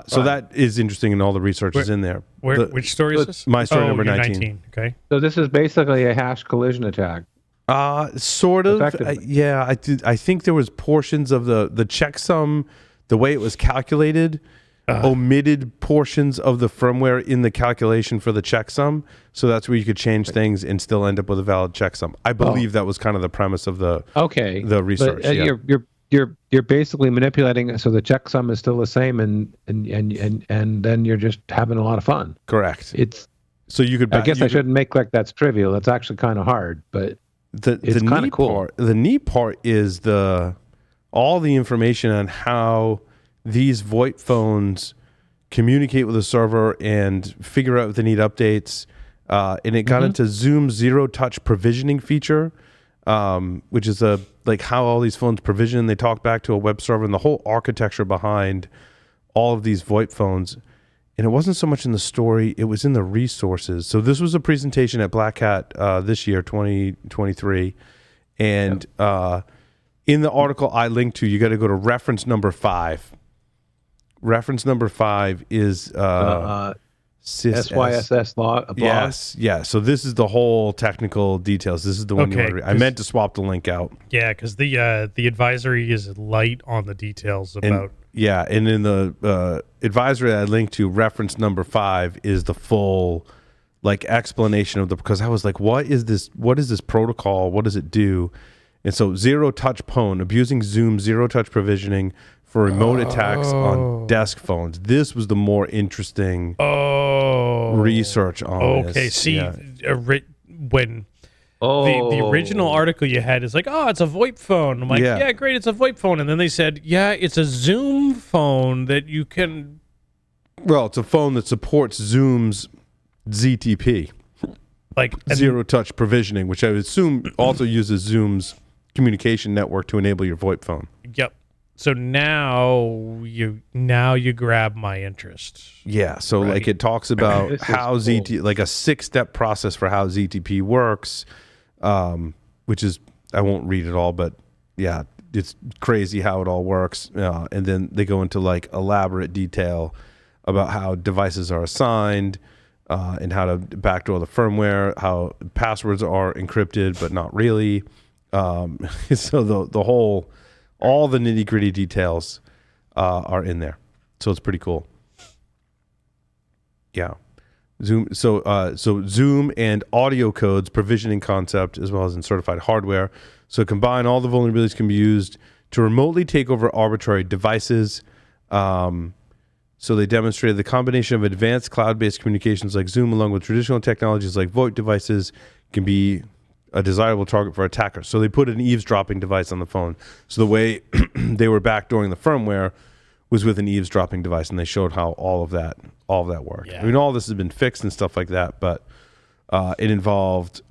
Speaker 2: So that is interesting, and all the research is in there.
Speaker 3: Which story is this?
Speaker 2: My story number 19.
Speaker 3: Okay.
Speaker 4: So this is basically a hash collision attack.
Speaker 2: Sort of. I think there was portions of the checksum, the way it was calculated, omitted portions of the firmware in the calculation for the checksum. So that's where you could change things and still end up with a valid checksum. I believe that was kind of the premise of the research.
Speaker 4: But, you're basically manipulating so the checksum is still the same, and then you're just having a lot of fun.
Speaker 2: Correct.
Speaker 4: So you could. I guess I shouldn't make like that's trivial. That's actually kind of hard, but it's kind of cool.
Speaker 2: The neat part is all the information on how these VoIP phones communicate with the server and figure out if they need updates. And it got into Zoom's zero-touch provisioning feature, which is like how all these phones provision. They talk back to a web server and the whole architecture behind all of these VoIP phones. And it wasn't so much in the story, it was in the resources. So this was a presentation at Black Hat this year, 2023. And in the article I linked to, you got to go to reference number 5. Reference number 5 is
Speaker 4: SYSS blog.
Speaker 2: Yes, yeah. So this is the whole technical details. This is the one you want to read. I meant to swap the link out.
Speaker 3: Yeah, because the advisory is light on the details about.
Speaker 2: And in the advisory I linked to, reference number 5 is the full explanation of because I was like, what is this protocol? What does it do? And so zero touch phone, abusing Zoom zero touch provisioning for remote attacks on desk phones. This was the more interesting research on this.
Speaker 3: Okay, see, when the original article you had is like, it's a VoIP phone. I'm like, yeah, great, it's a VoIP phone. And then they said, it's a Zoom phone that you can...
Speaker 2: Well, it's a phone that supports Zoom's ZTP. Zero-touch provisioning, which I would assume also uses Zoom's communication network to enable your VoIP phone.
Speaker 3: Yep. So now you grab my interest.
Speaker 2: Yeah. So it talks about how ZTP, a 6-step process for how ZTP works, which is, I won't read it all, but yeah, it's crazy how it all works. And then they go into elaborate detail about how devices are assigned, and how to backdoor the firmware, how passwords are encrypted but not really. So all the nitty gritty details are in there. So it's pretty cool. Yeah. Zoom. So Zoom and audio codes provisioning concept, as well as in certified hardware. So combine all the vulnerabilities can be used to remotely take over arbitrary devices. So they demonstrated the combination of advanced cloud-based communications like Zoom along with traditional technologies like VoIP devices can be a desirable target for attackers. So they put an eavesdropping device on the phone. So the way they were backdooring the firmware was with an eavesdropping device, and they showed how all of that worked. Yeah. I mean, all this has been fixed and stuff like that, but it involved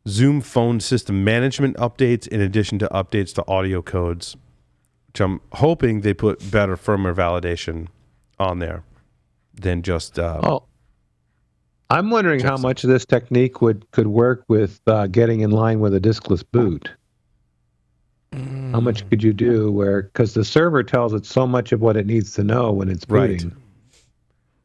Speaker 2: Zoom phone system management updates in addition to updates to audio codes, which I'm hoping they put better firmware validation on there than just.
Speaker 4: I'm wondering how much of this technique could work with getting in line with a diskless boot. How much could you do because the server tells it so much of what it needs to know when it's booting. Right.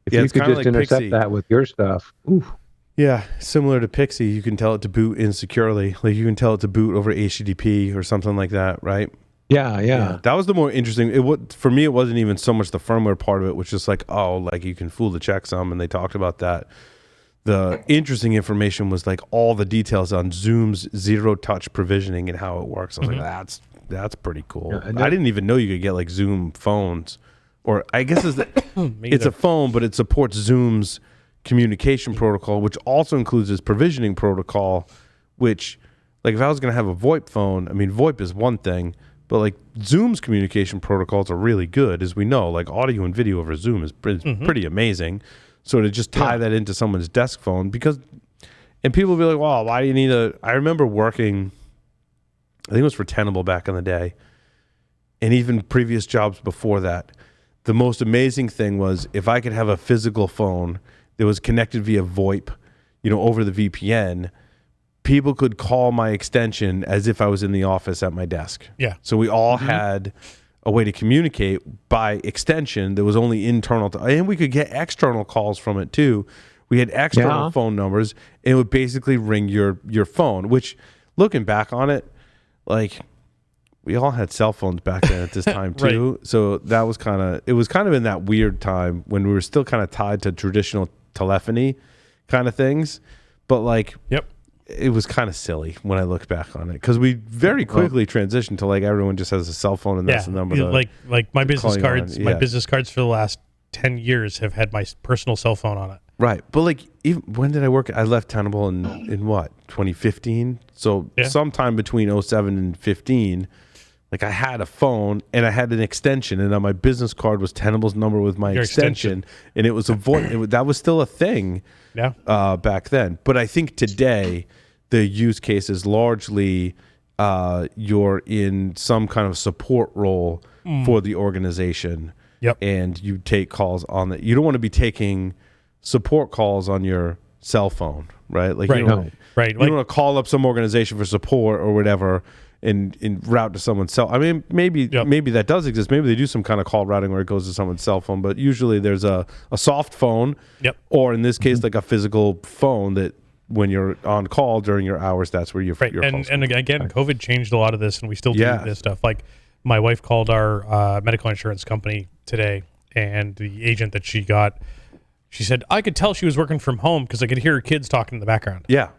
Speaker 4: If you could just like intercept Pixie. That with your stuff. Oof.
Speaker 2: Yeah, similar to Pixie, you can tell it to boot insecurely. Like you can tell it to boot over HTTP or something like that, right?
Speaker 4: Yeah.
Speaker 2: That was the more interesting. For me, it wasn't even so much the firmware part of it, which is like, like you can fool the checksum, and they talked about that. The interesting information was like all the details on Zoom's zero-touch provisioning and how it works. I was like, that's pretty cool. Yeah, I didn't even know you could get like Zoom phones, or I guess it's a phone, but it supports Zoom's communication protocol, which also includes this provisioning protocol, which, like, if I was going to have a VoIP phone, I mean, VoIP is one thing, but like Zoom's communication protocols are really good, as we know. Like audio and video over Zoom is pretty amazing. So to just tie that into someone's desk phone, and people will be like, well, why do you need I remember working, I think it was for Tenable back in the day, and even previous jobs before that. The most amazing thing was if I could have a physical phone that was connected via VoIP, over the VPN, people could call my extension as if I was in the office at my desk. Yeah. So we all had a way to communicate by extension that was only internal and we could get external calls from it too. We had external phone numbers, and it would basically ring your phone, which, looking back on it, like, we all had cell phones back then at this time too. Right. So that was it was kind of in that weird time when we were still kind of tied to traditional telephony kind of things. But like, it was kind of silly when I look back on it, because we very quickly transitioned to like everyone just has a cell phone and that's the number.
Speaker 3: Like my business cards, my business cards for the last 10 years have had my personal cell phone on it.
Speaker 2: Right, but like, even when did I work? I left Tenable in what, 2015? So sometime between 07 and 15, like I had a phone and I had an extension, and on my business card was Tenable's number with my extension, and it was a voice. That was still a thing. Back then. But I think today the use case is largely you're in some kind of support role for the organization. And you take calls on that. You don't want to be taking support calls on your cell phone, right? Like you don't want to call up some organization for support or whatever and route to someone's cell. I mean, maybe that does exist. Maybe they do some kind of call routing where it goes to someone's cell phone, but usually there's a soft phone, or in this case, like a physical phone that when you're on call during your hours, that's where your phone.
Speaker 3: And again, COVID changed a lot of this, and we still do this stuff. Like my wife called our medical insurance company today, and the agent that she got, she said, I could tell she was working from home because I could hear her kids talking in the background.
Speaker 2: Yeah.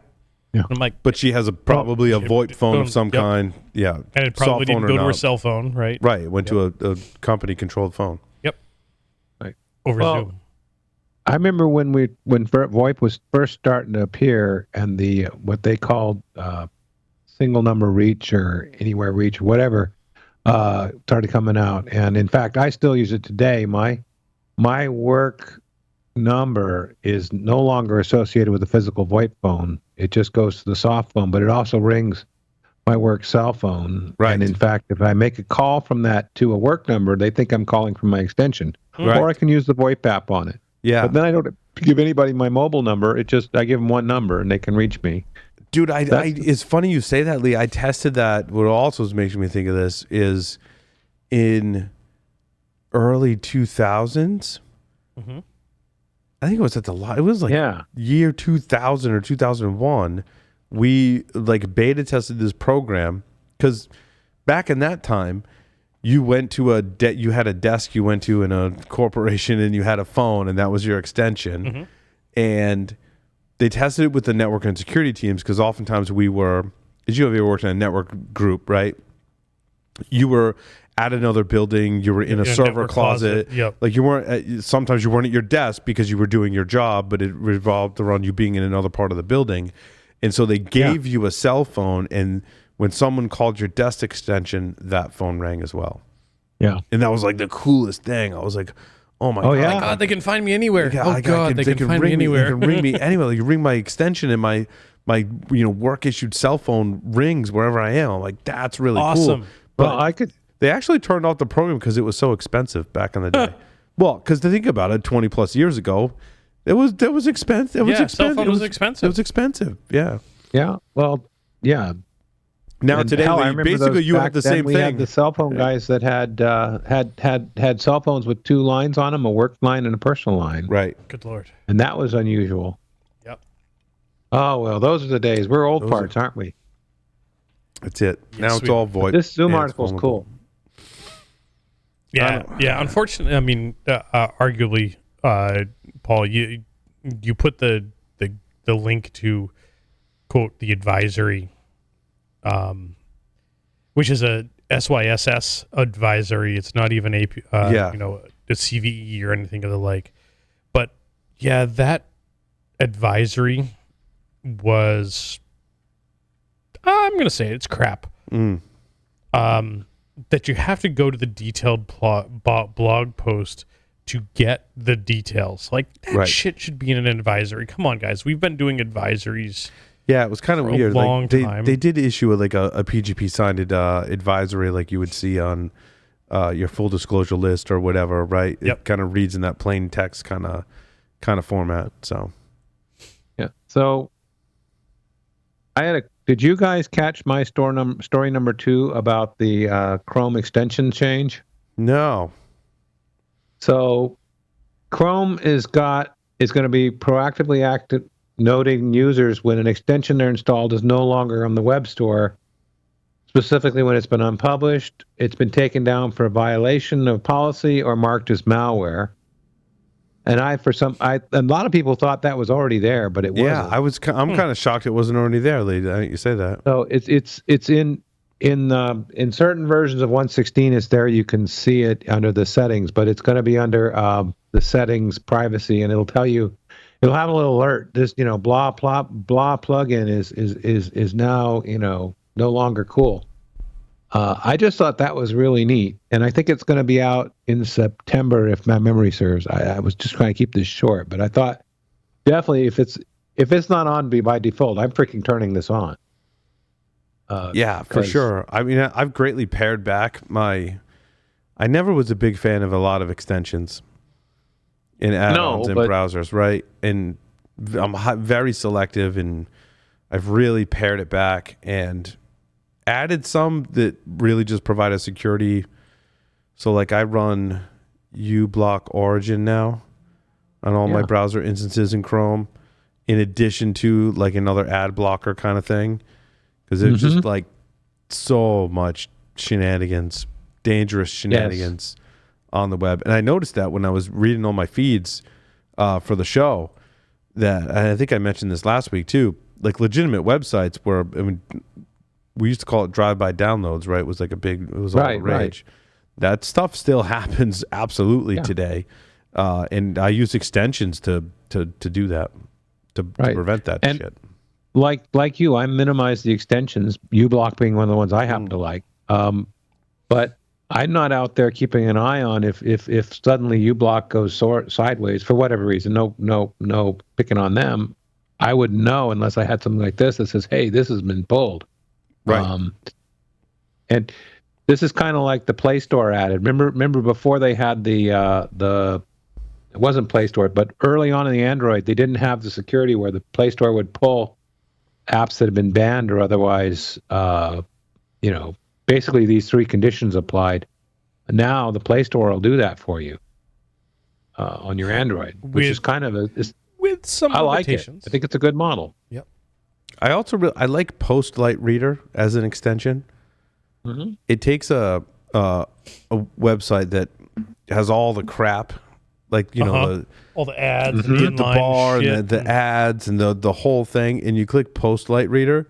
Speaker 3: I'm like,
Speaker 2: but she has probably a VoIP phone of some kind. Yeah.
Speaker 3: And it probably didn't go to her cell phone, right?
Speaker 2: Right. It went to a company-controlled phone.
Speaker 3: Right. Over Zoom.
Speaker 4: I remember when VoIP was first starting to appear, and the what they called single number reach or anywhere reach, whatever, started coming out. And in fact, I still use it today. My work number is no longer associated with a physical VoIP phone. It just goes to the soft phone, but it also rings my work cell phone. Right. And in fact, if I make a call from that to a work number, they think I'm calling from my extension. Right. Or I can use the VoIP app on it. Yeah. But then I don't give anybody my mobile number. I give them one number and they can reach me.
Speaker 2: Dude, it's funny you say that, Lee. I tested that. What also makes me think of this is in early 2000s, I think it was it was like year 2000 or 2001. We like beta tested this program because back in that time, you went to you had a desk you went to in a corporation and you had a phone and that was your extension. And they tested it with the network and security teams because oftentimes we were, as you ever worked in a network group, right? You were at another building, you were in a server closet.
Speaker 3: Yep.
Speaker 2: Like you weren't, sometimes you weren't at your desk because you were doing your job, but it revolved around you being in another part of the building. And so they gave you a cell phone, and when someone called your desk extension, that phone rang as well.
Speaker 4: Yeah.
Speaker 2: And that was like the coolest thing. I was like, oh my God.
Speaker 3: Oh my God, they can find me anywhere. They can find me
Speaker 2: They
Speaker 3: anywhere.
Speaker 2: can ring me anywhere. Like, you ring my extension and my work issued cell phone rings wherever I am. I'm like, that's really
Speaker 3: awesome.
Speaker 2: cool.
Speaker 4: But
Speaker 2: they actually turned off the program because it was so expensive back in the day. Well, because to think about it, 20 plus years ago, it was expensive. It was expensive.
Speaker 3: Cell phone was expensive.
Speaker 2: It was expensive. Yeah.
Speaker 4: Yeah. Well, yeah.
Speaker 2: Now
Speaker 4: And
Speaker 2: today, basically, you have the same
Speaker 4: we
Speaker 2: thing.
Speaker 4: had the cell phone guys that had cell phones with two lines on them, a work line and a personal line.
Speaker 2: Right.
Speaker 3: Good Lord.
Speaker 4: And that was unusual.
Speaker 3: Yep.
Speaker 4: Oh, well, those are the days. We're old farts, aren't we?
Speaker 2: That's it.
Speaker 3: Yes,
Speaker 2: now it's all void.
Speaker 4: This Zoom article is cool.
Speaker 3: Yeah. Unfortunately, I mean, arguably, Paul, you put the link to quote the advisory, which is a SYSS advisory. It's not even a CVE or anything of the like. But yeah, that advisory was, I'm going to say it's crap. That you have to go to the detailed blog post to get the details. Like, that shit should be in an advisory. Come on, guys. We've been doing advisories.
Speaker 2: Yeah, it was kind of weird.
Speaker 3: A long time.
Speaker 2: They did issue a PGP signed advisory like you would see on your full disclosure list or whatever, right?
Speaker 3: Yep.
Speaker 2: It kind of reads in that plain text kind of format. So
Speaker 4: yeah. So did you guys catch my story number 2 about the Chrome extension change?
Speaker 2: No.
Speaker 4: So Chrome is going to be proactively active noting users when an extension they're installed is no longer on the web store, specifically when it's been unpublished, it's been taken down for a violation of policy, or marked as malware. And a lot of people thought that was already there, but it wasn't.
Speaker 2: Yeah, I'm kind of shocked it wasn't already there, Lee. I think you say that.
Speaker 4: So it's in certain versions of 1.16. It's there. You can see it under the settings, but it's going to be under the settings privacy, and it'll tell you. It'll have a little alert. This blah blah blah plugin is now no longer cool. I just thought that was really neat, and I think it's going to be out in September if my memory serves. I was just trying to keep this short, but I thought definitely if it's not on by default, I'm freaking turning this on.
Speaker 2: Yeah, for sure. I mean, I've greatly pared back I never was a big fan of a lot of extensions in add-ons and browsers, right? And I'm very selective, and I've really pared it back and added some that really just provide a security. So like I run uBlock Origin now on all my browser instances in Chrome, in addition to like another ad blocker kind of thing, because there's just like so much shenanigans, dangerous shenanigans on the web. And I noticed that when I was reading all my feeds for the show, that, and I think I mentioned this last week too, like legitimate websites where, I mean, we used to call it drive-by downloads, right? It was like it was all the rage. That stuff still happens absolutely today. And I use extensions to do that, to prevent that shit.
Speaker 4: Like you, I minimize the extensions, uBlock being one of the ones I happen to like. But I'm not out there keeping an eye on if suddenly uBlock goes sideways for whatever reason. No picking on them. I wouldn't know unless I had something like this that says, "Hey, this has been pulled."
Speaker 2: Right.
Speaker 4: And this is kind of like the Play Store added. Remember before they had the it wasn't Play Store, but early on in the Android, they didn't have the security where the Play Store would pull apps that had been banned or otherwise, basically these 3 conditions applied. Now the Play Store will do that for you. on your Android, which is kind of
Speaker 3: with some limitations.
Speaker 4: I think it's a good model.
Speaker 3: Yep.
Speaker 2: I also I like Postlight Reader as an extension.
Speaker 4: Mm-hmm.
Speaker 2: It takes a website that has all the crap, like
Speaker 3: all the ads,
Speaker 2: the
Speaker 3: and
Speaker 2: bar, and the ads, and the whole thing, and you click Postlight Reader,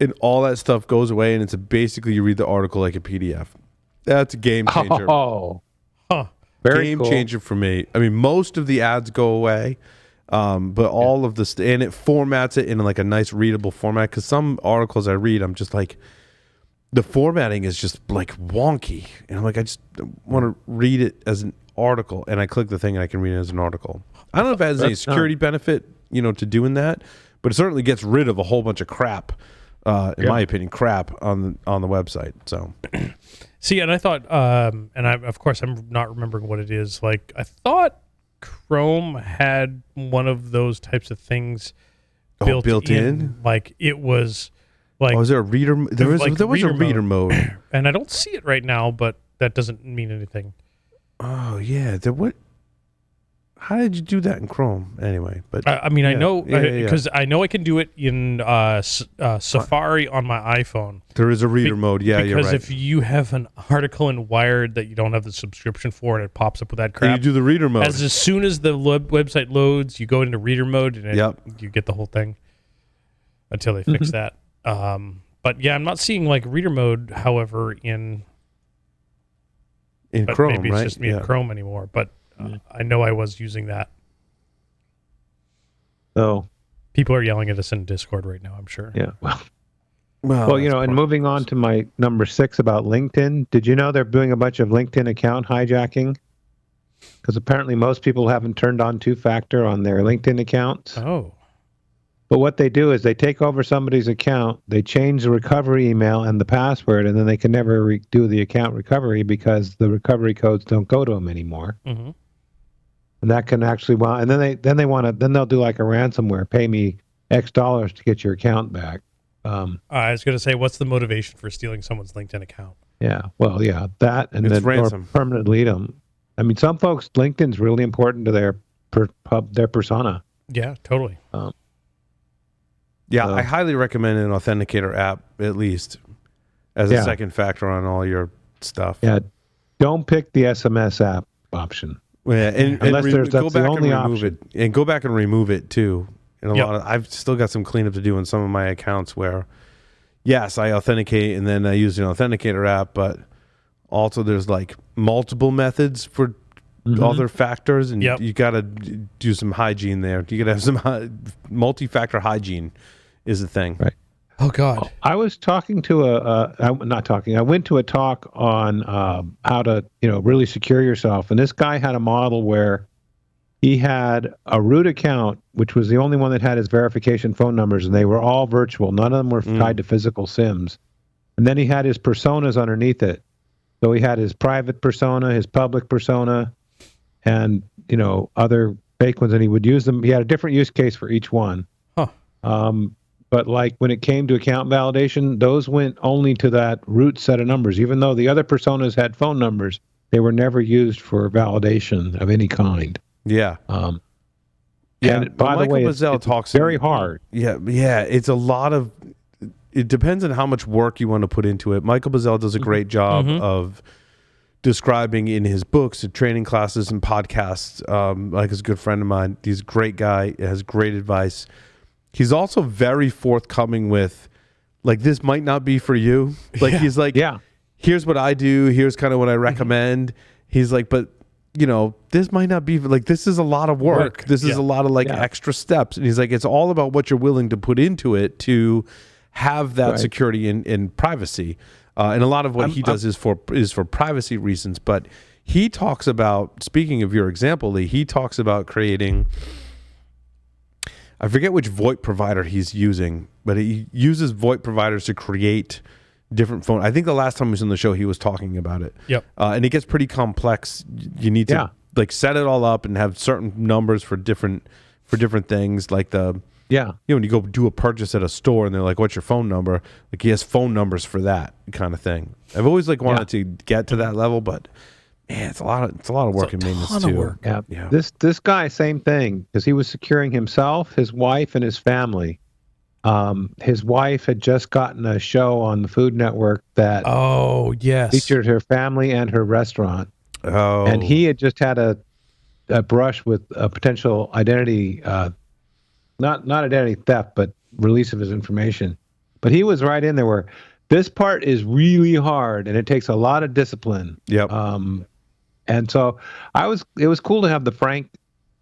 Speaker 2: and all that stuff goes away, and it's basically you read the article like a PDF. That's a game changer.
Speaker 4: Oh, very
Speaker 2: game
Speaker 4: cool.
Speaker 2: changer for me. I mean, most of the ads go away, but all of the and it formats it in like a nice readable format. Because some articles I read, I'm just like, the formatting is just like wonky, and I'm like, I just want to read it as an article, and I click the thing and I can read it as an article. I don't know if it has any security benefit, to doing that, but it certainly gets rid of a whole bunch of crap, in my opinion, crap on the website. So,
Speaker 3: see, and I thought, of course I'm not remembering what it is. Like, I thought Chrome had one of those types of things built in. Like, it was like,
Speaker 2: is there a reader? There was a reader mode,
Speaker 3: and I don't see it right now, but that doesn't mean anything.
Speaker 2: Oh yeah, how did you do that in Chrome anyway? But
Speaker 3: I mean, I know because I know I can do it in Safari on my iPhone.
Speaker 2: There is a reader mode, yeah.
Speaker 3: Because
Speaker 2: you're right.
Speaker 3: if you have an article in Wired that you don't have the subscription for, and it pops up with that crap,
Speaker 2: and you do the reader mode.
Speaker 3: As soon as the website loads, you go into reader mode, and you get the whole thing until they fix that. But yeah, I'm not seeing like reader mode, however, in
Speaker 2: Chrome,
Speaker 3: maybe
Speaker 2: right?
Speaker 3: It's just me in Chrome anymore, but I know I was using that.
Speaker 4: So
Speaker 3: people are yelling at us in Discord right now, I'm sure.
Speaker 4: Yeah. Well, and moving on to my number 6 about LinkedIn. Did you know they're doing a bunch of LinkedIn account hijacking? Because apparently most people haven't turned on two-factor on their LinkedIn accounts.
Speaker 3: Oh.
Speaker 4: But what they do is they take over somebody's account, they change the recovery email and the password, and then they can never do the account recovery because the recovery codes don't go to them anymore.
Speaker 3: Mm-hmm.
Speaker 4: And that can actually, and then they'll do like a ransomware, pay me X dollars to get your account back.
Speaker 3: I was going to say, what's the motivation for stealing someone's LinkedIn account?
Speaker 4: Yeah, well, that, and
Speaker 2: it's
Speaker 4: then
Speaker 2: ransom.
Speaker 4: Or permanently them. I mean, some folks, LinkedIn's really important to their persona.
Speaker 3: Yeah, totally.
Speaker 2: Yeah, I highly recommend an authenticator app, at least, as a second factor on all your stuff.
Speaker 4: Yeah, don't pick the SMS app option.
Speaker 2: Yeah, and
Speaker 4: that's the only
Speaker 2: option. And go back and remove it, too. And I've still got some cleanup to do in some of my accounts where, yes, I authenticate and then I use an authenticator app, but also there's like multiple methods for other factors, and you got to do some hygiene there. You got to have some multi-factor hygiene is the thing.
Speaker 4: Right.
Speaker 3: Oh, God.
Speaker 4: I was talking to I went to a talk on how to, really secure yourself. And this guy had a model where he had a root account, which was the only one that had his verification phone numbers, and they were all virtual. None of them were tied to physical SIMs. And then he had his personas underneath it. So he had his private persona, his public persona, and, other fake ones, and he would use them. He had a different use case for each one.
Speaker 3: Huh.
Speaker 4: But like when it came to account validation, those went only to that root set of numbers. Even though the other personas had phone numbers, they were never used for validation of any kind.
Speaker 2: Yeah.
Speaker 4: And by the way, it's very hard.
Speaker 2: Yeah. It's a lot of. It depends on how much work you want to put into it. Michael Bazzell does a great job of describing in his books and training classes and podcasts. Like he's a good friend of mine. He's a great guy. Has great advice. He's also very forthcoming with, like, this might not be for you. Like, he's like, here's what I do. Here's kind of what I recommend. He's like, but, this might not be, like, this is a lot of work. This is a lot of, extra steps. And he's like, it's all about what you're willing to put into it to have that security and privacy. And a lot of what he does is for privacy reasons. But he talks about, speaking of your example, Lee, he talks about creating, I forget which VoIP provider he's using, but he uses VoIP providers to create different phone. I think the last time he was on the show, he was talking about it.
Speaker 3: Yep.
Speaker 2: And it gets pretty complex. You need to set it all up and have certain numbers for different things, like the when you go do a purchase at a store and they're like, "What's your phone number?" Like he has phone numbers for that kind of thing. I've always wanted to get to that level, but Yeah, it's a lot of work and maintenance too.
Speaker 3: Work.
Speaker 4: Yeah. This guy, same thing, because he was securing himself, his wife, and his family. His wife had just gotten a show on the Food Network that featured her family and her restaurant.
Speaker 2: Oh,
Speaker 4: and he had just had a brush with a potential identity, not identity theft, but release of his information. But he was right in there where this part is really hard and it takes a lot of discipline.
Speaker 2: Yep.
Speaker 4: And so it was cool to have the frank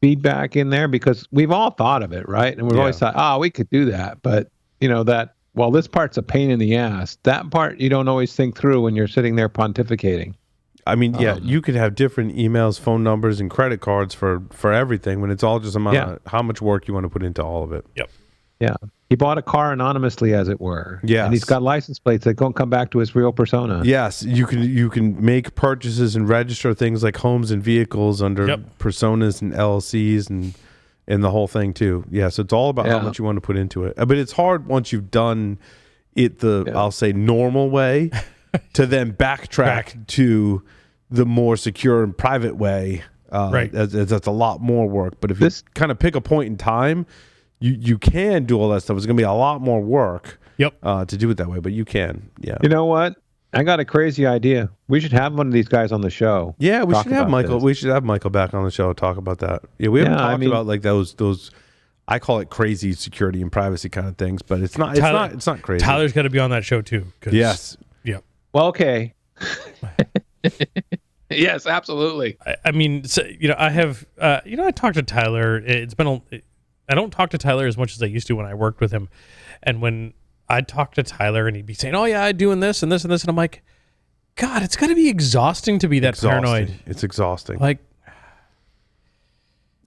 Speaker 4: feedback in there, because we've all thought of it, right? And we've always thought, we could do that. But this part's a pain in the ass. That part you don't always think through when you're sitting there pontificating.
Speaker 2: I mean, you could have different emails, phone numbers, and credit cards for everything, when it's all just of how much work you want to put into all of it.
Speaker 3: Yep.
Speaker 4: Yeah. He bought a car anonymously, as it were.
Speaker 2: Yeah.
Speaker 4: And he's got license plates that don't come back to his real persona.
Speaker 2: Yes, you can make purchases and register things like homes and vehicles under personas and LLCs and the whole thing too. Yeah, so it's all about how much you want to put into it. But it's hard once you've done it I'll say normal way to then backtrack to the more secure and private way.
Speaker 3: Right.
Speaker 2: That's a lot more work. But if you kind of pick a point in time, you can do all that stuff. It's going to be a lot more work to do it that way, but you can. Yeah.
Speaker 4: You know what? I got a crazy idea. We should have one of these guys on the show.
Speaker 2: Yeah, we should have Michael. We should have Michael back on the show to talk about that. Yeah, we haven't talked about like those. I call it crazy security and privacy kind of things, but it's not. It's not crazy.
Speaker 3: Tyler's got to be on that show too.
Speaker 2: Yes.
Speaker 3: Yeah.
Speaker 4: Well, okay. Yes, absolutely.
Speaker 3: I mean, so, I have. I talked to Tyler. I don't talk to Tyler as much as I used to when I worked with him. And when I'd talk to Tyler and he'd be saying, oh yeah, I'm doing this and this and this. And I'm like, God, it's got to be exhausting to be that paranoid.
Speaker 2: It's exhausting.
Speaker 3: Like,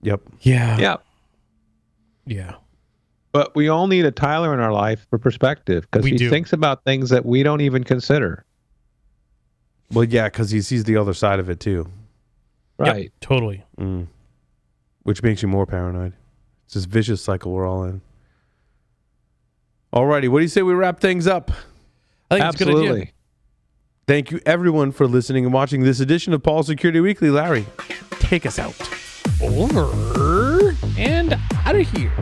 Speaker 2: yep.
Speaker 3: Yeah.
Speaker 4: Yeah.
Speaker 3: Yeah.
Speaker 4: But we all need a Tyler in our life for perspective, because he thinks about things that we don't even consider.
Speaker 2: Well, yeah, because he sees the other side of it too.
Speaker 4: Right.
Speaker 3: Yep, totally.
Speaker 2: Which makes you more paranoid. It's this vicious cycle we're all in. Alrighty, what do you say we wrap things up?
Speaker 3: I think it's a good idea.
Speaker 2: Thank you everyone for listening and watching this edition of Paul Security Weekly. Larry, take us out.
Speaker 3: Over and out of here.